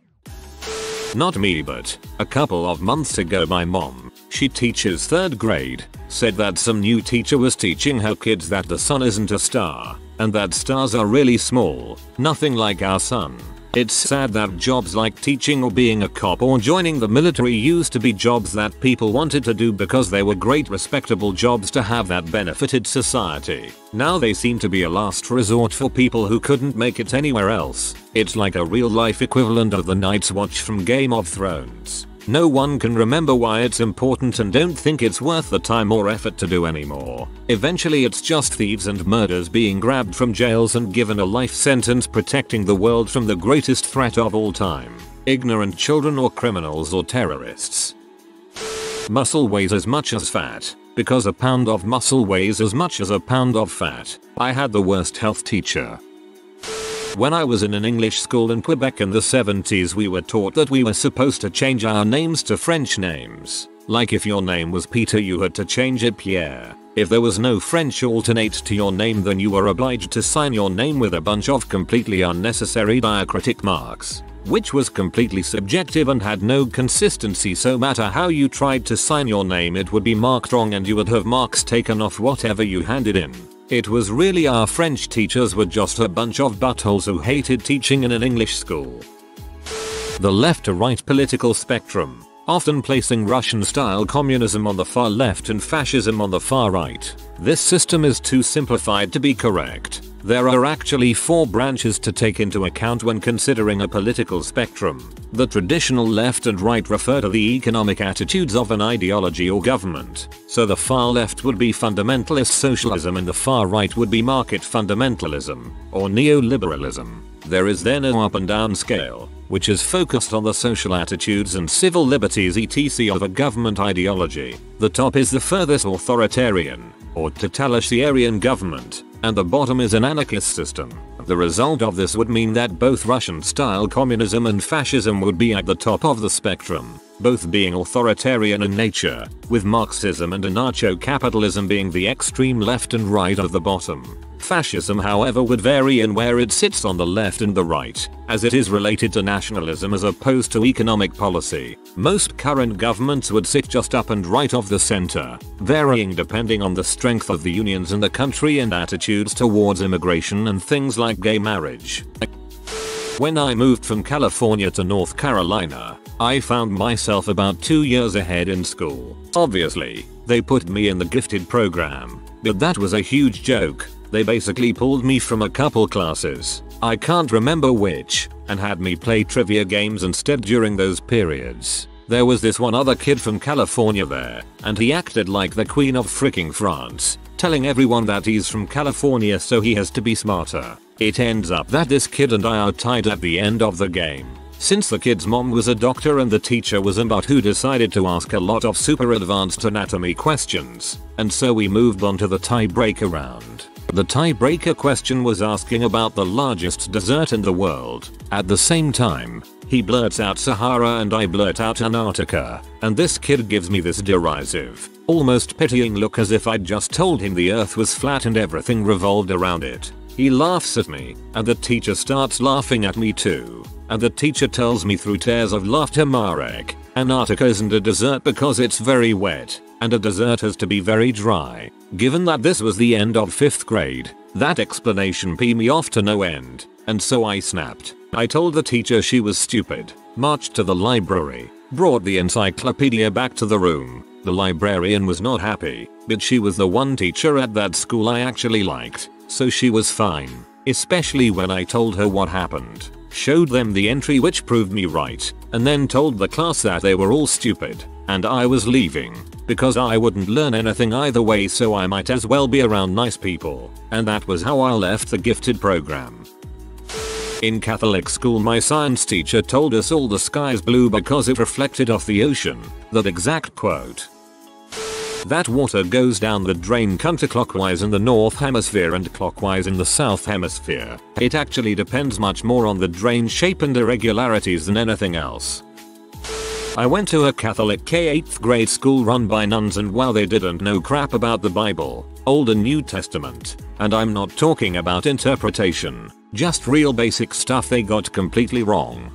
Speaker 1: Not me, but a couple of months ago my mom, she teaches 3rd grade, said that some new teacher was teaching her kids that the sun isn't a star, and that stars are really small, nothing like our sun. It's sad that jobs like teaching or being a cop or joining the military used to be jobs that people wanted to do because they were great respectable jobs to have that benefited society. Now they seem to be a last resort for people who couldn't make it anywhere else. It's like a real life equivalent of the Night's Watch from Game of Thrones. No one can remember why it's important and don't think it's worth the time or effort to do anymore. Eventually it's just thieves and murderers being grabbed from jails and given a life sentence protecting the world from the greatest threat of all time. Ignorant children or criminals or terrorists. Muscle weighs as much as fat. Because a pound of muscle weighs as much as a pound of fat. I had the worst health teacher. When I was in an English school in Quebec in the 70s, we were taught that we were supposed to change our names to French names. Like if your name was Peter, you had to change it Pierre. If there was no French alternate to your name, then you were obliged to sign your name with a bunch of completely unnecessary diacritic marks, which was completely subjective and had no consistency, so no matter how you tried to sign your name it would be marked wrong and you would have marks taken off whatever you handed in. It was really our French teachers were just a bunch of buttholes who hated teaching in an English school. The left to right political spectrum, often placing Russian-style communism on the far left and fascism on the far right. This system is too simplified to be correct. There are actually 4 branches to take into account when considering a political spectrum. The traditional left and right refer to the economic attitudes of an ideology or government. So the far left would be fundamentalist socialism and the far right would be market fundamentalism or neoliberalism. There is then an up and down scale, which is focused on the social attitudes and civil liberties etc. of a government ideology. The top is the furthest authoritarian or totalitarian government, and the bottom is an anarchist system. The result of this would mean that both Russian-style communism and fascism would be at the top of the spectrum, both being authoritarian in nature, with Marxism and anarcho-capitalism being the extreme left and right of the bottom. Fascism, however, would vary in where it sits on the left and the right, as it is related to nationalism as opposed to economic policy. Most current governments would sit just up and right of the center, varying depending on the strength of the unions in the country and attitudes towards immigration and things like gay marriage. When I moved from California to North Carolina, I found myself about 2 years ahead in school. Obviously, they put me in the gifted program, but that was a huge joke. They basically pulled me from a couple classes, I can't remember which, and had me play trivia games instead during those periods. There was this one other kid from California there, and he acted like the Queen of freaking France, telling everyone that he's from California so he has to be smarter. It ends up that this kid and I are tied at the end of the game. Since the kid's mom was a doctor and the teacher was a nut who decided to ask a lot of super advanced anatomy questions, and so we moved on to the tiebreaker round. The tiebreaker question was asking about the largest desert in the world. At the same time, he blurts out Sahara and I blurt out Antarctica, and this kid gives me this derisive, almost pitying look as if I'd just told him the earth was flat and everything revolved around it. He laughs at me, and the teacher starts laughing at me too. And the teacher tells me through tears of laughter, Marek, Antarctica isn't a desert because it's very wet, and a desert has to be very dry. Given that this was the end of 5th grade, that explanation pissed me off to no end, and so I snapped. I told the teacher she was stupid, marched to the library, brought the encyclopedia back to the room. The librarian was not happy, but she was the one teacher at that school I actually liked, so she was fine, especially when I told her what happened. Showed them the entry which proved me right, and then told the class that they were all stupid, and I was leaving, because I wouldn't learn anything either way so I might as well be around nice people, and that was how I left the gifted program. In Catholic school my science teacher told us all the sky's blue because it reflected off the ocean, that exact quote. That water goes down the drain counterclockwise in the north hemisphere and clockwise in the south hemisphere. It actually depends much more on the drain shape and irregularities than anything else. I went to a Catholic K-8th grade school run by nuns, and while they didn't know crap about the Bible, Old and New Testament, and I'm not talking about interpretation, just real basic stuff they got completely wrong.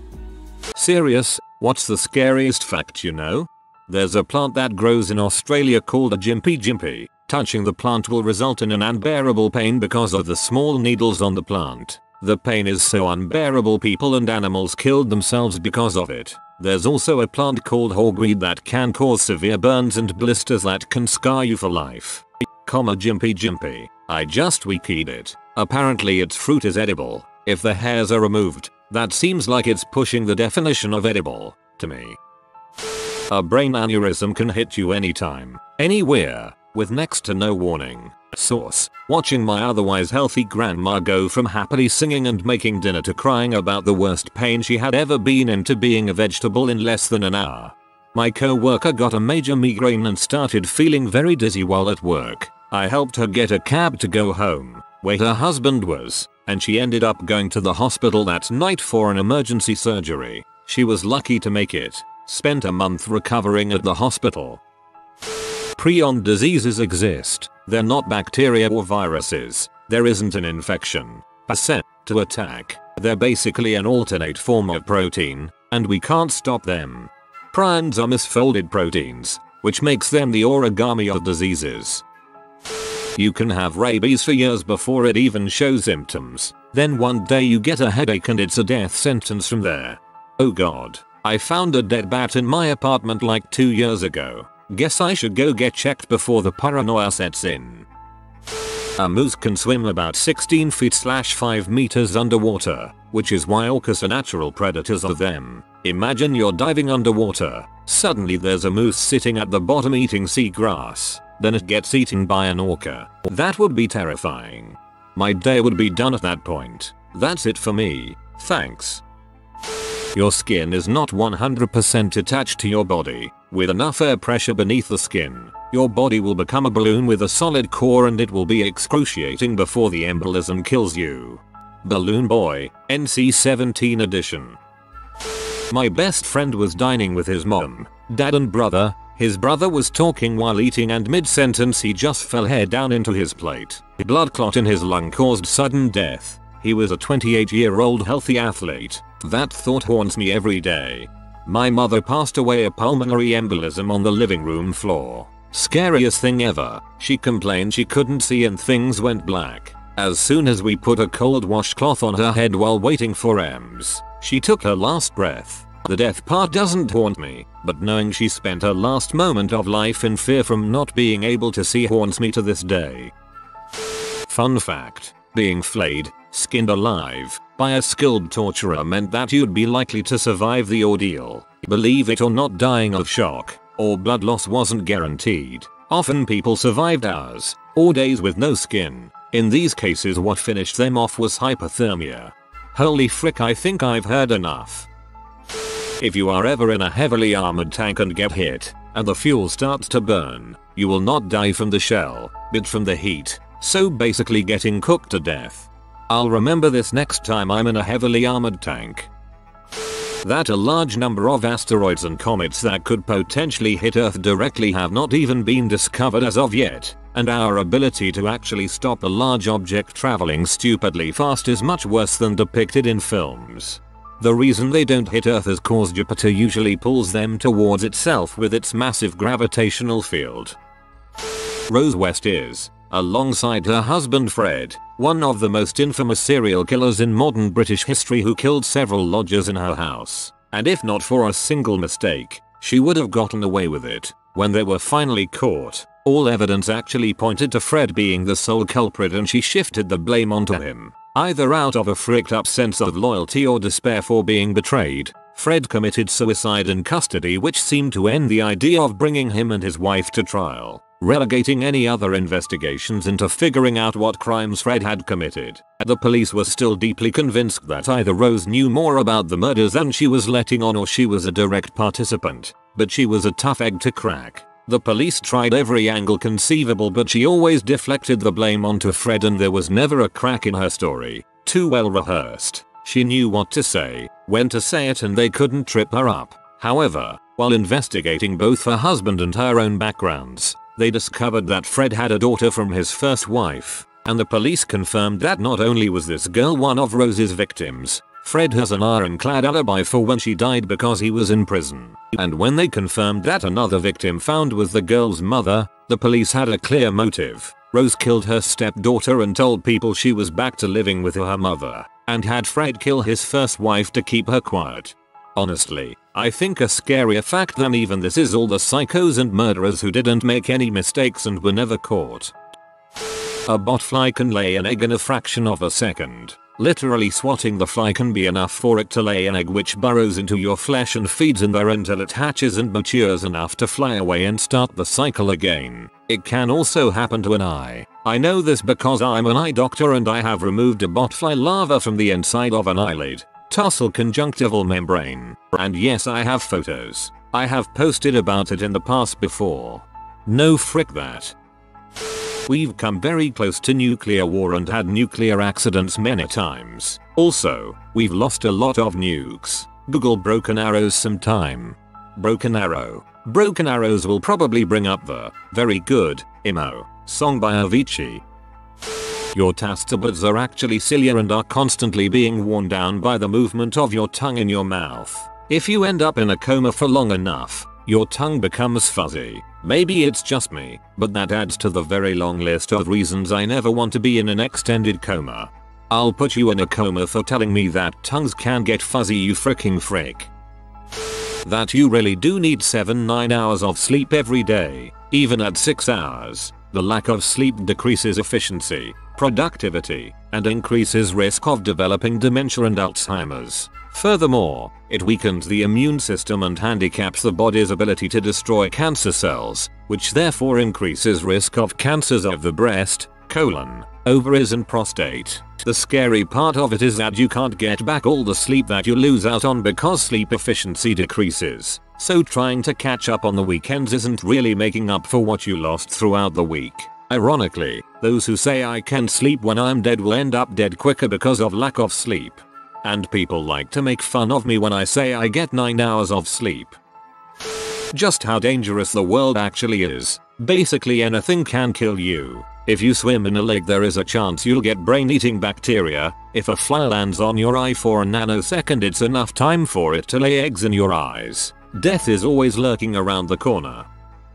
Speaker 1: Serious, what's the scariest fact you know? There's a plant that grows in Australia called a jimpy jimpy. Touching the plant will result in an unbearable pain because of the small needles on the plant. The pain is so unbearable people and animals killed themselves because of it. There's also a plant called hogweed that can cause severe burns and blisters that can scar you for life. Jimpy jimpy. I just wikied it. Apparently its fruit is edible. If the hairs are removed, that seems like it's pushing the definition of edible to me. A brain aneurysm can hit you anytime, anywhere, with next to no warning. Source: watching my otherwise healthy grandma go from happily singing and making dinner to crying about the worst pain she had ever been in to being a vegetable in less than an hour. My co-worker got a major migraine and started feeling very dizzy while at work. I helped her get a cab to go home, where her husband was, and she ended up going to the hospital that night for an emergency surgery. She was lucky to make it. Spent a month recovering at the hospital. Prion diseases exist. They're not bacteria or viruses. There isn't an infection per se to attack. They're basically an alternate form of protein, and we can't stop them. Prions are misfolded proteins, which makes them the origami of diseases. You can have rabies for years before it even shows symptoms. Then one day you get a headache and it's a death sentence from there. Oh god. I found a dead bat in my apartment like 2 years ago. Guess I should go get checked before the paranoia sets in. A moose can swim about 16 feet/5 meters underwater, which is why orcas are natural predators of them. Imagine you're diving underwater. Suddenly there's a moose sitting at the bottom eating seagrass. Then it gets eaten by an orca. That would be terrifying. My day would be done at that point. That's it for me. Thanks. Your skin is not 100% attached to your body. With enough air pressure beneath the skin, your body will become a balloon with a solid core and it will be excruciating before the embolism kills you. Balloon Boy, NC-17 edition. My best friend was dining with his mom, dad and brother. His brother was talking while eating and mid-sentence he just fell head down into his plate. Blood clot in his lung caused sudden death. He was a 28-year-old healthy athlete. That thought haunts me every day. My mother passed away a pulmonary embolism on the living room floor. Scariest thing ever. She complained she couldn't see and things went black. As soon as we put a cold washcloth on her head while waiting for EMS, she took her last breath. The death part doesn't haunt me, but knowing she spent her last moment of life in fear from not being able to see haunts me to this day. Fun fact. Being flayed, skinned alive, by a skilled torturer meant that you'd be likely to survive the ordeal. Believe it or not, dying of shock or blood loss wasn't guaranteed. Often people survived hours or days with no skin. In these cases what finished them off was hypothermia. Holy frick, I think I've heard enough. If you are ever in a heavily armored tank and get hit, and the fuel starts to burn, you will not die from the shell, but from the heat. So basically getting cooked to death. I'll remember this next time I'm in a heavily armored tank. That a large number of asteroids and comets that could potentially hit Earth directly have not even been discovered as of yet, and our ability to actually stop a large object traveling stupidly fast is much worse than depicted in films. The reason they don't hit Earth is cause Jupiter usually pulls them towards itself with its massive gravitational field. Rose West is, alongside her husband Fred, one of the most infamous serial killers in modern British history who killed several lodgers in her house. And if not for a single mistake, she would have gotten away with it. When they were finally caught, all evidence actually pointed to Fred being the sole culprit and she shifted the blame onto him. Either out of a freaked up sense of loyalty or despair for being betrayed, Fred committed suicide in custody, which seemed to end the idea of bringing him and his wife to trial, relegating any other investigations into figuring out what crimes Fred had committed. The police were still deeply convinced that either Rose knew more about the murders than she was letting on or she was a direct participant, but she was a tough egg to crack. The police tried every angle conceivable, but she always deflected the blame onto Fred and there was never a crack in her story. Too well rehearsed. She knew what to say, when to say it, and they couldn't trip her up. However, while investigating both her husband and her own backgrounds, they discovered that Fred had a daughter from his first wife, and the police confirmed that not only was this girl one of Rose's victims, Fred has an ironclad alibi for when she died because he was in prison. And when they confirmed that another victim found was the girl's mother, the police had a clear motive. Rose killed her stepdaughter and told people she was back to living with her mother, and had Fred kill his first wife to keep her quiet. Honestly, I think a scarier fact than even this is all the psychos and murderers who didn't make any mistakes and were never caught. A botfly can lay an egg in a fraction of a second. Literally swatting the fly can be enough for it to lay an egg which burrows into your flesh and feeds in there until it hatches and matures enough to fly away and start the cycle again. It can also happen to an eye. I know this because I'm an eye doctor and I have removed a botfly larva from the inside of an eyelid, tarsal conjunctival membrane. And yes, I have photos. I have posted about it in the past before. No frick that. We've come very close to nuclear war and had nuclear accidents many times. Also, we've lost a lot of nukes. Google broken arrows sometime. Broken arrow. Broken arrows will probably bring up the very good emo song by Avicii. Your taste buds are actually cilia and are constantly being worn down by the movement of your tongue in your mouth. If you end up in a coma for long enough, your tongue becomes fuzzy. Maybe it's just me, but that adds to the very long list of reasons I never want to be in an extended coma. I'll put you in a coma for telling me that tongues can get fuzzy, you freaking frick. That you really do need 7-9 hours of sleep every day. Even at 6 hours, the lack of sleep decreases efficiency, productivity, and increases risk of developing dementia and Alzheimer's. Furthermore, it weakens the immune system and handicaps the body's ability to destroy cancer cells, which therefore increases risk of cancers of the breast, colon, ovaries and prostate. The scary part of it is that you can't get back all the sleep that you lose out on because sleep efficiency decreases. So trying to catch up on the weekends isn't really making up for what you lost throughout the week. Ironically, those who say I can sleep when I'm dead will end up dead quicker because of lack of sleep. And people like to make fun of me when I say I get 9 hours of sleep. Just how dangerous the world actually is. Basically anything can kill you. If you swim in a lake, there is a chance you'll get brain-eating bacteria. If a fly lands on your eye for a nanosecond, it's enough time for it to lay eggs in your eyes. Death is always lurking around the corner.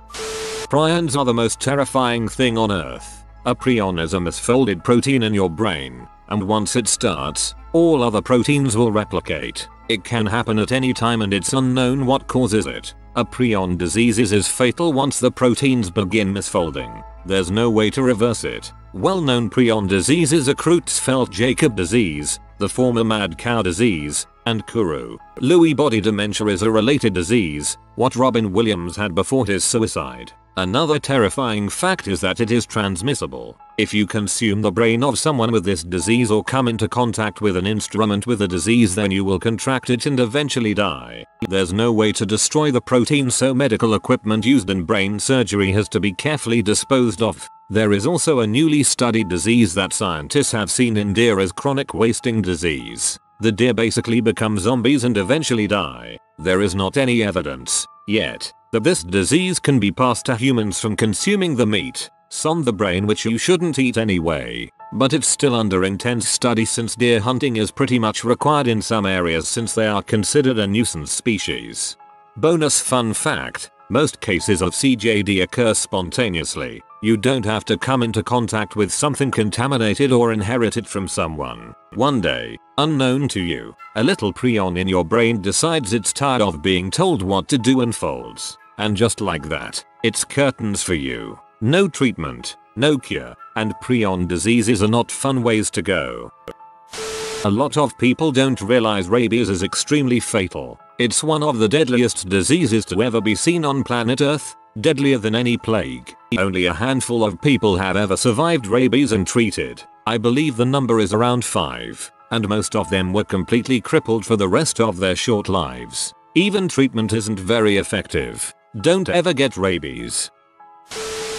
Speaker 1: Prions are the most terrifying thing on earth. A prion is a misfolded protein in your brain, and once it starts, all other proteins will replicate. It can happen at any time and it's unknown what causes it. A prion disease is fatal once the proteins begin misfolding. There's no way to reverse it. Well-known prion diseases are Creutzfeldt-Jakob disease, the former mad cow disease, and Kuru. Lewy body dementia is a related disease, what Robin Williams had before his suicide. Another terrifying fact is that it is transmissible. If you consume the brain of someone with this disease or come into contact with an instrument with the disease, then you will contract it and eventually die. There's no way to destroy the protein, so medical equipment used in brain surgery has to be carefully disposed of. There is also a newly studied disease that scientists have seen in deer as chronic wasting disease. The deer basically become zombies and eventually die. There is not any evidence, yet, that this disease can be passed to humans from consuming the meat on the brain, which you shouldn't eat anyway. But it's still under intense study since deer hunting is pretty much required in some areas since they are considered a nuisance species. Bonus fun fact, most cases of CJD occur spontaneously. You don't have to come into contact with something contaminated or inherit it from someone. One day, unknown to you, a little prion in your brain decides it's tired of being told what to do and folds. And just like that, it's curtains for you. No treatment, no cure, and prion diseases are not fun ways to go. A lot of people don't realize rabies is extremely fatal. It's one of the deadliest diseases to ever be seen on planet Earth, deadlier than any plague. Only a handful of people have ever survived rabies and treated. I believe the number is around 5, and most of them were completely crippled for the rest of their short lives. Even treatment isn't very effective. Don't ever get rabies.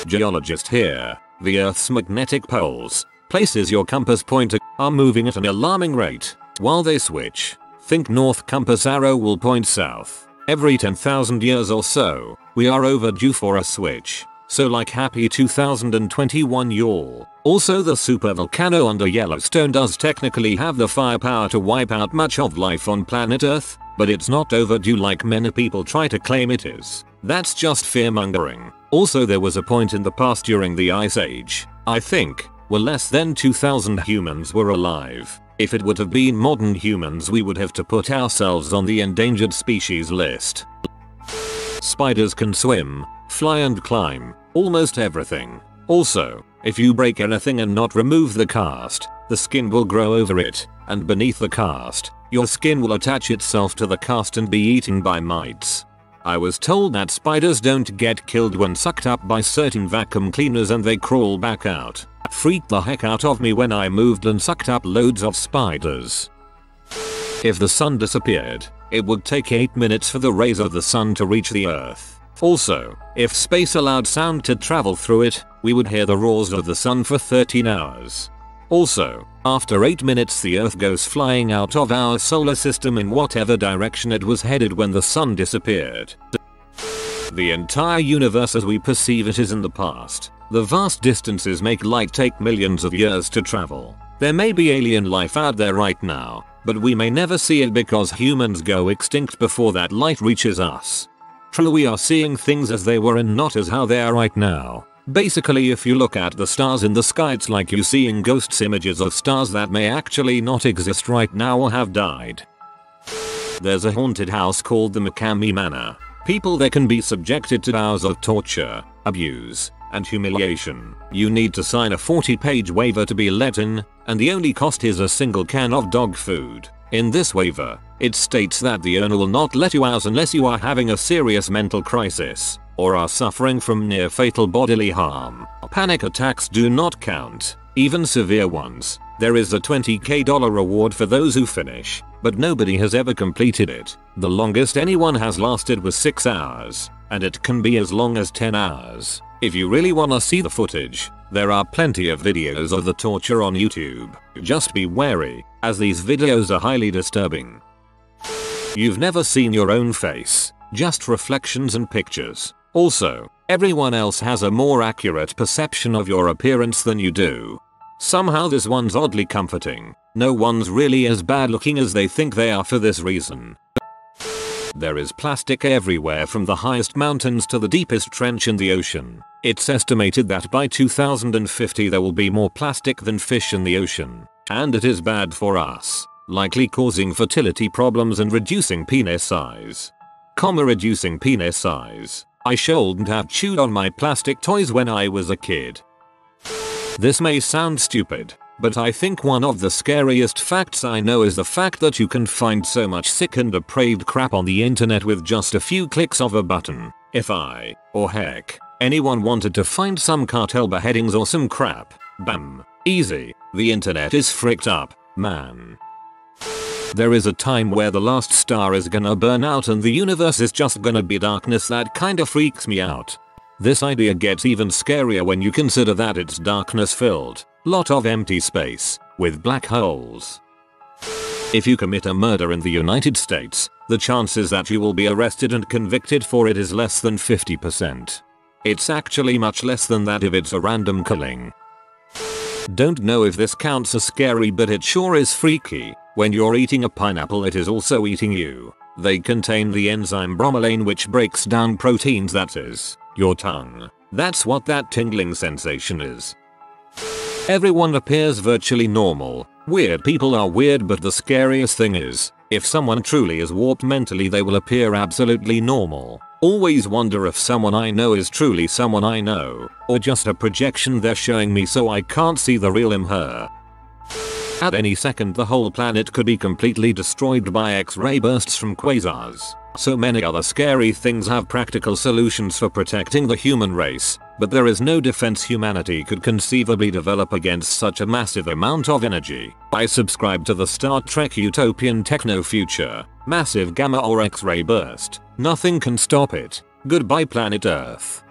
Speaker 1: Geologist here. The Earth's magnetic poles, places your compass pointer, are moving at an alarming rate. While they switch, think north, compass arrow will point south. Every 10,000 years or so, we are overdue for a switch. So like happy 2021 y'all. Also, the supervolcano under Yellowstone does technically have the firepower to wipe out much of life on planet Earth, but it's not overdue like many people try to claim it is. That's just fear-mongering. Also, there was a point in the past during the Ice Age, I think, where less than 2,000 humans were alive. If it would have been modern humans, we would have to put ourselves on the endangered species list. Spiders can swim, fly and climb, almost everything. Also, If you break anything and not remove the cast, the skin will grow over it, and beneath the cast, your skin will attach itself to the cast and be eaten by mites. I was told that spiders don't get killed when sucked up by certain vacuum cleaners and they crawl back out. Freaked the heck out of me when I moved and sucked up loads of spiders. If the sun disappeared, it would take 8 minutes for the rays of the sun to reach the earth. Also, if space allowed sound to travel through it, we would hear the roars of the sun for 13 hours. Also, after 8 minutes the earth goes flying out of our solar system in whatever direction it was headed when the sun disappeared. The entire universe as we perceive it is in the past. The vast distances make light take millions of years to travel. There may be alien life out there right now, but we may never see it because humans go extinct before that light reaches us. True, we are seeing things as they were and not as how they are right now. Basically, if you look at the stars in the sky, it's like you seeing ghosts, images of stars that may actually not exist right now or have died. There's a haunted house called the Mikami Manor. People there can be subjected to hours of torture, abuse, and humiliation. You need to sign a 40-page waiver to be let in, and the only cost is a single can of dog food. In this waiver, it states that the owner will not let you out unless you are having a serious mental crisis or are suffering from near fatal bodily harm. Panic attacks do not count, even severe ones. There is a $20,000 reward for those who finish, but nobody has ever completed it. The longest anyone has lasted was 6 hours, and it can be as long as 10 hours. If you really wanna see the footage, there are plenty of videos of the torture on YouTube. Just be wary, as these videos are highly disturbing. You've never seen your own face, just reflections and pictures. Also, everyone else has a more accurate perception of your appearance than you do. Somehow this one's oddly comforting. No one's really as bad looking as they think they are for this reason. There is plastic everywhere from the highest mountains to the deepest trench in the ocean. It's estimated that by 2050 there will be more plastic than fish in the ocean. And it is bad for us, likely causing fertility problems and reducing penis size. Reducing penis size. I shouldn't have chewed on my plastic toys when I was a kid. This may sound stupid, but I think one of the scariest facts I know is the fact that you can find so much sick and depraved crap on the internet with just a few clicks of a button. If I, or heck, anyone wanted to find some cartel beheadings or some crap, bam, easy, the internet is fricked up, man. There is a time where the last star is gonna burn out and the universe is just gonna be darkness. That kinda freaks me out. This idea gets even scarier when you consider that it's darkness filled, lot of empty space, with black holes. If you commit a murder in the United States, the chances that you will be arrested and convicted for it is less than 50%. It's actually much less than that if it's a random killing. Don't know if this counts as scary, but it sure is freaky. When you're eating a pineapple, it is also eating you. They contain the enzyme bromelain, which breaks down proteins, that is, your tongue. That's what that tingling sensation is. Everyone appears virtually normal. Weird people are weird, but the scariest thing is, if someone truly is warped mentally, they will appear absolutely normal. Always wonder if someone I know is truly someone I know, or just a projection they're showing me so I can't see the real him/her. At any second the whole planet could be completely destroyed by X-ray bursts from quasars. So many other scary things have practical solutions for protecting the human race, but there is no defense humanity could conceivably develop against such a massive amount of energy. I subscribe to the Star Trek utopian techno future. Massive gamma or X-ray burst. Nothing can stop it. Goodbye planet Earth.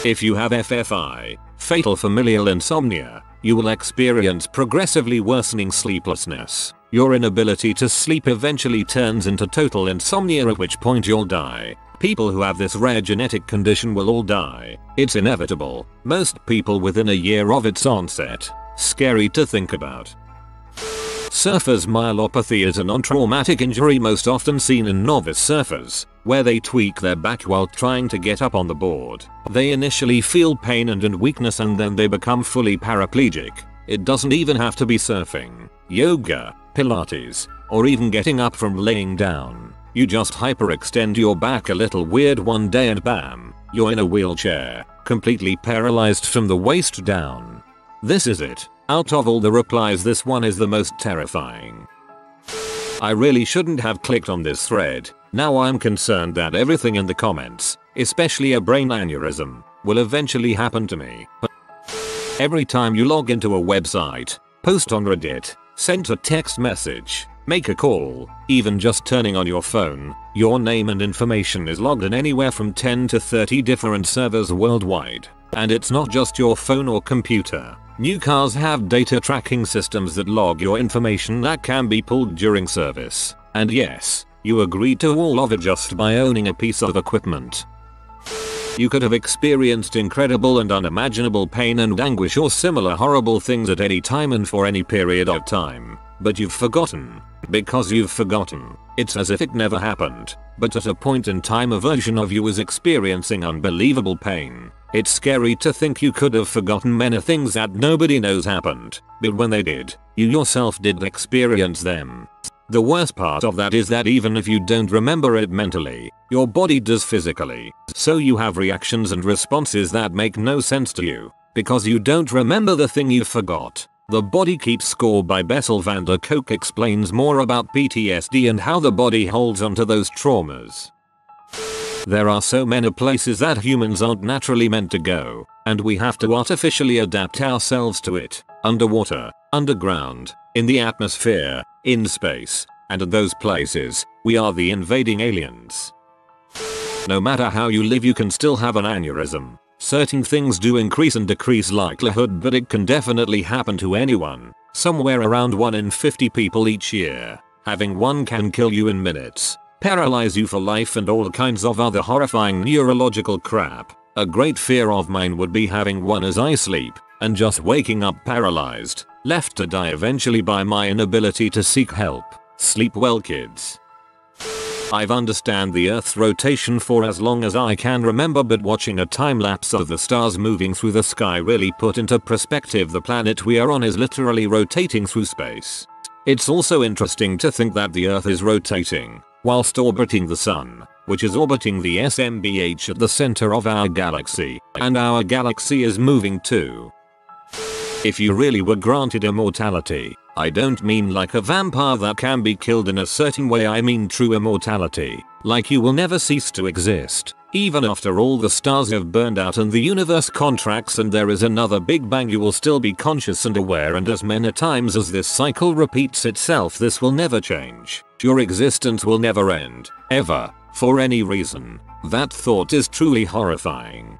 Speaker 1: If you have FFI, fatal familial insomnia, you will experience progressively worsening sleeplessness. Your inability to sleep eventually turns into total insomnia, at which point you'll die. People who have this rare genetic condition will all die. It's inevitable. Most people within a year of its onset. Scary to think about. Surfer's myelopathy is a non-traumatic injury most often seen in novice surfers, where they tweak their back while trying to get up on the board. They initially feel pain and weakness, and then they become fully paraplegic. It doesn't even have to be surfing, yoga, Pilates, or even getting up from laying down. You just hyperextend your back a little weird one day and bam, you're in a wheelchair. completely paralyzed from the waist down. This is it. Out of all the replies, this one is the most terrifying. I really shouldn't have clicked on this thread. Now I'm concerned that everything in the comments, especially a brain aneurysm, will eventually happen to me. Every time you log into a website, post on Reddit, send a text message, make a call, even just turning on your phone, your name and information is logged in anywhere from 10 to 30 different servers worldwide. And it's not just your phone or computer. New cars have data tracking systems that log your information that can be pulled during service. And yes, you agreed to all of it just by owning a piece of equipment. You could have experienced incredible and unimaginable pain and anguish or similar horrible things at any time and for any period of time. But you've forgotten. Because you've forgotten. It's as if it never happened. But at a point in time a version of you is experiencing unbelievable pain. It's scary to think you could have forgotten many things that nobody knows happened. But when they did, you yourself did experience them. The worst part of that is that even if you don't remember it mentally, your body does physically. So you have reactions and responses that make no sense to you. Because you don't remember the thing you forgot. The Body Keeps Score by Bessel van der Kolk explains more about PTSD and how the body holds onto those traumas. There are so many places that humans aren't naturally meant to go, and we have to artificially adapt ourselves to it. Underwater, underground, in the atmosphere, in space, and in those places, we are the invading aliens. No matter how you live, you can still have an aneurysm. Certain things do increase and decrease likelihood, but it can definitely happen to anyone. Somewhere around 1 in 50 people each year. Having one can kill you in minutes, paralyze you for life, and all kinds of other horrifying neurological crap. A great fear of mine would be having one as I sleep, and just waking up paralyzed, left to die eventually by my inability to seek help. Sleep well, kids. I've understand the Earth's rotation for as long as I can remember, but watching a time lapse of the stars moving through the sky really put into perspective the planet we are on is literally rotating through space. It's also interesting to think that the Earth is rotating, whilst orbiting the Sun, which is orbiting the SMBH at the center of our galaxy, and our galaxy is moving too. If you really were granted immortality, I don't mean like a vampire that can be killed in a certain way, I mean true immortality, like you will never cease to exist, even after all the stars have burned out and the universe contracts and there is another big bang, you will still be conscious and aware, and as many times as this cycle repeats itself, this will never change. Your existence will never end, ever, for any reason. That thought is truly horrifying.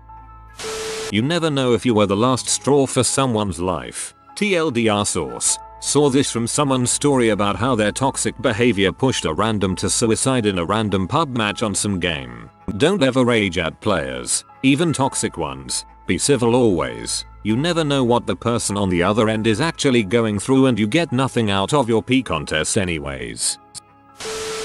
Speaker 1: You never know if you were the last straw for someone's life. TLDR source. Saw this from someone's story about how their toxic behavior pushed a random to suicide in a random pub match on some game. Don't ever rage at players, even toxic ones. Be civil always. You never know what the person on the other end is actually going through, and you get nothing out of your pee contest anyways.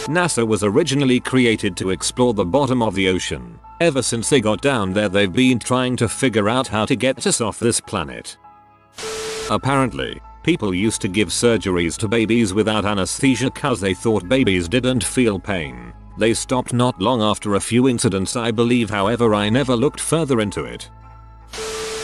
Speaker 1: NASA was originally created to explore the bottom of the ocean. Ever since they got down there, they've been trying to figure out how to get us off this planet. Apparently, people used to give surgeries to babies without anesthesia cause they thought babies didn't feel pain. They stopped not long after a few incidents, I believe, however I never looked further into it.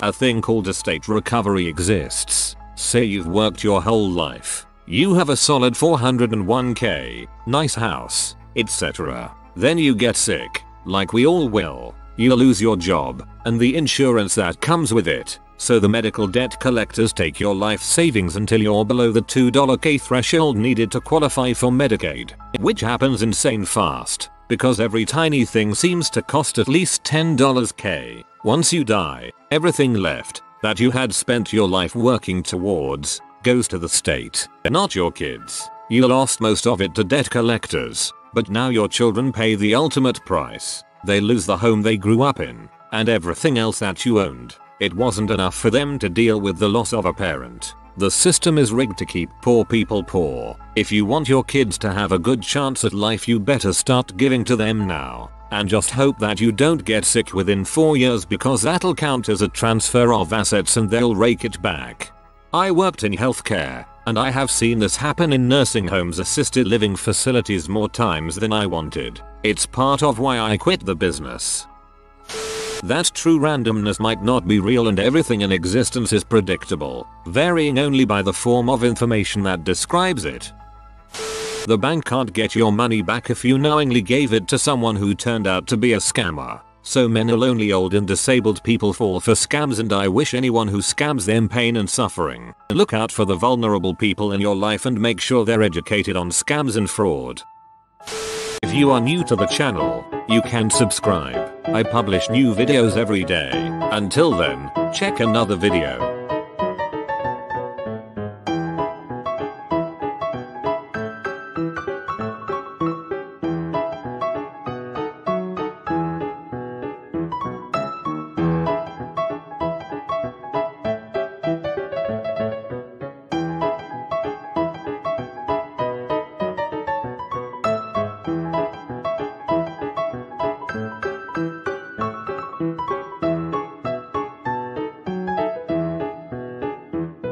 Speaker 1: A thing called estate recovery exists. Say you've worked your whole life. You have a solid 401k, nice house, etc. Then you get sick, like we all will. You lose your job, and the insurance that comes with it. So the medical debt collectors take your life savings until you're below the $2k threshold needed to qualify for Medicaid, which happens insane fast, because every tiny thing seems to cost at least $10k. Once you die, everything left that you had spent your life working towards goes to the state, not your kids. You lost most of it to debt collectors, but now your children pay the ultimate price. They lose the home they grew up in, and everything else that you owned. It wasn't enough for them to deal with the loss of a parent. The system is rigged to keep poor people poor. If you want your kids to have a good chance at life, you better start giving to them now. And just hope that you don't get sick within 4 years, because that'll count as a transfer of assets and they'll rake it back. I worked in healthcare, and I have seen this happen in nursing homes, assisted living facilities more times than I wanted. It's part of why I quit the business. That true randomness might not be real and everything in existence is predictable, varying only by the form of information that describes it. The bank can't get your money back if you knowingly gave it to someone who turned out to be a scammer. So many lonely old and disabled people fall for scams, and I wish anyone who scams them pain and suffering. Look out for the vulnerable people in your life and make sure they're educated on scams and fraud. If you are new to the channel, you can subscribe. I publish new videos every day. Until then, check another video.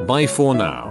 Speaker 1: Bye for now.